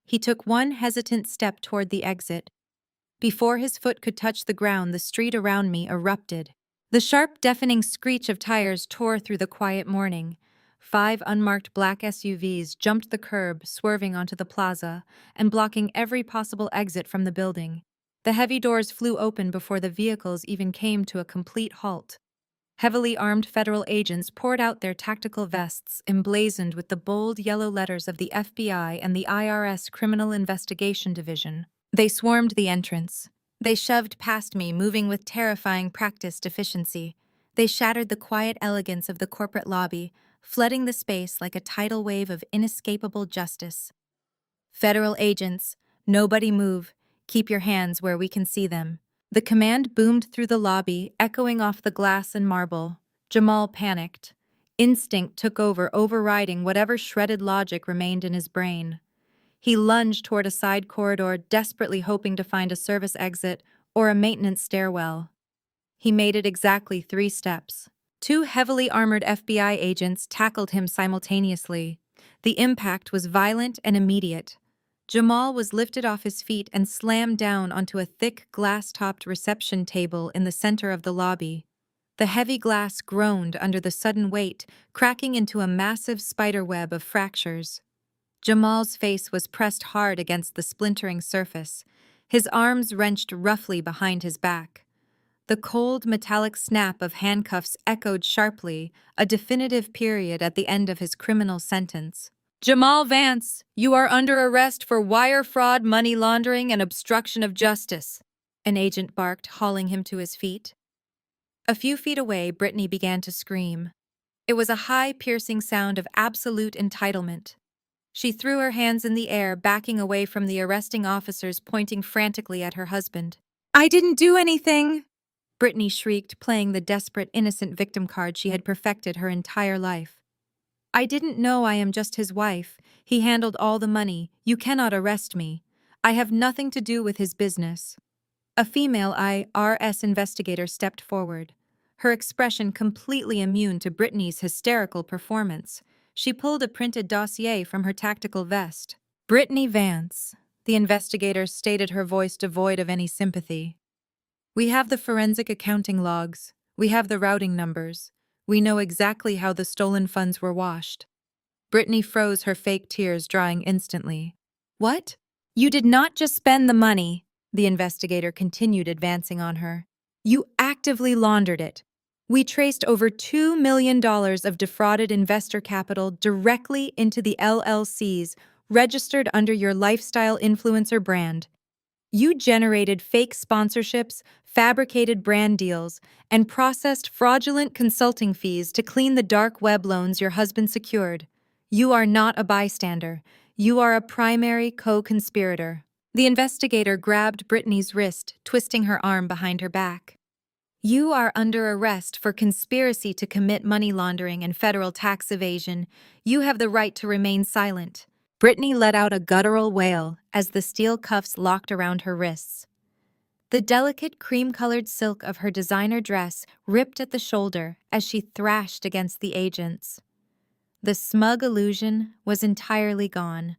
He took one hesitant step toward the exit. Before his foot could touch the ground, the street around me erupted. The sharp, deafening screech of tires tore through the quiet morning. 5 unmarked black SUVs jumped the curb, swerving onto the plaza and blocking every possible exit from the building. The heavy doors flew open before the vehicles even came to a complete halt. Heavily armed federal agents poured out their tactical vests, emblazoned with the bold yellow letters of the FBI and the IRS Criminal Investigation Division. They swarmed the entrance. They shoved past me, moving with terrifying practiced efficiency. They shattered the quiet elegance of the corporate lobby, flooding the space like a tidal wave of inescapable justice. "Federal agents, nobody move. Keep your hands where we can see them." The command boomed through the lobby, echoing off the glass and marble. Jamal panicked. Instinct took over, overriding whatever shredded logic remained in his brain. He lunged toward a side corridor, desperately hoping to find a service exit or a maintenance stairwell. He made it exactly 3 steps. 2 heavily armored FBI agents tackled him simultaneously. The impact was violent and immediate. Jamal was lifted off his feet and slammed down onto a thick, glass-topped reception table in the center of the lobby. The heavy glass groaned under the sudden weight, cracking into a massive spiderweb of fractures. Jamal's face was pressed hard against the splintering surface, his arms wrenched roughly behind his back. The cold, metallic snap of handcuffs echoed sharply, a definitive period at the end of his criminal sentence. "Jamal Vance, you are under arrest for wire fraud, money laundering, and obstruction of justice," an agent barked, hauling him to his feet. A few feet away, Brittany began to scream. It was a high, piercing sound of absolute entitlement. She threw her hands in the air, backing away from the arresting officers, pointing frantically at her husband. "I didn't do anything!" Brittany shrieked, playing the desperate, innocent victim card she had perfected her entire life. "I didn't know. I am just his wife. He handled all the money. You cannot arrest me. I have nothing to do with his business." A female IRS investigator stepped forward, her expression completely immune to Brittany's hysterical performance. She pulled a printed dossier from her tactical vest. "Brittany Vance, The investigator stated, her voice devoid of any sympathy. "We have the forensic accounting logs. We have the routing numbers. We know exactly how the stolen funds were washed." Brittany froze, her fake tears drying instantly. "What? You did not just spend the money," the investigator continued, advancing on her. "You actively laundered it. We traced over $2 million of defrauded investor capital directly into the LLCs registered under your lifestyle influencer brand. You generated fake sponsorships, fabricated brand deals, and processed fraudulent consulting fees to clean the dark web loans your husband secured. You are not a bystander. You are a primary co-conspirator." The investigator grabbed Brittany's wrist, twisting her arm behind her back. "You are under arrest for conspiracy to commit money laundering and federal tax evasion. You have the right to remain silent." Brittany let out a guttural wail as the steel cuffs locked around her wrists. The delicate cream-colored silk of her designer dress ripped at the shoulder as she thrashed against the agents. The smug illusion was entirely gone.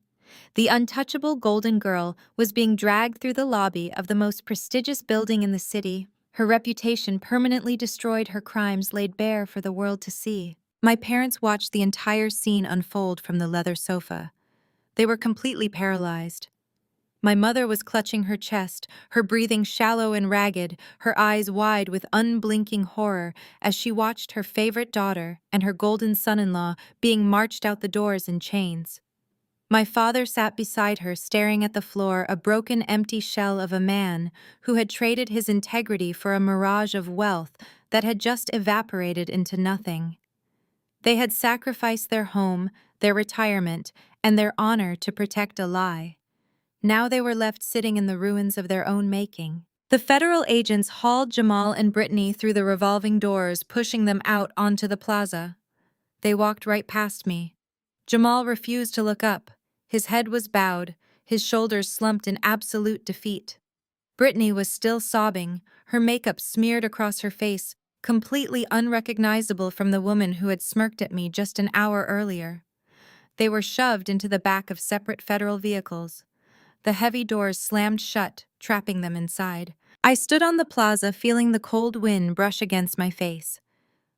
The untouchable golden girl was being dragged through the lobby of the most prestigious building in the city. Her reputation permanently destroyed, her crimes laid bare for the world to see. My parents watched the entire scene unfold from the leather sofa. They were completely paralyzed. My mother was clutching her chest, her breathing shallow and ragged, her eyes wide with unblinking horror as she watched her favorite daughter and her golden son-in-law being marched out the doors in chains. My father sat beside her, staring at the floor, a broken, empty shell of a man who had traded his integrity for a mirage of wealth that had just evaporated into nothing. They had sacrificed their home, their retirement, and their honor to protect a lie. Now they were left sitting in the ruins of their own making. The federal agents hauled Jamal and Brittany through the revolving doors, pushing them out onto the plaza. They walked right past me. Jamal refused to look up. His head was bowed, his shoulders slumped in absolute defeat. Brittany was still sobbing, her makeup smeared across her face, completely unrecognizable from the woman who had smirked at me just an hour earlier. They were shoved into the back of separate federal vehicles. The heavy doors slammed shut, trapping them inside. I stood on the plaza, feeling the cold wind brush against my face.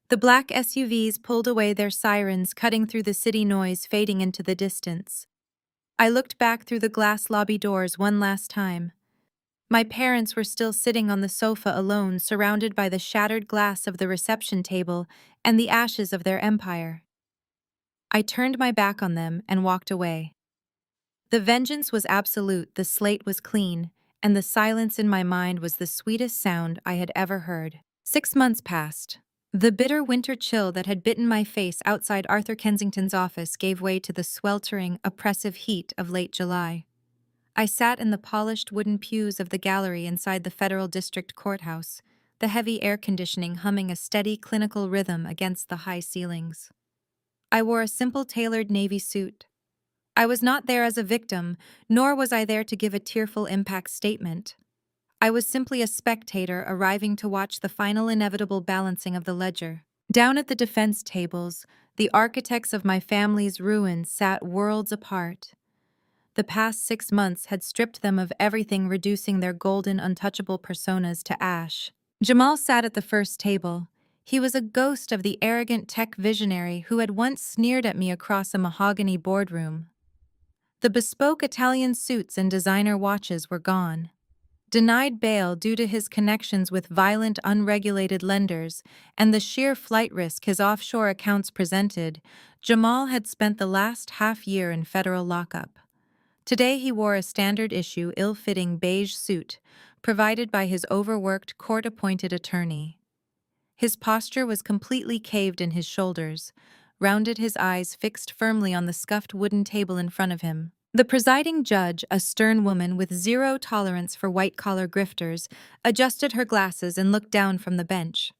The black SUVs pulled away, their sirens cutting through the city noise, fading into the distance. I looked back through the glass lobby doors one last time. My parents were still sitting on the sofa alone, surrounded by the shattered glass of the reception table and the ashes of their empire. I turned my back on them and walked away. The vengeance was absolute, the slate was clean, and the silence in my mind was the sweetest sound I had ever heard. 6 months passed. The bitter winter chill that had bitten my face outside Arthur Kensington's office gave way to the sweltering, oppressive heat of late July. I sat in the polished wooden pews of the gallery inside the Federal District Courthouse, the heavy air conditioning humming a steady, clinical rhythm against the high ceilings. I wore a simple tailored navy suit. I was not there as a victim, nor was I there to give a tearful impact statement. I was simply a spectator arriving to watch the final inevitable balancing of the ledger. Down at the defense tables, the architects of my family's ruin sat worlds apart. The past 6 months had stripped them of everything, reducing their golden, untouchable personas to ash. Jamal sat at the first table. He was a ghost of the arrogant tech visionary who had once sneered at me across a mahogany boardroom. The bespoke Italian suits and designer watches were gone. Denied bail due to his connections with violent, unregulated lenders and the sheer flight risk his offshore accounts presented, Jamal had spent the last half-year in federal lockup. Today he wore a standard-issue, ill-fitting beige suit, provided by his overworked, court-appointed attorney. His posture was completely caved in his shoulders, rounded, his eyes fixed firmly on the scuffed wooden table in front of him. The presiding judge, a stern woman with zero tolerance for white-collar grifters, adjusted her glasses and looked down from the bench.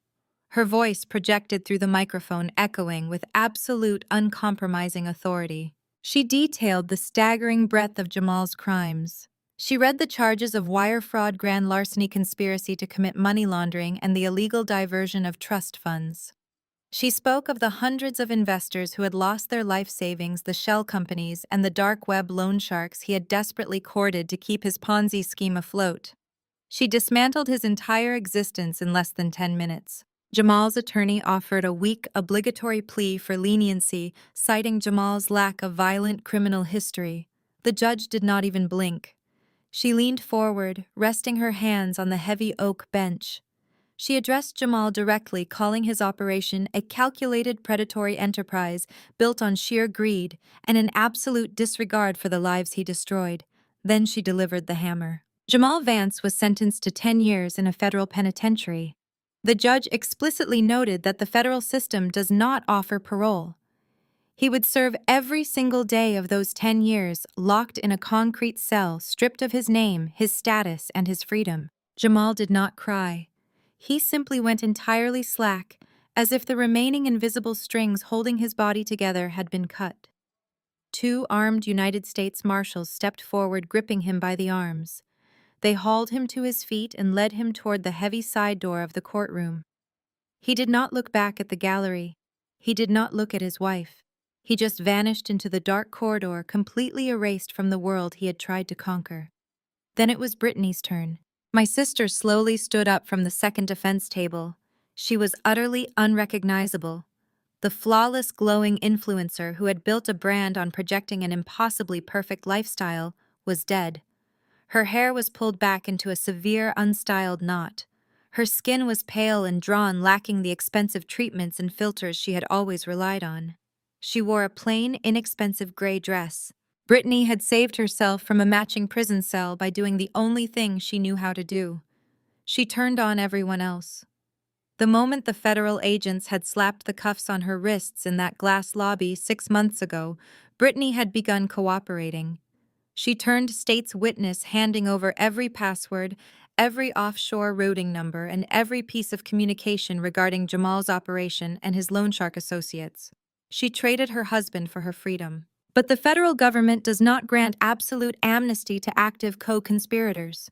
Her voice projected through the microphone, echoing with absolute, uncompromising authority. She detailed the staggering breadth of Jamal's crimes. She read the charges of wire fraud, grand larceny, conspiracy to commit money laundering, and the illegal diversion of trust funds. She spoke of the hundreds of investors who had lost their life savings, the shell companies, and the dark web loan sharks he had desperately courted to keep his Ponzi scheme afloat. She dismantled his entire existence in less than 10 minutes. Jamal's attorney offered a weak, obligatory plea for leniency, citing Jamal's lack of violent criminal history. The judge did not even blink. She leaned forward, resting her hands on the heavy oak bench. She addressed Jamal directly, calling his operation a calculated predatory enterprise built on sheer greed and an absolute disregard for the lives he destroyed. Then she delivered the hammer. Jamal Vance was sentenced to 10 years in a federal penitentiary. The judge explicitly noted that the federal system does not offer parole. He would serve every single day of those 10 years locked in a concrete cell, stripped of his name, his status, and his freedom. Jamal did not cry. He simply went entirely slack, as if the remaining invisible strings holding his body together had been cut. Two armed United States Marshals stepped forward, gripping him by the arms. They hauled him to his feet and led him toward the heavy side door of the courtroom. He did not look back at the gallery. He did not look at his wife. He just vanished into the dark corridor, completely erased from the world he had tried to conquer. Then it was Brittany's turn. My sister slowly stood up from the second defense table. She was utterly unrecognizable. The flawless, glowing influencer who had built a brand on projecting an impossibly perfect lifestyle was dead. Her hair was pulled back into a severe, unstyled knot. Her skin was pale and drawn, lacking the expensive treatments and filters she had always relied on. She wore a plain, inexpensive gray dress. Brittany had saved herself from a matching prison cell by doing the only thing she knew how to do. She turned on everyone else. The moment the federal agents had slapped the cuffs on her wrists in that glass lobby 6 months ago, Brittany had begun cooperating. She turned state's witness, handing over every password, every offshore routing number, and every piece of communication regarding Jamal's operation and his loan shark associates. She traded her husband for her freedom. But the federal government does not grant absolute amnesty to active co-conspirators.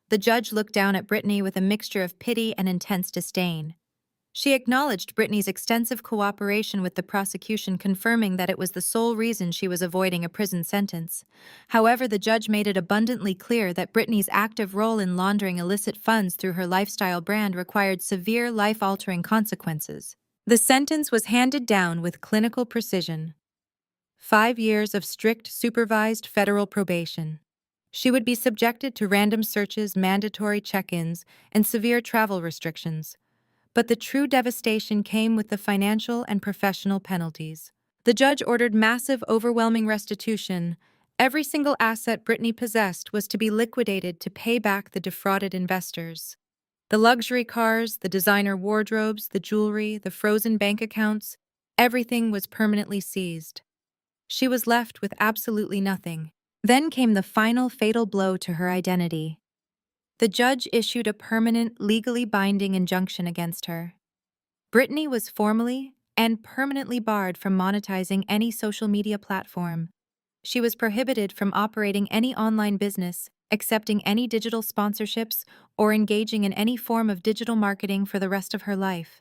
The judge looked down at Brittany with a mixture of pity and intense disdain. She acknowledged Brittany's extensive cooperation with the prosecution, confirming that it was the sole reason she was avoiding a prison sentence. However, the judge made it abundantly clear that Brittany's active role in laundering illicit funds through her lifestyle brand required severe, life-altering consequences. The sentence was handed down with clinical precision. 5 years of strict, supervised federal probation. She would be subjected to random searches, mandatory check-ins, and severe travel restrictions. But the true devastation came with the financial and professional penalties. The judge ordered massive, overwhelming restitution. Every single asset Brittany possessed was to be liquidated to pay back the defrauded investors. The luxury cars, the designer wardrobes, the jewelry, the frozen bank accounts, everything was permanently seized. She was left with absolutely nothing. Then came the final fatal blow to her identity. The judge issued a permanent, legally binding injunction against her. Brittany was formally and permanently barred from monetizing any social media platform. She was prohibited from operating any online business, accepting any digital sponsorships, or engaging in any form of digital marketing for the rest of her life.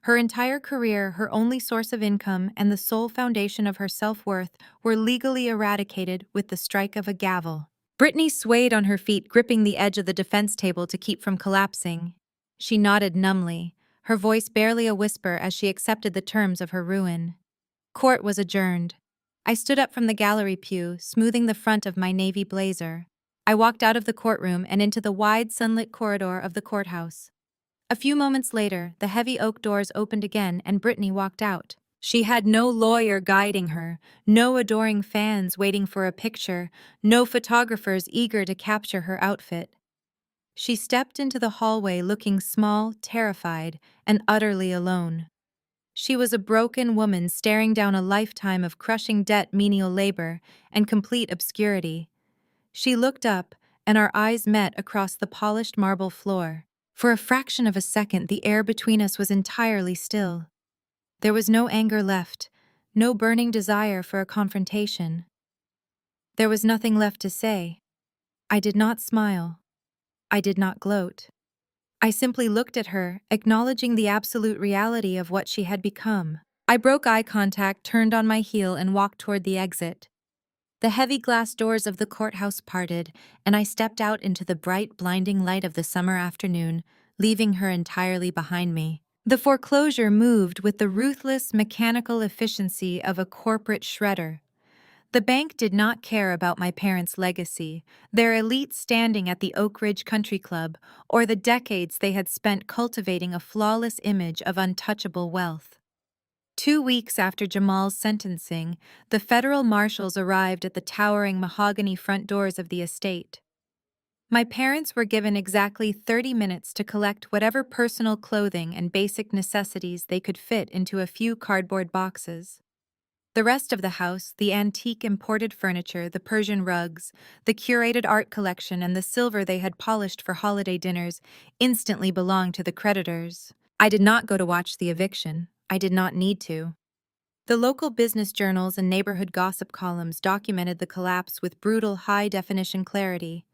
Her entire career, her only source of income, and the sole foundation of her self-worth were legally eradicated with the strike of a gavel. Brittany swayed on her feet, gripping the edge of the defense table to keep from collapsing. She nodded numbly, her voice barely a whisper as she accepted the terms of her ruin. Court was adjourned. I stood up from the gallery pew, smoothing the front of my navy blazer. I walked out of the courtroom and into the wide, sunlit corridor of the courthouse. A few moments later, the heavy oak doors opened again and Brittany walked out. She had no lawyer guiding her, no adoring fans waiting for a picture, no photographers eager to capture her outfit. She stepped into the hallway looking small, terrified, and utterly alone. She was a broken woman staring down a lifetime of crushing debt, menial labor, and complete obscurity. She looked up, and our eyes met across the polished marble floor. For a fraction of a second, the air between us was entirely still. There was no anger left, no burning desire for a confrontation. There was nothing left to say. I did not smile. I did not gloat. I simply looked at her, acknowledging the absolute reality of what she had become. I broke eye contact, turned on my heel, and walked toward the exit. The heavy glass doors of the courthouse parted, and I stepped out into the bright, blinding light of the summer afternoon, leaving her entirely behind me. The foreclosure moved with the ruthless, mechanical efficiency of a corporate shredder. The bank did not care about my parents' legacy, their elite standing at the Oak Ridge Country Club, or the decades they had spent cultivating a flawless image of untouchable wealth. 2 weeks after Jamal's sentencing, the federal marshals arrived at the towering mahogany front doors of the estate. My parents were given exactly 30 minutes to collect whatever personal clothing and basic necessities they could fit into a few cardboard boxes. The rest of the house, the antique imported furniture, the Persian rugs, the curated art collection, and the silver they had polished for holiday dinners, instantly belonged to the creditors. I did not go to watch the eviction. I did not need to. The local business journals and neighborhood gossip columns documented the collapse with brutal, high-definition clarity.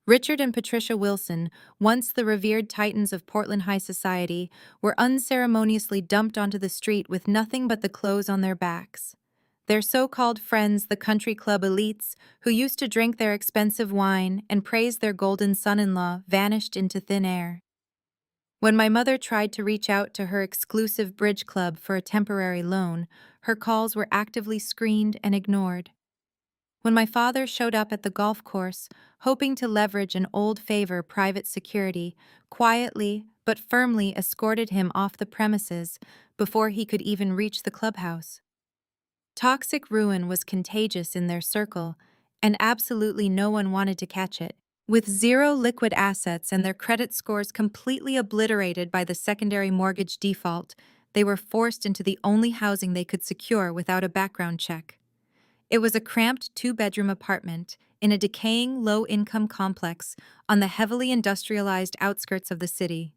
Richard and Patricia Wilson, once the revered titans of Portland high society, were unceremoniously dumped onto the street with nothing but the clothes on their backs. Their so-called friends, the country club elites, who used to drink their expensive wine and praise their golden son-in-law, vanished into thin air. When my mother tried to reach out to her exclusive bridge club for a temporary loan, her calls were actively screened and ignored. When my father showed up at the golf course, hoping to leverage an old favor, private security quietly but firmly escorted him off the premises before he could even reach the clubhouse. Toxic ruin was contagious in their circle, and absolutely no one wanted to catch it. With zero liquid assets and their credit scores completely obliterated by the secondary mortgage default, they were forced into the only housing they could secure without a background check. It was a cramped two-bedroom apartment in a decaying low-income complex on the heavily industrialized outskirts of the city.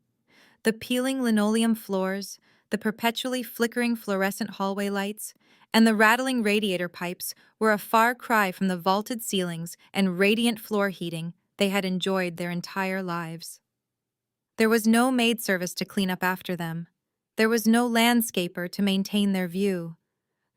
The peeling linoleum floors, the perpetually flickering fluorescent hallway lights, and the rattling radiator pipes were a far cry from the vaulted ceilings and radiant floor heating they had enjoyed their entire lives. There was no maid service to clean up after them. There was no landscaper to maintain their view.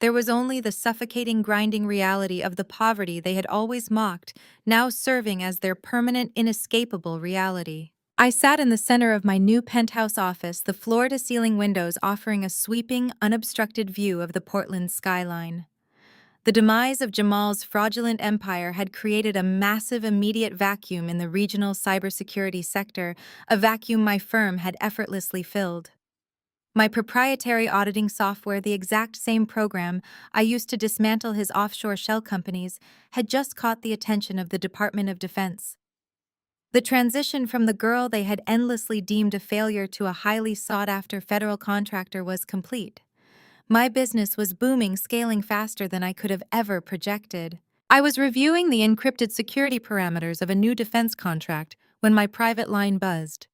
There was only the suffocating, grinding reality of the poverty they had always mocked, now serving as their permanent, inescapable reality. I sat in the center of my new penthouse office, the floor-to-ceiling windows offering a sweeping, unobstructed view of the Portland skyline. The demise of Jamal's fraudulent empire had created a massive immediate vacuum in the regional cybersecurity sector, a vacuum my firm had effortlessly filled. My proprietary auditing software, the exact same program I used to dismantle his offshore shell companies, had just caught the attention of the Department of Defense. The transition from the girl they had endlessly deemed a failure to a highly sought-after federal contractor was complete. My business was booming, scaling faster than I could have ever projected. I was reviewing the encrypted security parameters of a new defense contract when my private line buzzed.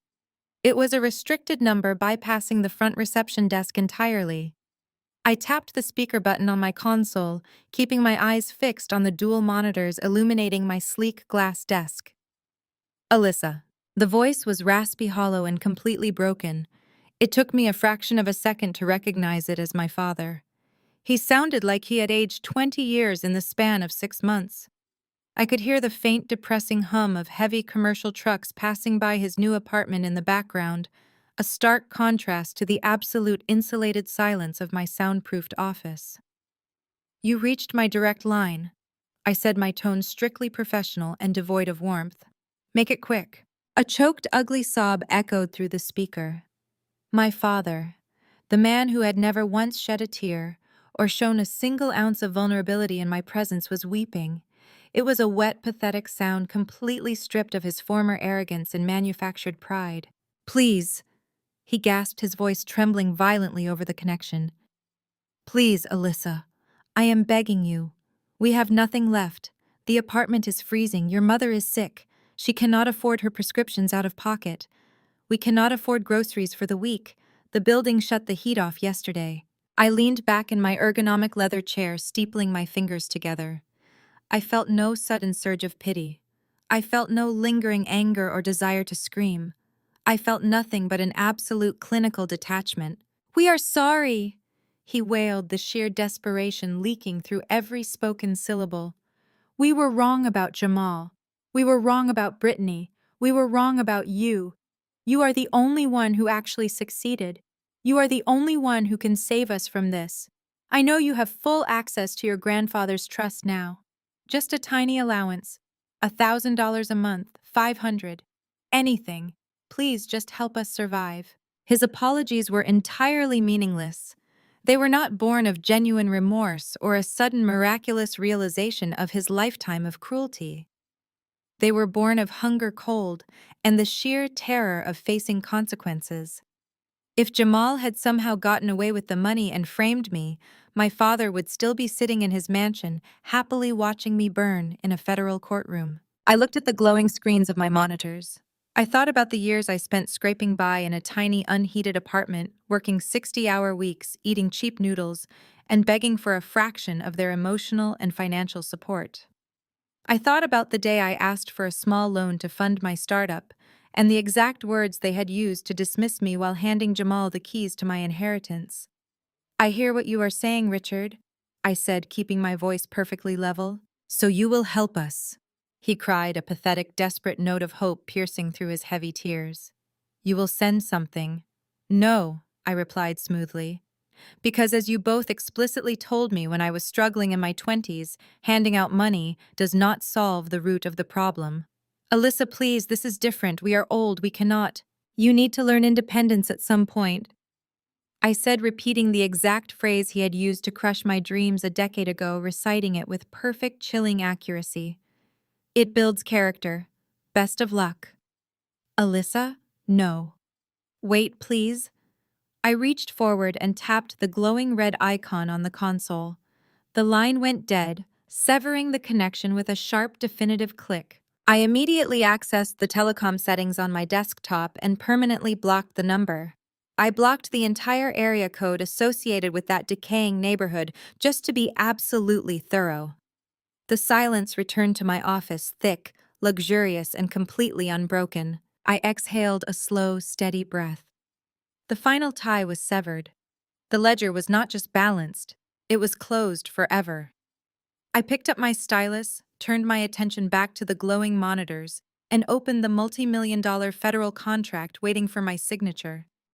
It was a restricted number bypassing the front reception desk entirely. I tapped the speaker button on my console, keeping my eyes fixed on the dual monitors illuminating my sleek glass desk. Alyssa. The voice was raspy, hollow, and completely broken. It took me a fraction of a second to recognize it as my father. He sounded like he had aged 20 years in the span of 6 months. I could hear the faint, depressing hum of heavy commercial trucks passing by his new apartment in the background, a stark contrast to the absolute insulated silence of my soundproofed office. "You reached my direct line," I said, my tone strictly professional and devoid of warmth. "Make it quick." A choked, ugly sob echoed through the speaker. My father, the man who had never once shed a tear or shown a single ounce of vulnerability in my presence, was weeping. It was a wet, pathetic sound completely stripped of his former arrogance and manufactured pride. "Please," he gasped, his voice trembling violently over the connection. "Please, Alyssa. I am begging you. We have nothing left. The apartment is freezing. Your mother is sick. She cannot afford her prescriptions out of pocket. We cannot afford groceries for the week. The building shut the heat off yesterday." I leaned back in my ergonomic leather chair, steepling my fingers together. I felt no sudden surge of pity. I felt no lingering anger or desire to scream. I felt nothing but an absolute clinical detachment. "We are sorry," he wailed, the sheer desperation leaking through every spoken syllable. "We were wrong about Jamal. We were wrong about Brittany. We were wrong about you. You are the only one who actually succeeded. You are the only one who can save us from this. I know you have full access to your grandfather's trust now. Just a tiny allowance. $1,000 a month, 500. Anything. Please just help us survive." His apologies were entirely meaningless. They were not born of genuine remorse or a sudden miraculous realization of his lifetime of cruelty. They were born of hunger cold and the sheer terror of facing consequences. If Jamal had somehow gotten away with the money and framed me, my father would still be sitting in his mansion, happily watching me burn in a federal courtroom. I looked at the glowing screens of my monitors. I thought about the years I spent scraping by in a tiny, unheated apartment, working 60-hour weeks, eating cheap noodles, and begging for a fraction of their emotional and financial support. I thought about the day I asked for a small loan to fund my startup, and the exact words they had used to dismiss me while handing Jamal the keys to my inheritance. "I hear what you are saying, Richard," I said, keeping my voice perfectly level. "So you will help us," he cried, a pathetic, desperate note of hope piercing through his heavy tears. "You will send something." "No," I replied smoothly. "Because as you both explicitly told me when I was struggling in my 20s, handing out money does not solve the root of the problem." "Alyssa, please, this is different. We are old. We cannot. You need to learn independence at some point," I said, repeating the exact phrase he had used to crush my dreams a decade ago, reciting it with perfect, chilling accuracy. "It builds character. Best of luck." "Alyssa? No." "Wait, please." I reached forward and tapped the glowing red icon on the console. The line went dead, severing the connection with a sharp, definitive click. I immediately accessed the telecom settings on my desktop and permanently blocked the number. I blocked the entire area code associated with that decaying neighborhood just to be absolutely thorough. The silence returned to my office, thick, luxurious, and completely unbroken. I exhaled a slow, steady breath. The final tie was severed. The ledger was not just balanced, it was closed forever. I picked up my stylus, turned my attention back to the glowing monitors, and opened the multi-million-dollar federal contract waiting for my signature.